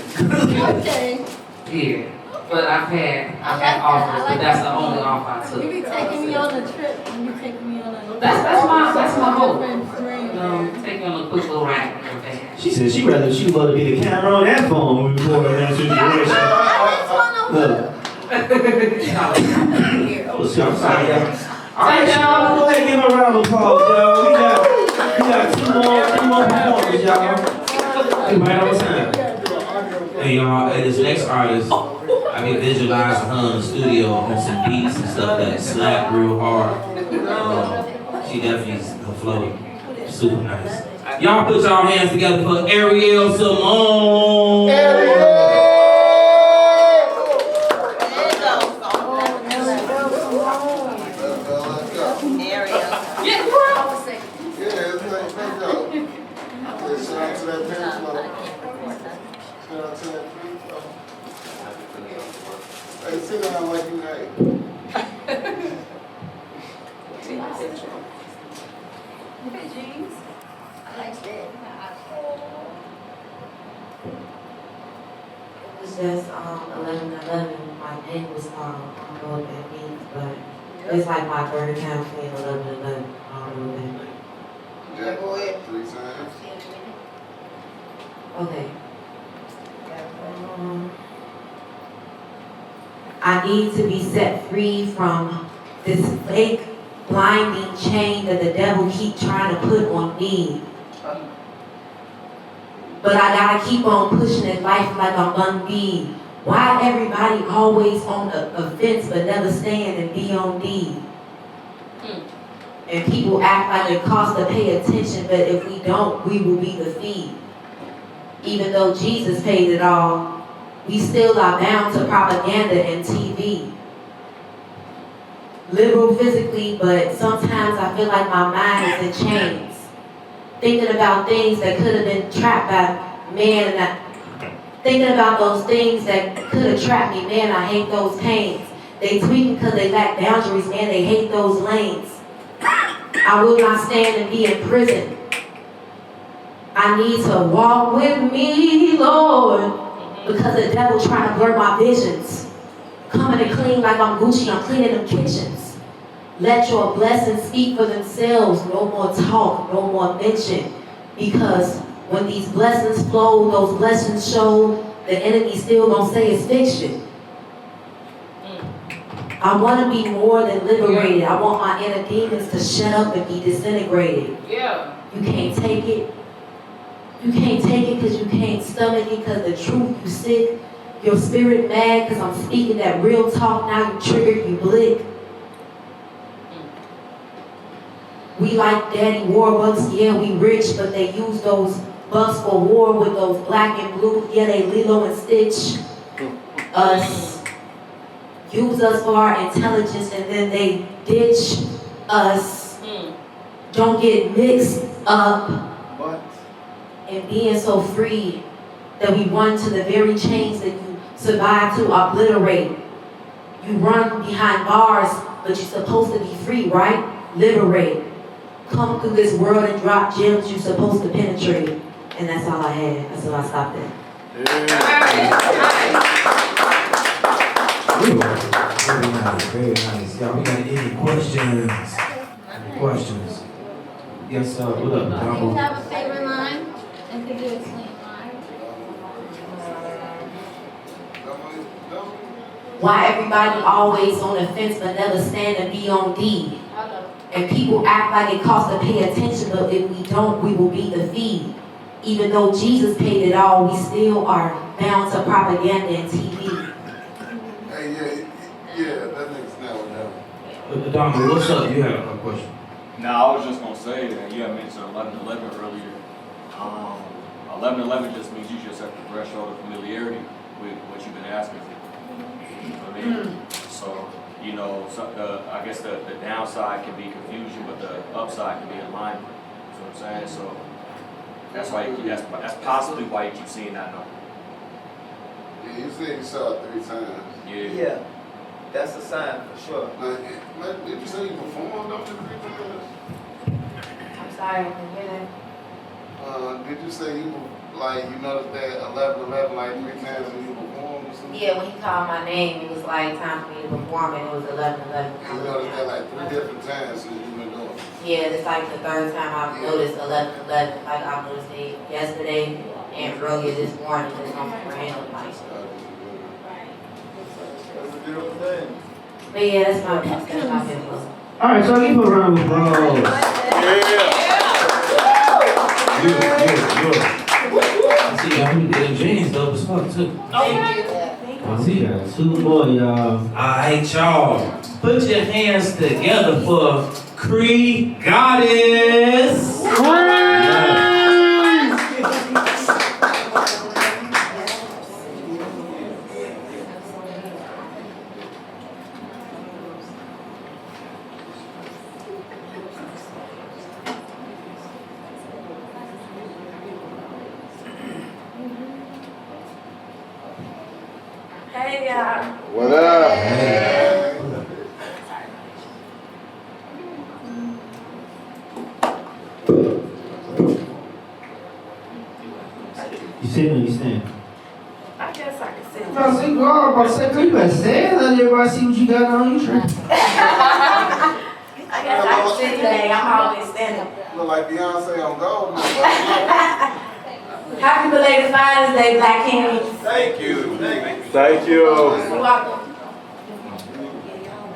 Okay. Yeah. But I've had offers, but that's the only offer I took. You be taking me on a trip and you taking me on a That's my hope. different dream. Take you on a quick little ride real fast. She said she'd rather be the camera on that phone when we record in that situation. Look. I'm sorry, y'all. All right, y'all. Go ahead and give her a round of applause, y'all. We got two more performers, y'all. Right on time. Hey y'all, this next artist, I been visualizing her in the studio on some beats and stuff that slap real hard. She definitely, her flow, super nice. Y'all put y'all hands together for Ariel Simone. Hey, sit down like you hate. Okay, jeans. I like that. was just 11:11. My name was called. I don't know what that means, but it's like my third time saying 11:11. I don't know what that means. Yeah, go ahead. 3 times. Okay. I need to be set free from this fake blinding chain that the devil keep trying to put on me. But I gotta keep on pushing in life like I'm unbeat. Why everybody always on a fence but never stand and be on D? And people act like it costs to pay attention, but if we don't, we will be defeated. Even though Jesus paid it all, we still are bound to propaganda and TV. Liberal physically, but sometimes I feel like my mind is in chains. Thinking about things that could have been trapped by man, and thinking about those things that could have trapped me, man, I hate those pains. They tweak because they lack boundaries, man, they hate those lanes. I will not stand and be in prison. I need to walk with me, Lord, because the devil trying to blur my visions. Coming and clean like I'm Gucci, I'm cleaning them kitchens. Let your blessings speak for themselves. No more talk, no more mention. Because when these blessings flow, those blessings show, the enemy still gonna say it's fiction. I want to be more than liberated. I want my inner demons to shut up and be disintegrated. Yeah. You can't take it. You can't take it because you can't stomach it because the truth you sick. Your spirit mad because I'm speaking that real talk. Now you triggered, you blick. We like daddy warbucks, yeah, we rich, but they use those bucks for war with those black and blue, yeah, they Lilo and Stitch us. Use us for our intelligence and then they ditch us. Don't get mixed up in being so free that we run to the very chains that you survive to obliterate. You run behind bars, but you're supposed to be free, right? Liberate. Come through this world and drop gems you're supposed to penetrate. And that's all I had. That's all I stopped at. Very nice, very nice. Y'all, we got any questions? Any questions? Yes, sir. What up, Do you Damo? have a favorite line? And could you explain why? Why everybody always on the fence but never stand and be on D? And people act like it costs to pay attention, but if we don't, we will be defeated. Even though Jesus paid it all, we still are bound to propaganda and TV. Hey, yeah, that nigga's now what happened. Damo, what's up? You had a question. No, I was just gonna say that you had mentioned 11:11 earlier. 11:11 just means you just at the threshold of familiarity with what you've been asking for. You know what I mean? So, you know, I guess the downside can be confusion, but the upside can be alignment. You know what I'm saying? So that's why that's possibly why you keep seeing that number. Yeah, you said you saw it 3 times. Yeah. That's a sign for sure. Did you say you performed up to 3 times? I'm sorry, I didn't hear that. Did you say you noticed that 11:11 like 3 times when you performed or something? Yeah, when he called my name, it was like time for me to perform, and it was 11:11. You noticed that like 3 different times since you've been doing it. Yeah, it's like the third time I've noticed 11:11. Like I noticed it yesterday and earlier this morning. Just on my brain, like. That's a beautiful thing. But yeah, that's my Penflow. All right, so give a round of applause. I see y'all need to get jeans dope as fuck too. I see y'all. 2 more, y'all. Alright, y'all. Put your hands together for Cree Goddess. Hey, y'all. What up? You sitting or you stand? I guess I can sit better stand. Let everybody see what you got on you. I guess I can sit today. I'm always standing. Look like Beyonce on gold. Happy belated Father's Day, Black Kings. Thank you. Thank you. You're welcome.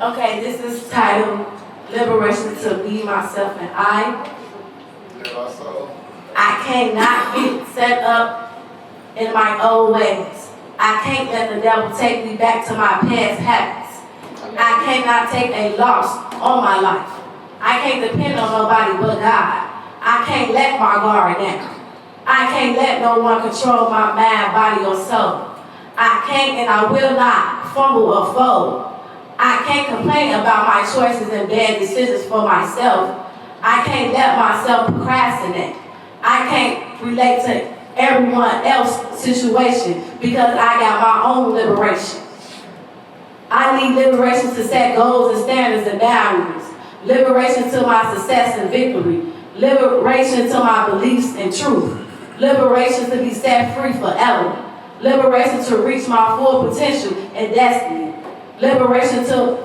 Okay, this is titled Liberation to Be Myself and I. I cannot get set up in my old ways. I can't let the devil take me back to my past habits. I cannot take a loss on my life. I can't depend on nobody but God. I can't let my guard down. I can't let no one control my mind, body, or soul. I can't and I will not fumble or fold. I can't complain about my choices and bad decisions for myself. I can't let myself procrastinate. I can't relate to everyone else's situation because I got my own liberation. I need liberation to set goals and standards and boundaries. Liberation to my success and victory. Liberation to my beliefs and truth. Liberation to be set free forever. Liberation to reach my full potential and destiny. Liberation for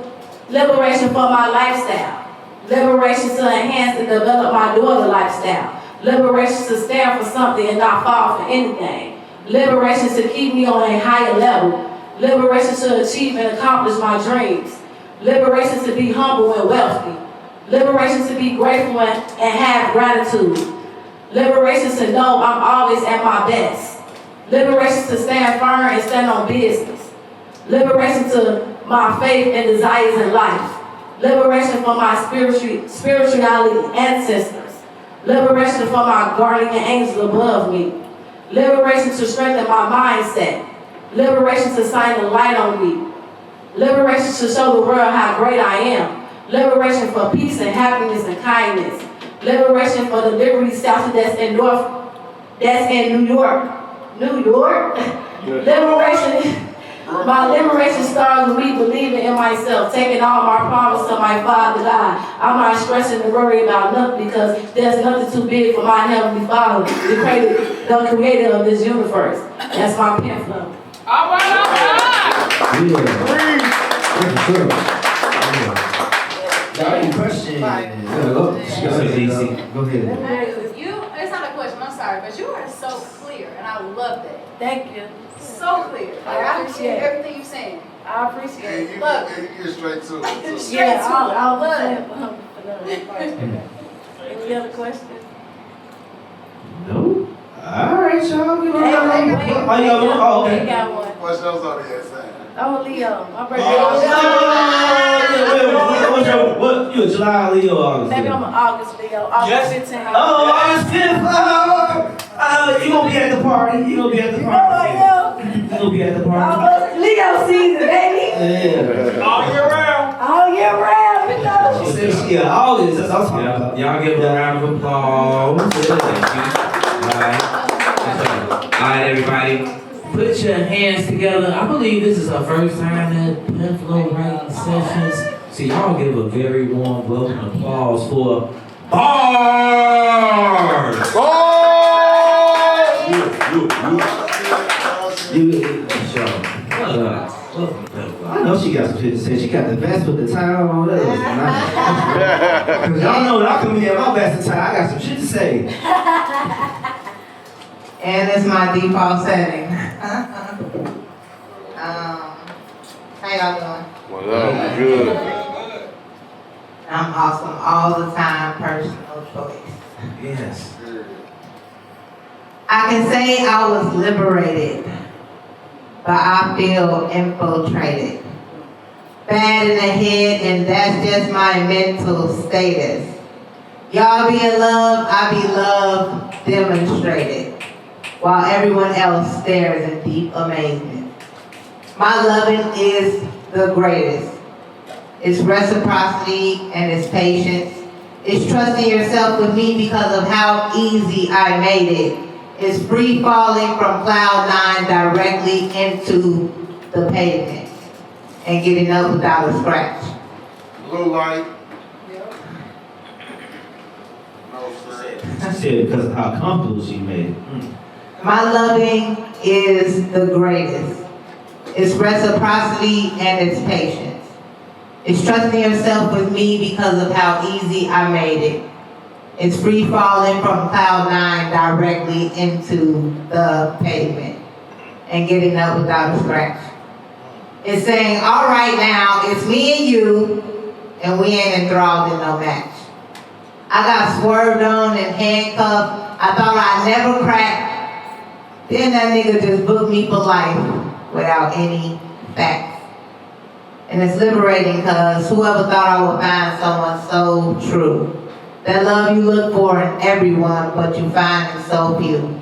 my lifestyle. Liberation to enhance and develop my daughter lifestyle. Liberation to stand for something and not fall for anything. Liberation to keep me on a higher level. Liberation to achieve and accomplish my dreams. Liberation to be humble and wealthy. Liberation to be grateful and have gratitude. Liberation to know I'm always at my best. Liberation to stand firm and stand on business. Liberation to my faith and desires in life. Liberation for my spirituality ancestors. Liberation for my guardian angels above me. Liberation to strengthen my mindset. Liberation to shine the light on me. Liberation to show the world how great I am. Liberation for peace and happiness and kindness. Liberation for the Liberty South that's in New York. New York? Liberation. My liberation starts with me believing in myself, taking all my promise to my Father God. I'm not stressing and worrying about nothing because there's nothing too big for my Heavenly Father, the creator of this universe. That's my Penflow. All right. Y'all any questions? Go ahead. It's not a question, I'm sorry, but you are so clear, and I love that. Thank you. So clear. Like, I appreciate everything you're saying. I appreciate it. Look. You're straight to it. I'll love it. Any other questions? No. All right, y'all. They got one. What's those on the inside? I'm a Leo. My birthday What? You a July, Leo, August? Maybe I'm an August Leo. August 15th. Oh, August 10th. You gonna be at the party. You gonna be at the party. Leo season, baby. Yeah. All year round, you know. Yeah, August. That's what I'm talking about. Y'all give them a round of applause. Thank you. All right, everybody. Put your hands together. I believe this is our first time at Penflow writing sessions. So y'all give a very warm welcome applause for Bars! I know she got some shit to say. She got the vest with the tie on. That was nice. Cause y'all know when I come here, my vest and tie, I got some shit to say. And it's my default setting. How y'all doing? Well, that was good. I'm awesome all the time, personal choice. Yes. I can say I was liberated, but I feel infiltrated. Bad in the head, and that's just my mental status. Y'all be in love, I be love demonstrated, while everyone else stares in deep amazement. My loving is the greatest. It's reciprocity and it's patience. It's trusting yourself with me because of how easy I made it. It's free falling from cloud 9 directly into the pavement and getting up without a scratch. Blue light. I said because of how comfortable she made it. My loving is the greatest. It's reciprocity and it's patience. It's trusting yourself with me because of how easy I made it. It's free falling from cloud 9 directly into the pavement and getting up without a scratch. It's saying, all right now, it's me and you, and we ain't enthralled in no match. I got swerved on and handcuffed. I thought I'd never crack. Then that nigga just booked me for life without any facts. And it's liberating because whoever thought I would find someone so true. That love you look for in everyone, but you find in so few.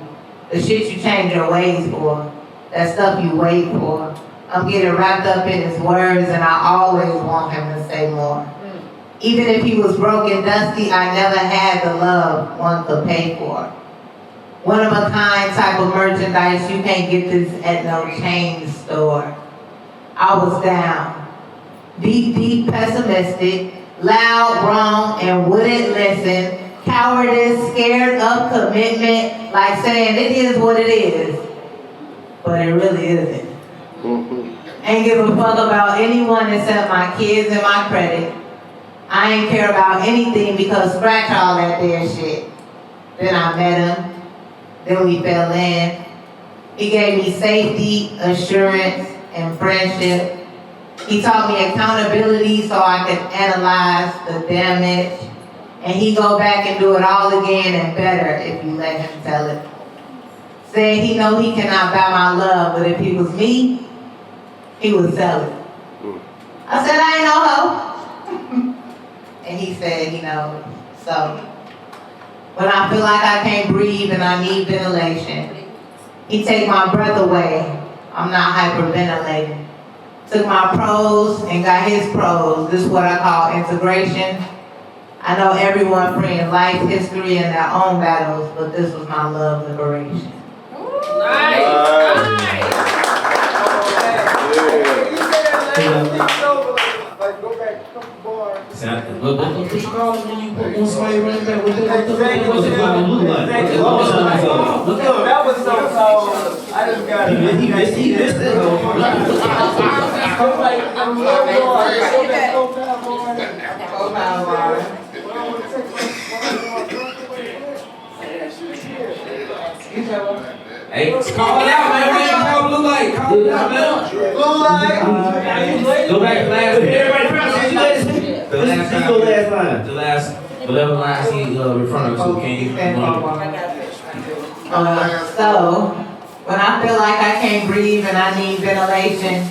The shit you change your ways for. That stuff you wait for. I'm getting wrapped up in his words and I always want him to say more. Even if he was broke and dusty, I never had the love one could pay for. One of a kind type of merchandise, you can't get this at no chain store. I was down, deep pessimistic, loud, wrong, and wouldn't listen. Cowardice, scared of commitment, like saying it is what it is, but it really isn't. Ain't give a fuck about anyone except my kids and my credit. I ain't care about anything because scratch all that dead shit. Then I met him, then we fell in. He gave me safety, assurance, and friendship. He taught me accountability so I could analyze the damage. And he go back and do it all again and better if you let him tell it. Said he know he cannot buy my love, but if he was me, he would sell it. I said, I ain't no hoe. And he said, he knows. So, when I feel like I can't breathe and I need ventilation, he take my breath away. I'm not hyperventilating. Took my pros and got his pros. This is what I call integration. I know everyone free in life, history, and their own battles, but this was my love liberation. What you call it when you put one somebody running back? What's it look like? That was so cold. I just got it. He missed it. Hey, call it out, man. We ain't call blue light. Call it out, man. Blue light. Go back to last week. Everybody proud. The last whatever lines he referring to, can you So, when I feel like I can't breathe and I need ventilation,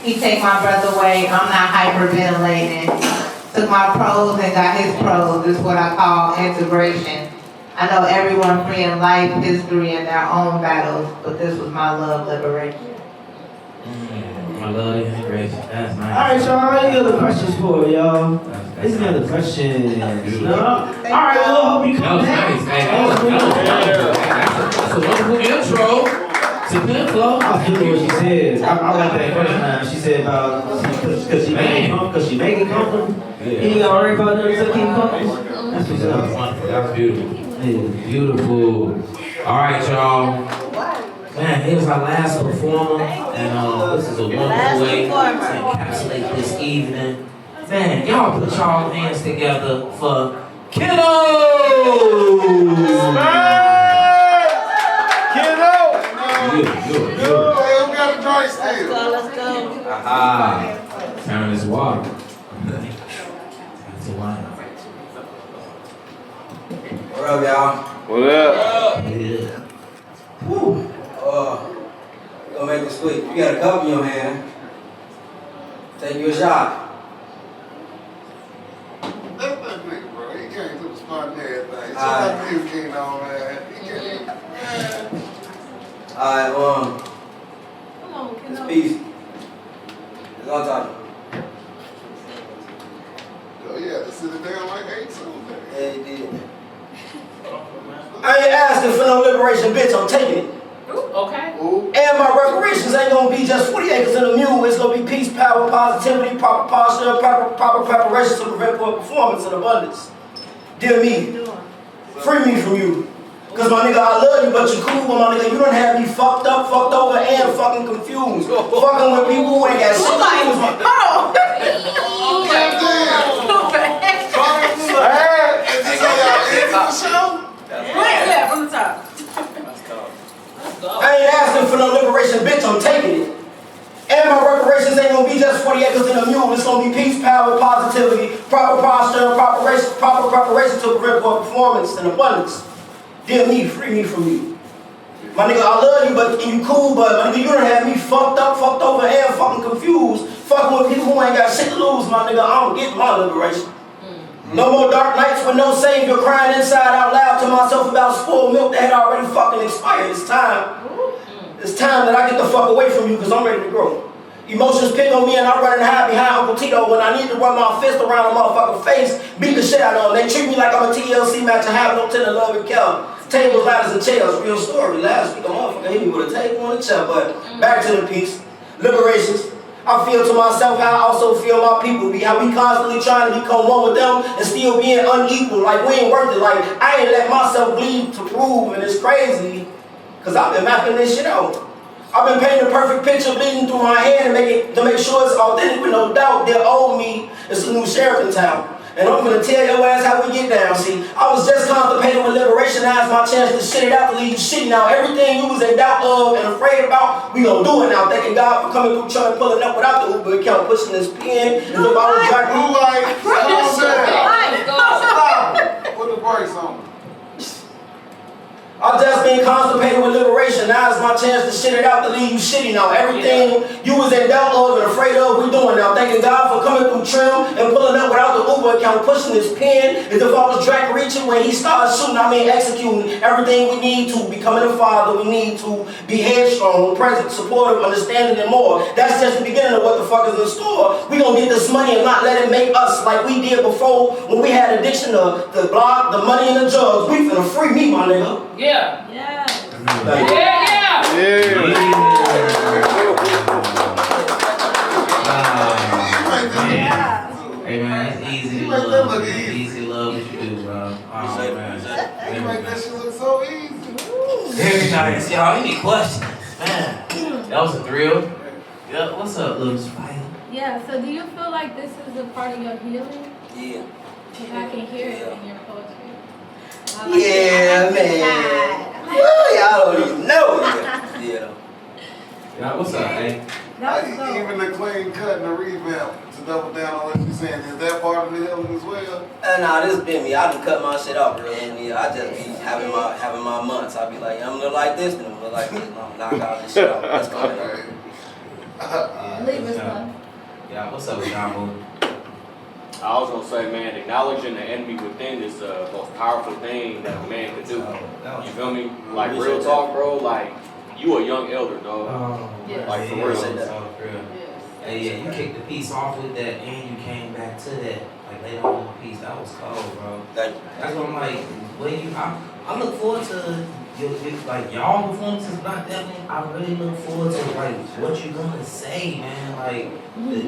he take my breath away. I'm not hyperventilating. Took my pros and got his pros. This is what I call integration. I know everyone free in life, history, and their own battles, but this was my love liberation. I love integration. That's nice. All right, y'all. Any other questions for y'all? Any other questions? No? All right, well, I hope you come back. That's a wonderful intro to Penflow. I feel what she said. I like that first time. She said about because she make it comfortable. He ain't got to worry about nothing to keep comfortable. That's what's up. That was beautiful. Beautiful. All right, y'all. Man, here's our last performer, and this is a wonderful way to encapsulate this evening. Man, y'all put y'all hands together for Kiddo! Kiddo! Hey, who got a dry still? Let's go. Aha. Turn this water. What up, y'all? What up? Yeah. Woo. Gonna make this quick. You got a cup in your hand. Take you a shot. That's that nigga, bro. He came to the spot and everything. So that music came on, man. He came, man. Alright, this piece is on top. Oh, yeah, to sit it down like 8 something. Yeah, he did. I ain't asking for no liberation, bitch. I'm taking it. Okay. And my reparations ain't gonna be just 40 acres and a mule. It's gonna be peace, power, positivity, proper posture, proper preparation to prevent poor performance and abundance. Dear me, free me from you. Cause my nigga, I love you, but you cool, but my nigga, you done have me fucked up, fucked over, and fucking confused. Fucking with people who ain't got shit to do with my... Hold on. Yeah, from the top. I ain't asking for no liberation, bitch, I'm taking it. And my reparations ain't gonna be just 40 acres and a mule. It's gonna be peace, power, positivity, proper posture, proper preparation to prevent poor performance and abundance. Dear me, free me from you. My nigga, I love you, but you cool, but my nigga, you done had me fucked up, fucked over, and fucking confused. Fucking with people who ain't got shit to lose, my nigga. I'm getting my liberation. No more dark nights with no savior, crying inside out loud to myself about spoiled milk that had already fucking expired. It's time. It's time that I get the fuck away from you because I'm ready to grow. Emotions pick on me and I run and hide behind Uncle Tito when I need to run my fist around a motherfucking face, beat the shit out of them. They treat me like I'm a TLC match and have no tender love and care. Tables, ladders, and chairs. Real story. Last week a motherfucker hit me with a table on the chair, but back to the piece. Liberations. I feel to myself how I also feel my people be. How we constantly trying to become one with them and still being unequal. Like we ain't worth it. Like I ain't let myself bleed to prove, and it's crazy. Cause I've been mapping this shit out. I've been painting a perfect picture bleeding through my hand to make sure it's authentic with no doubt. Their old me is a new sheriff in town. And I'm gonna tell your ass how we get down. See, I was just contemplating with liberation. Now it's my chance to shit it out, to leave you shitty. Now everything you was in doubt of and afraid about, we gonna do it now. Thanking God for coming through, trying pulling up without the Uber account, pushing this pen. It's about to drag Blue light. Stop. Put the brakes on. I've just been constipated with liberation. Now it's my chance to shit it out, to leave you shitty now. Everything you was in doubt of and afraid of, we doing now. Thanking God for coming through trim and pulling up without the Uber account, pushing his pen as if I was Drake reaching when he started shooting. I mean executing everything we need to. Becoming a father, we need to be headstrong, present, supportive, understanding, and more. That's just the beginning of what the fuck is in store. We gonna get this money and not let it make us like we did before when we had addiction to the block, the money, and the drugs. We finna free me, my nigga. Yeah. Yeah. Hey man, it's easy to love. Easy to love what you do, bro. Oh man. You make that shit look so easy. Very nice. Y'all, any questions? Man, that was a thrill. Yeah, what's up, little spider? Yeah, so do you feel like this is a part of your healing? Yeah. Because I can hear it in your poetry. Yeah, man. Well, y'all don't even know yet. Yeah. Yeah, what's up, hey? Even the clean cut and the revamp, to double down on what you're saying, is that part of the healing as well? Nah, this been me. I done cut my shit off real early. I just be having my months. I be like, I'm gonna look like this, then I'm gonna look like this, and I'm gonna knock all this shit off. Let's go. Leave us alone. Yeah, what's up with John? I was gonna say, man, acknowledging the enemy within is the most powerful thing that a man could do. You feel me? Like real talk, bro. Like you a young elder, dog. Like for real. Hey, yeah, you kicked the piece off with that, and you came back to that. Like later on in the piece, that was cold, bro. That's what I'm like. I look forward to like y'all performances, but definitely I really look forward to like what you're gonna say, man. Like the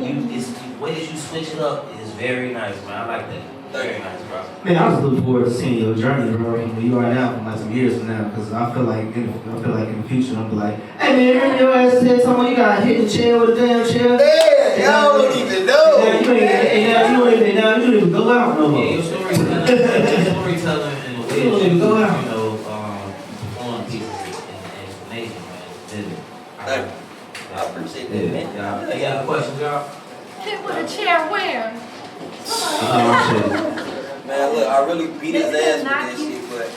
way that you switch it up is very nice, man. I like that. Very nice, bro. Man, I was looking forward to seeing your journey, bro, from where you are now, from like some years from now, because I feel like in the future, I'm be like, hey man, remember your ass said something, you got hit the chair with a damn chair? Yeah, y'all don't even know. You don't even go out no more. Yeah, your storytelling and the way that you don't even go out. Perform pieces and explanation, man. I appreciate that, man. You got questions, y'all? Hit with a chair where? Man, look, I really beat his ass with this shit, but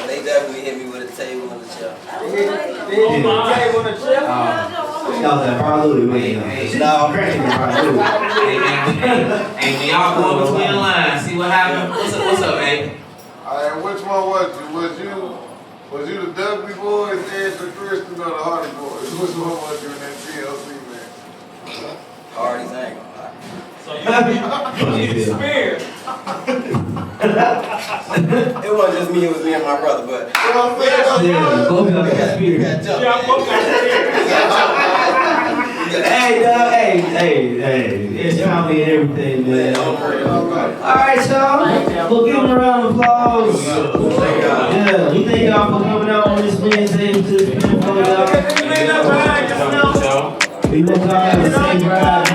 they definitely hit me with a table and a chair. Table and a chair? That was that Barloo, man. No, I'm cracking it, Barloo. Hey, when y'all go between the lines, see what happened? What's up, baby? Alright, which one was you? Was you the Dudley boys, Ed the Christian, or the Hardy boys? Which one was you in that TLC, man? Hardy's ain't gonna lie. So you spared. It wasn't just me, it was me and my brother, but you know what I'm saying? yeah, both got spirit. Yeah, both got Hey, dog, hey, it's family and everything, man. Alright, y'all. We'll give them a round of applause. Yeah, we think Thank y'all for coming out on this Wednesday to this Penflow, y'all. We hope y'all have a safe ride.